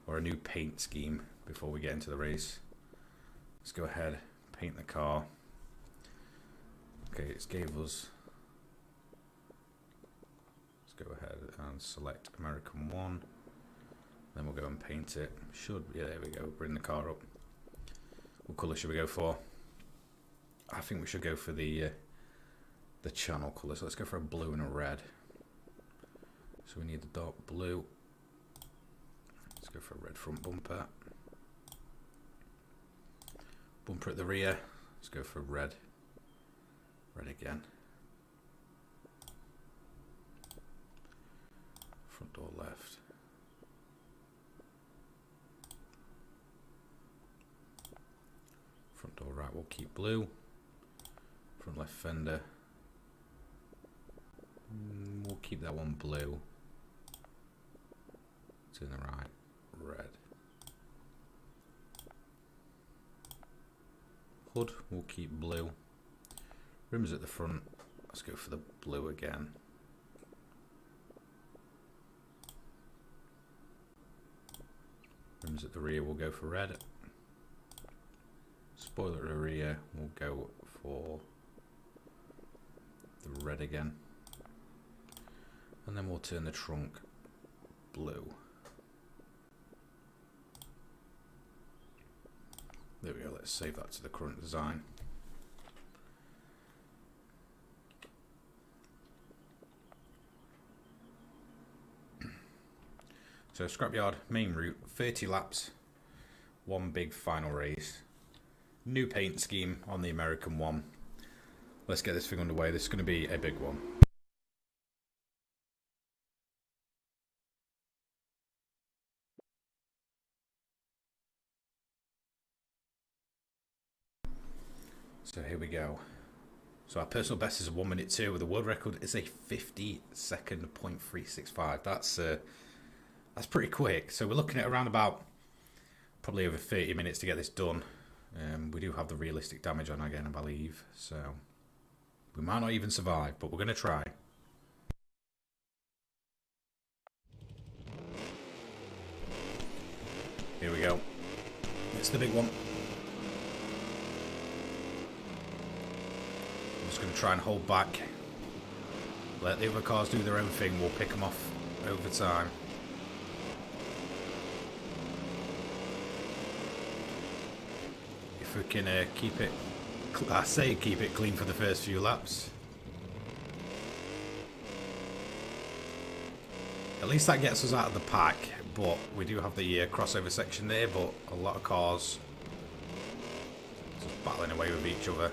or a new paint scheme before we get into the race. Let's go ahead, paint the car. Okay, it's gave us. Let's go ahead and select American one. Then we'll go and paint it. Yeah, there we go. Bring the car up. What colour should we go for? I think we should go for the channel colours. Let's go for a blue and a red. So we need the dark blue. Let's go for a red front bumper. Bumper at the rear. Let's go for red. Red again. Front door left. Front door right, we'll keep blue. Front left fender. We'll keep that one blue. Turn the right, red. Hood, we'll keep blue. Rims at the front, let's go for the blue again. Rims at the rear, we'll go for red. Spoiler at the rear, we'll go for the red again. And then we'll turn the trunk blue. There we go, let's save that to the current design. So Scrapyard, main route, 30 laps, one big final race. New paint scheme on the American one. Let's get this thing underway. This is going to be a big one. So here we go. So our personal best is a 1:02. The world record is a 50-second.365. That's pretty quick. So we're looking at around about probably over 30 minutes to get this done. We do have the realistic damage on again, I believe. So we might not even survive, but we're going to try. Here we go. It's the big one. I'm just going to try and hold back. Let the other cars do their own thing. We'll pick them off over time. If we can keep it, I say keep it clean for the first few laps. At least that gets us out of the pack, but we do have the crossover section there, but a lot of cars just battling away with each other.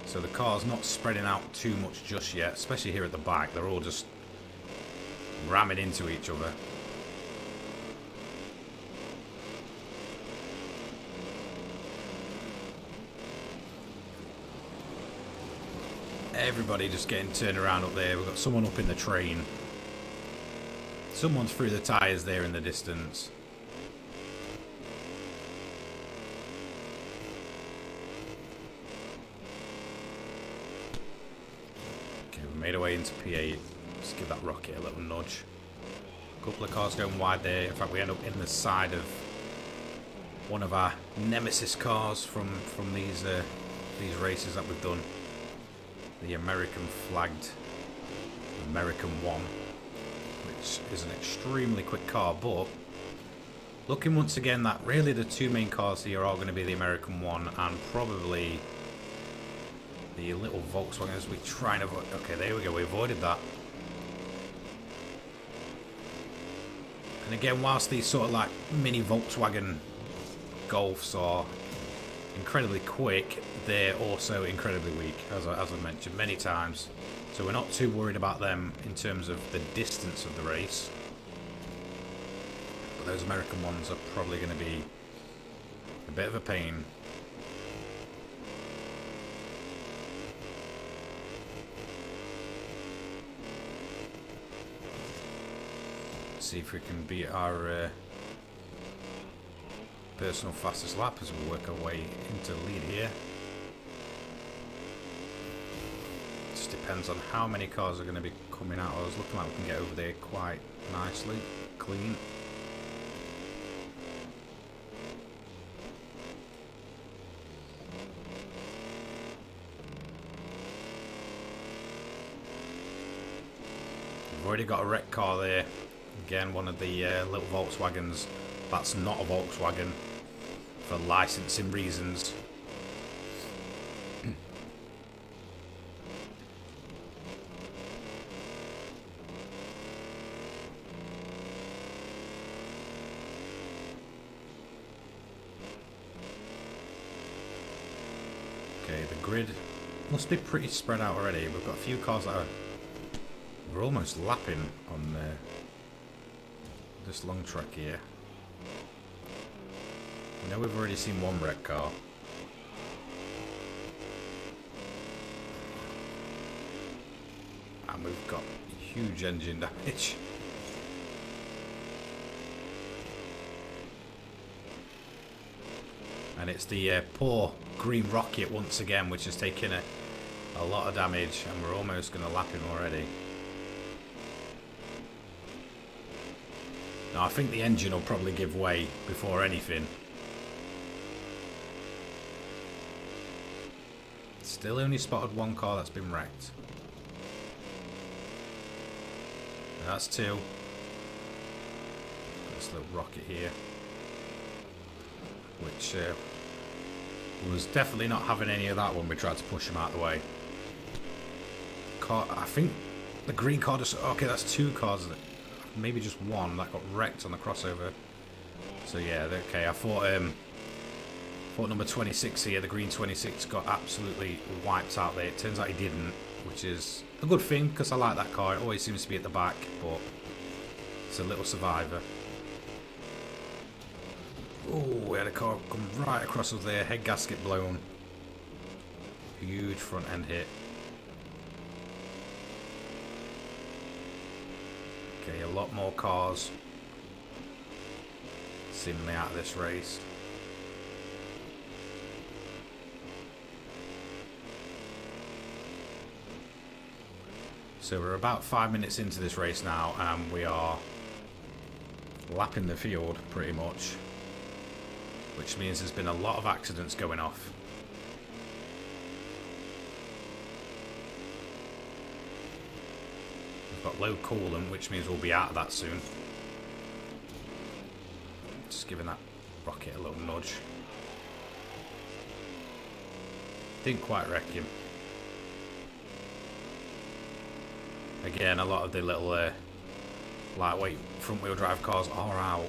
So the car's not spreading out too much just yet, especially here at the back. They're all just ramming into each other. Everybody just getting turned around up there. We've got someone up in the train. Someone's through the tyres there in the distance. Okay, we made our way into P8. Just give that rocket a little nudge. A couple of cars going wide there. In fact, we end up in the side of one of our nemesis cars from these races that we've done. The American flagged American 1, which is an extremely quick car, but looking once again that really the two main cars here are going to be the American 1 and probably the little Volkswagen as we try and avoid. Okay, there we go, we avoided that. And again, whilst these sort of like mini Volkswagen Golfs are incredibly quick, they're also incredibly weak, as I've mentioned many times. So we're not too worried about them in terms of the distance of the race. But those American ones are probably going to be a bit of a pain. See if we can beat our personal fastest lap as we work our way into the lead here. Just depends on how many cars are going to be coming out. I was looking like we can get over there quite nicely, clean. We've already got a wreck car there. Again, one of the little Volkswagens. That's not a Volkswagen for licensing reasons. Okay, the grid must be pretty spread out already. We've got a few cars that are... We're almost lapping on this long track here. I know we've already seen one wreck car. And we've got huge engine damage. And it's the poor green rocket once again, which has taken a lot of damage, and we're almost going to lap him already. Now I think the engine will probably give way before anything. Still only spotted one car that's been wrecked. That's two. This little rocket here, which was definitely not having any of that when we tried to push him out of the way. I think the green car just... Okay, that's two cars. Maybe just one that got wrecked on the crossover. So yeah, okay, I thought number 26 here, the green 26, got absolutely wiped out there. It turns out he didn't, which is a good thing because I like that car. It always seems to be at the back, but it's a little survivor. Oh, we had a car come right across us there, head gasket blown. Huge front end hit. Okay, a lot more cars seemingly out of this race. So we're about 5 minutes into this race now, and we are lapping the field pretty much, which means there's been a lot of accidents going off. We've got low coolant, which means we'll be out of that soon. Just giving that rocket a little nudge. Didn't quite wreck him. Again, a lot of the little lightweight front wheel drive cars are out.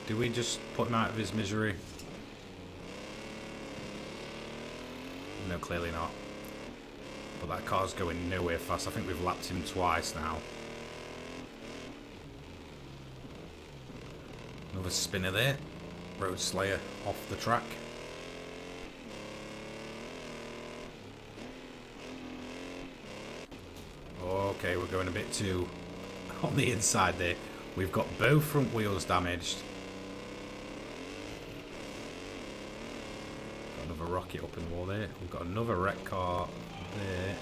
Do we just put him out of his misery? No, clearly not. But that car's going nowhere fast. I think we've lapped him twice now. Another spinner there. Road Slayer off the track. Okay, we're going a bit too on the inside there. We've got both front wheels damaged. Got another rocket up in the wall there. We've got another wreck car there.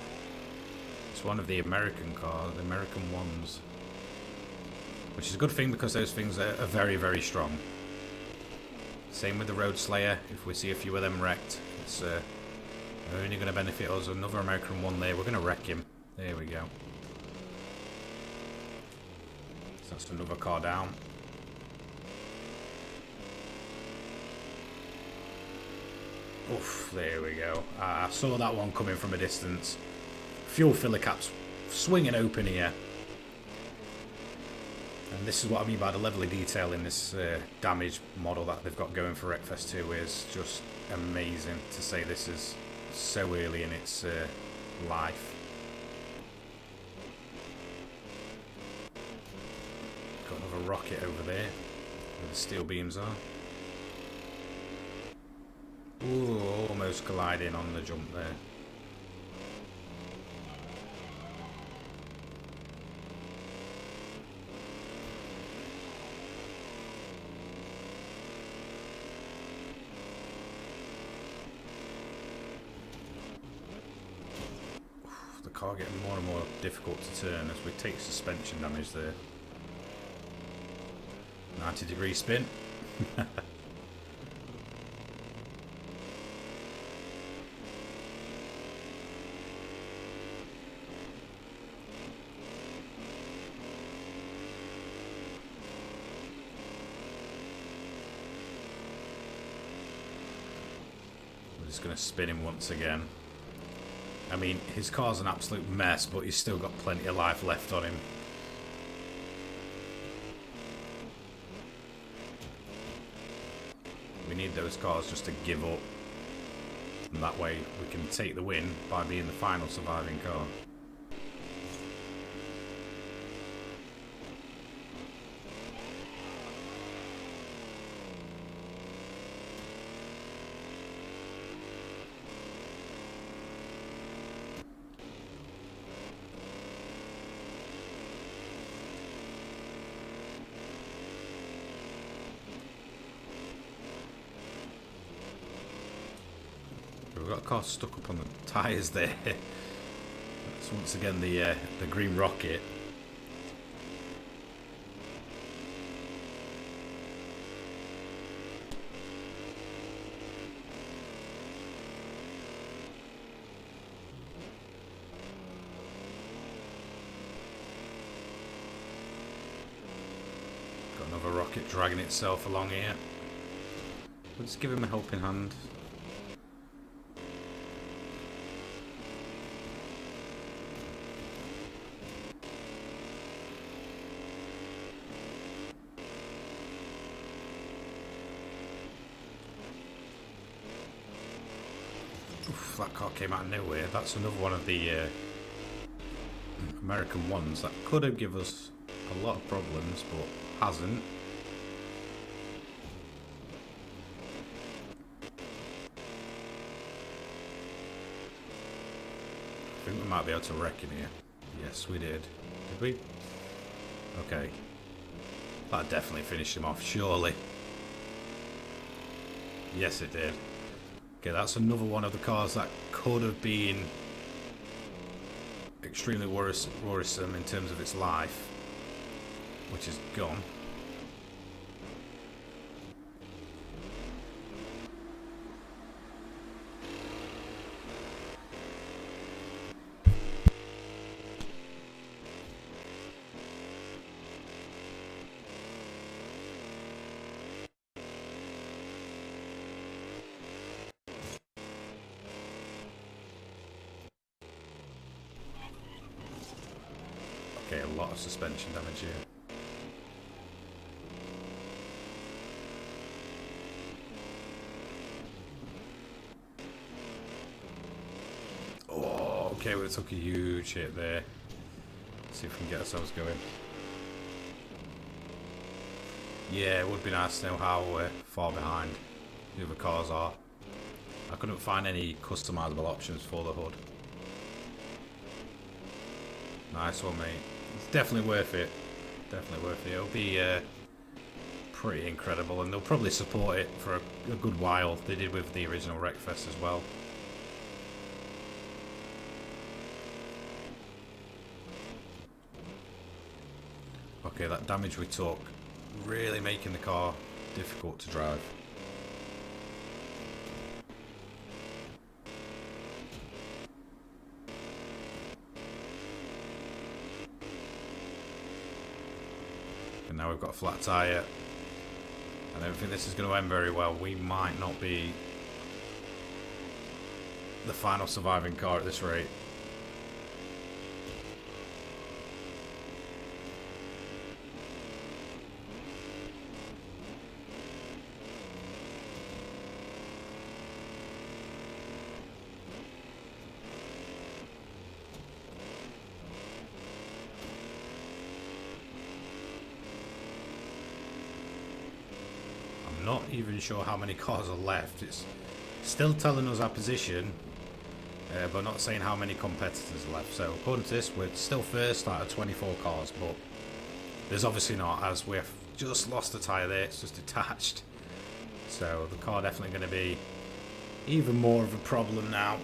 It's one of the American cars, the American ones. Which is a good thing because those things are very, very strong. Same with the Road Slayer. If we see a few of them wrecked, it's only going to benefit us. Another American one there. We're going to wreck him. There we go. So that's another car down. Oof, there we go. I saw that one coming from a distance. Fuel filler caps swinging open here. And this is what I mean by the level of detail in this damage model that they've got going for Wreckfest 2 is just amazing, to say this is so early in its life. Got another rocket over there where the steel beams are. Ooh, almost colliding on the jump there. The car getting more and more difficult to turn as we take suspension damage there. 90-degree spin. Just going to spin him once again. I mean, his car's an absolute mess, but he's still got plenty of life left on him. We need those cars just to give up, and that way we can take the win by being the final surviving car. We've got a car stuck up on the tyres there. That's once again the green rocket. Got another rocket dragging itself along here. Let's give him a helping hand. Oof, that car came out of nowhere. That's another one of the American ones that could have given us a lot of problems, but hasn't. I think we might be able to wreck in here. Yes, we did. Did we? Okay. That definitely finished him off, surely. Yes, it did. Okay, that's another one of the cars that could have been extremely worrisome in terms of its life, which is gone. Okay, a lot of suspension damage here. Oh, okay, we took a huge hit there. Let's see if we can get ourselves going. Yeah, it would be nice to know how far behind the other cars are. I couldn't find any customizable options for the hood. Nice one, mate. It's definitely worth it. Definitely worth it. It'll be pretty incredible, and they'll probably support it for a good while. They did with the original Wreckfest as well. Okay, that damage we took, really making the car difficult to drive. And now we've got a flat tyre. I don't think this is going to end very well. We might not be the final surviving car at this rate. Not even sure how many cars are left. It's still telling us our position, but not saying how many competitors are left. So according to this, we're still first out of 24 cars, but there's obviously not, as we've just lost a tyre there. It's just detached, so the car definitely going to be even more of a problem now.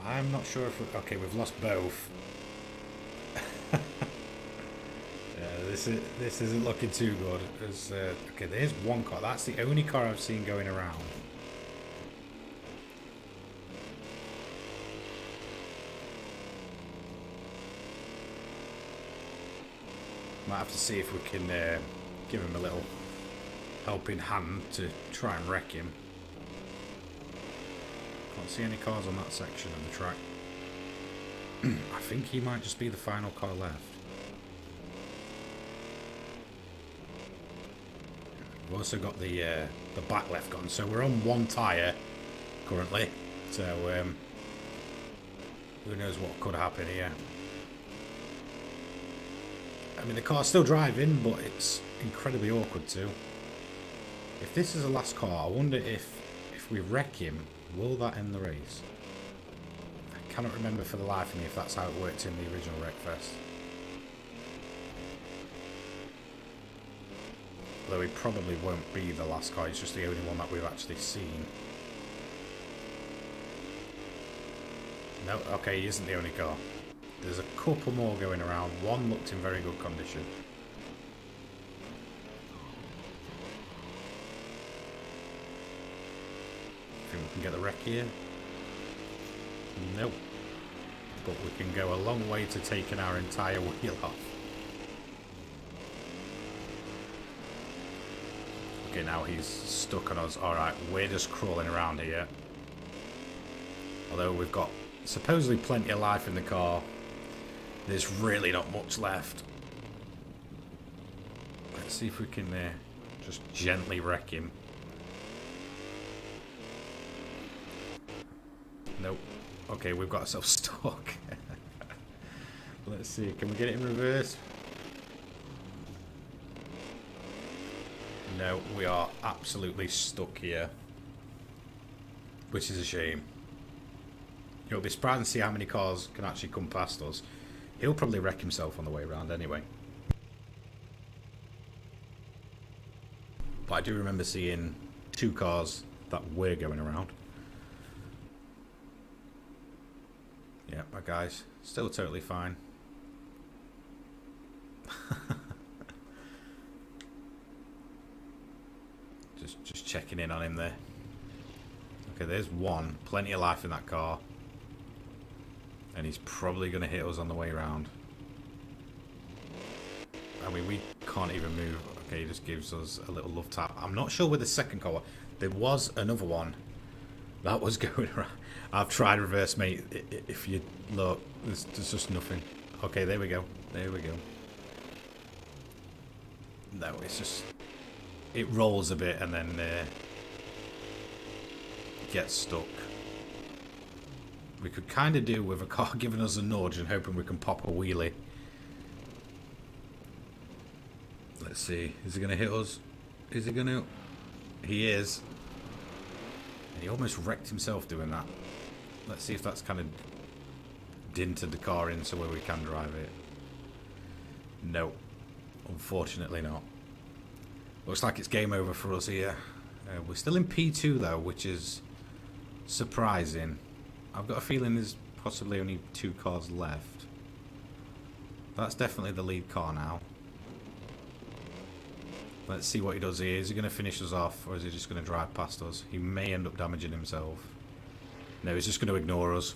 I'm not sure if okay, we've lost both. This isn't looking too good. Okay, there's one car. That's the only car I've seen going around. Might have to see if we can give him a little helping hand to try and wreck him. Can't see any cars on that section of the track. I think he might just be the final car left. We've also got the back left gone, so we're on one tyre currently. So who knows what could happen here. I mean, the car's still driving, but it's incredibly awkward too. If this is the last car, I wonder if we wreck him, will that end the race? I cannot remember for the life of me if that's how it worked in the original Wreckfest. Although he probably won't be the last car, it's just the only one that we've actually seen. No, okay, he isn't the only car. There's a couple more going around. One looked in very good condition. Think we can get the wreck here? Nope. But we can go a long way to taking our entire wheel off. Okay, now he's stuck on us. Alright, we're just crawling around here. Although we've got supposedly plenty of life in the car, there's really not much left. Let's see if we can just gently wreck him. Nope. Okay, we've got ourselves stuck. Let's see, can we get it in reverse? No, we are absolutely stuck here, which is a shame. You'll be surprised to see how many cars can actually come past us. He'll probably wreck himself on the way around anyway. But I do remember seeing two cars that were going around. Yeah, my guy's still totally fine. Just checking in on him there. Okay, there's one. Plenty of life in that car. And he's probably going to hit us on the way around. I mean, we can't even move. Okay, he just gives us a little love tap. I'm not sure with the second car. There was another one that was going around. I've tried reverse, mate. If you look, there's just nothing. Okay, there we go. There we go. No, it's just... It rolls a bit and then gets stuck. We could kind of do with a car giving us a nudge and hoping we can pop a wheelie. Let's see. Is he going to hit us? Is he going to? He is. And he almost wrecked himself doing that. Let's see if that's kind of dinted the car in so where we can drive it. No. Unfortunately not. Looks like it's game over for us here. We're still in P2 though, which is surprising. I've got a feeling there's possibly only two cars left. That's definitely the lead car now. Let's see what he does here. Is he going to finish us off, or is he just going to drive past us? He may end up damaging himself. No, he's just going to ignore us.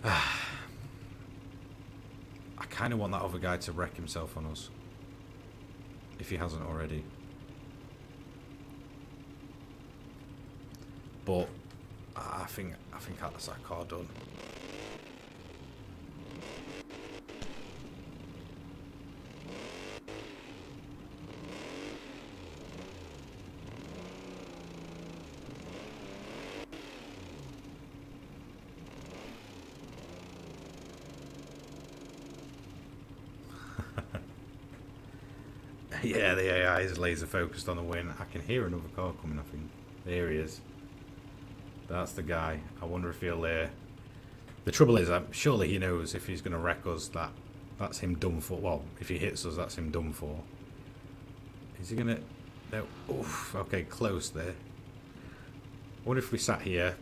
I kind of want that other guy to wreck himself on us, if he hasn't already. but I think that's that car done. Yeah, the AI is laser focused on the win. I can hear another car coming, I think. There he is. That's the guy. I wonder if he'll... the trouble is, surely he knows if he's going to wreck us, that's him done for. Well, if he hits us, that's him done for. Is he going to... No. Oof, okay, close there. I wonder if we sat here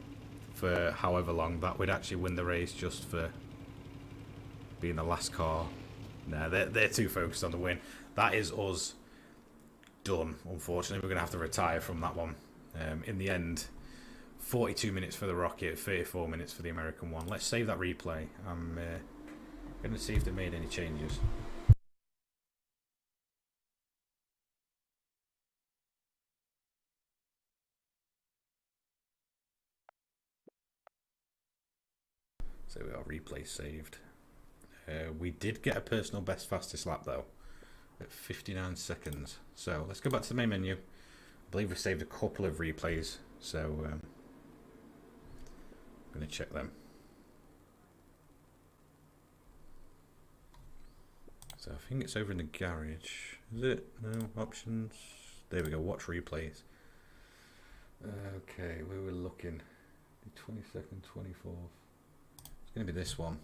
for however long, that would actually win the race just for being the last car. No, they're too focused on the win. That is us done, unfortunately. We're going to have to retire from that one. In the end, 42 minutes for the Rocket, 34 minutes for the American one. Let's save that replay. I'm going to see if they made any changes. So we got replay saved. We did get a personal best fastest lap though, at 59 seconds. So let's go back to the main menu. I believe we saved a couple of replays, so I'm going to check them. So I think it's over in the garage. Is it? No, options. There we go, watch replays. Okay, where we're looking. The 22nd, 24th. It's going to be this one.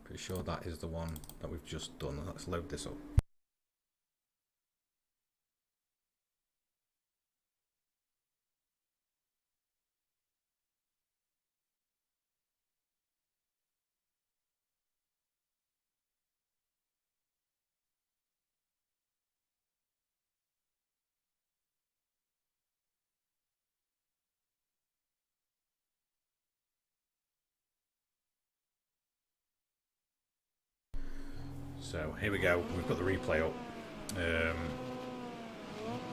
Pretty sure that is the one that we've just done. Let's load this up. So here we go, we've got the replay up.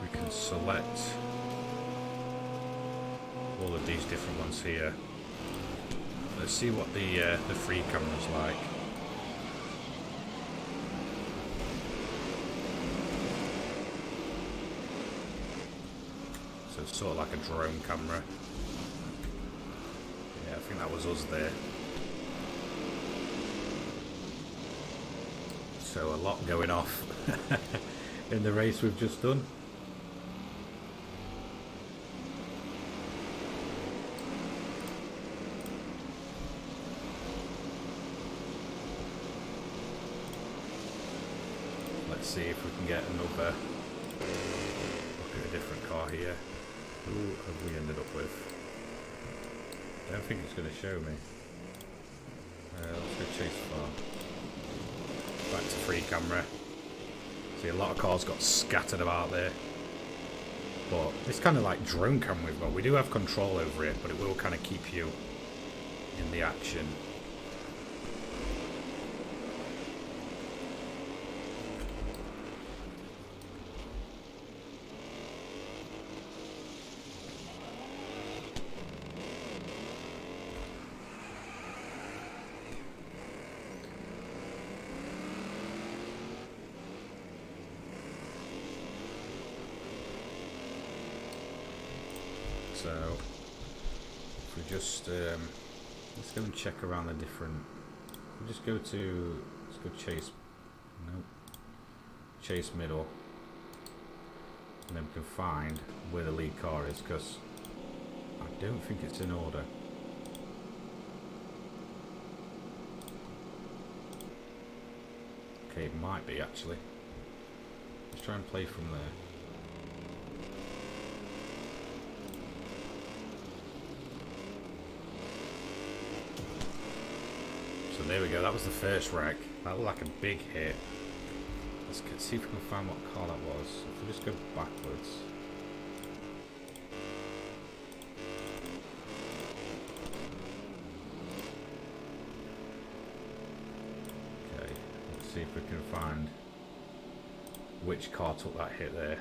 We can select all of these different ones here. Let's see what the free camera's like. So it's sort of like a drone camera. Yeah, I think that was us there. So a lot going off in the race we've just done. Let's see if we can get another look at a different car here. Who have we ended up with? I don't think it's going to show me. Let's go chase far. Back to free camera. See, a lot of cars got scattered about there. But it's kind of like drone camera we've got. We do have control over it, but it will kind of keep you in the action. So if we just let's go and check around the different. We'll just go to let's go chase. Nope. Chase middle, and then we can find where the lead car is, because I don't think it's in order. Okay, it might be actually. Let's try and play from there. So there we go, that was the first wreck. That looked like a big hit. Let's see if we can find what car that was. If we just go backwards. Okay, let's see if we can find which car took that hit there.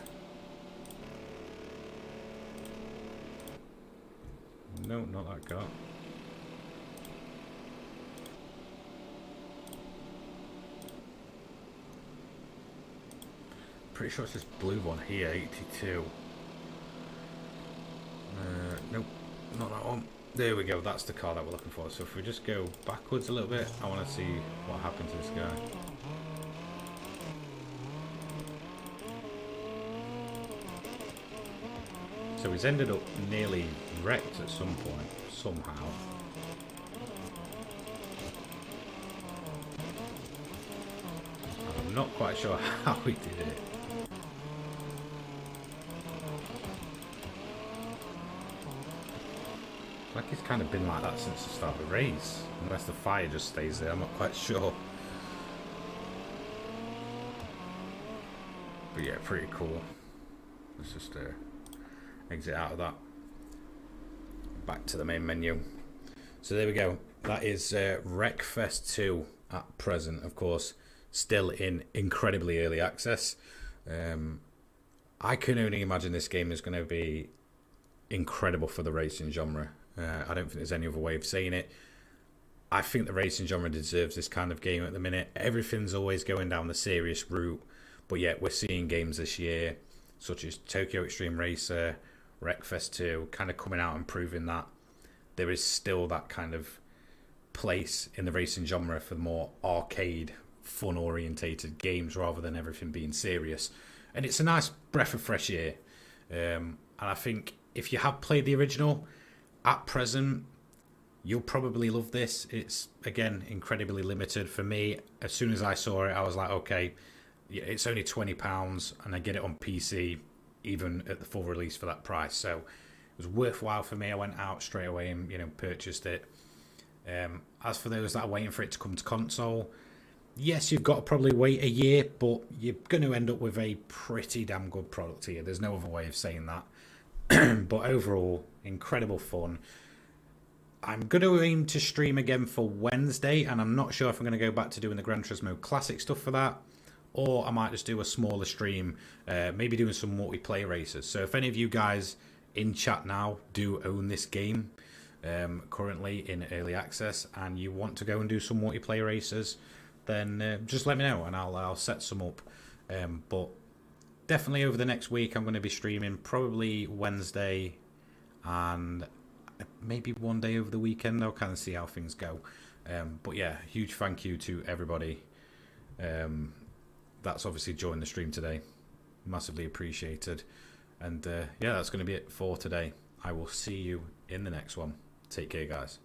No, not that car. Pretty sure it's this blue one here, 82. Nope, not that one. There we go, that's the car that we're looking for. So if we just go backwards a little bit, I want to see what happened to this guy. So he's ended up nearly wrecked at some point, somehow. I'm not quite sure how he did it. Like he's kind of been like that since the start of the race. Unless the fire just stays there, I'm not quite sure. But yeah, pretty cool. Let's just exit out of that. Back to the main menu. So there we go. That is Wreckfest 2 at present, of course. Still in incredibly early access. I can only imagine this game is going to be incredible for the racing genre. I don't think there's any other way of saying it. I think the racing genre deserves this kind of game at the minute. Everything's always going down the serious route, but yet we're seeing games this year such as Tokyo Extreme Racer, Wreckfest 2, kind of coming out and proving that there is still that kind of place in the racing genre for more arcade, fun-orientated games rather than everything being serious. And it's a nice breath of fresh air. And I think if you have played the original, at present, you'll probably love this. It's, again, incredibly limited. For me, as soon as I saw it, I was like, okay, yeah, it's only £20 and I get it on PC, even at the full release for that price. So it was worthwhile for me. I went out straight away and, purchased it. As for those that are waiting for it to come to console, yes, you've got to probably wait a year, but you're going to end up with a pretty damn good product here. There's no other way of saying that. But overall, incredible fun. I'm going to aim to stream again for Wednesday, and I'm not sure if I'm going to go back to doing the Gran Turismo Classic stuff for that, or I might just do a smaller stream, maybe doing some multiplayer races. So if any of you guys in chat now do own this game, currently in early access, and you want to go and do some multiplayer races, then just let me know and I'll set some up. But definitely over the next week I'm going to be streaming, probably Wednesday and maybe one day over the weekend. I'll kind of see how things go. But yeah, huge thank you to everybody that's obviously joined the stream today. Massively appreciated. And yeah, that's going to be it for today. I will see you in the next one. Take care, guys.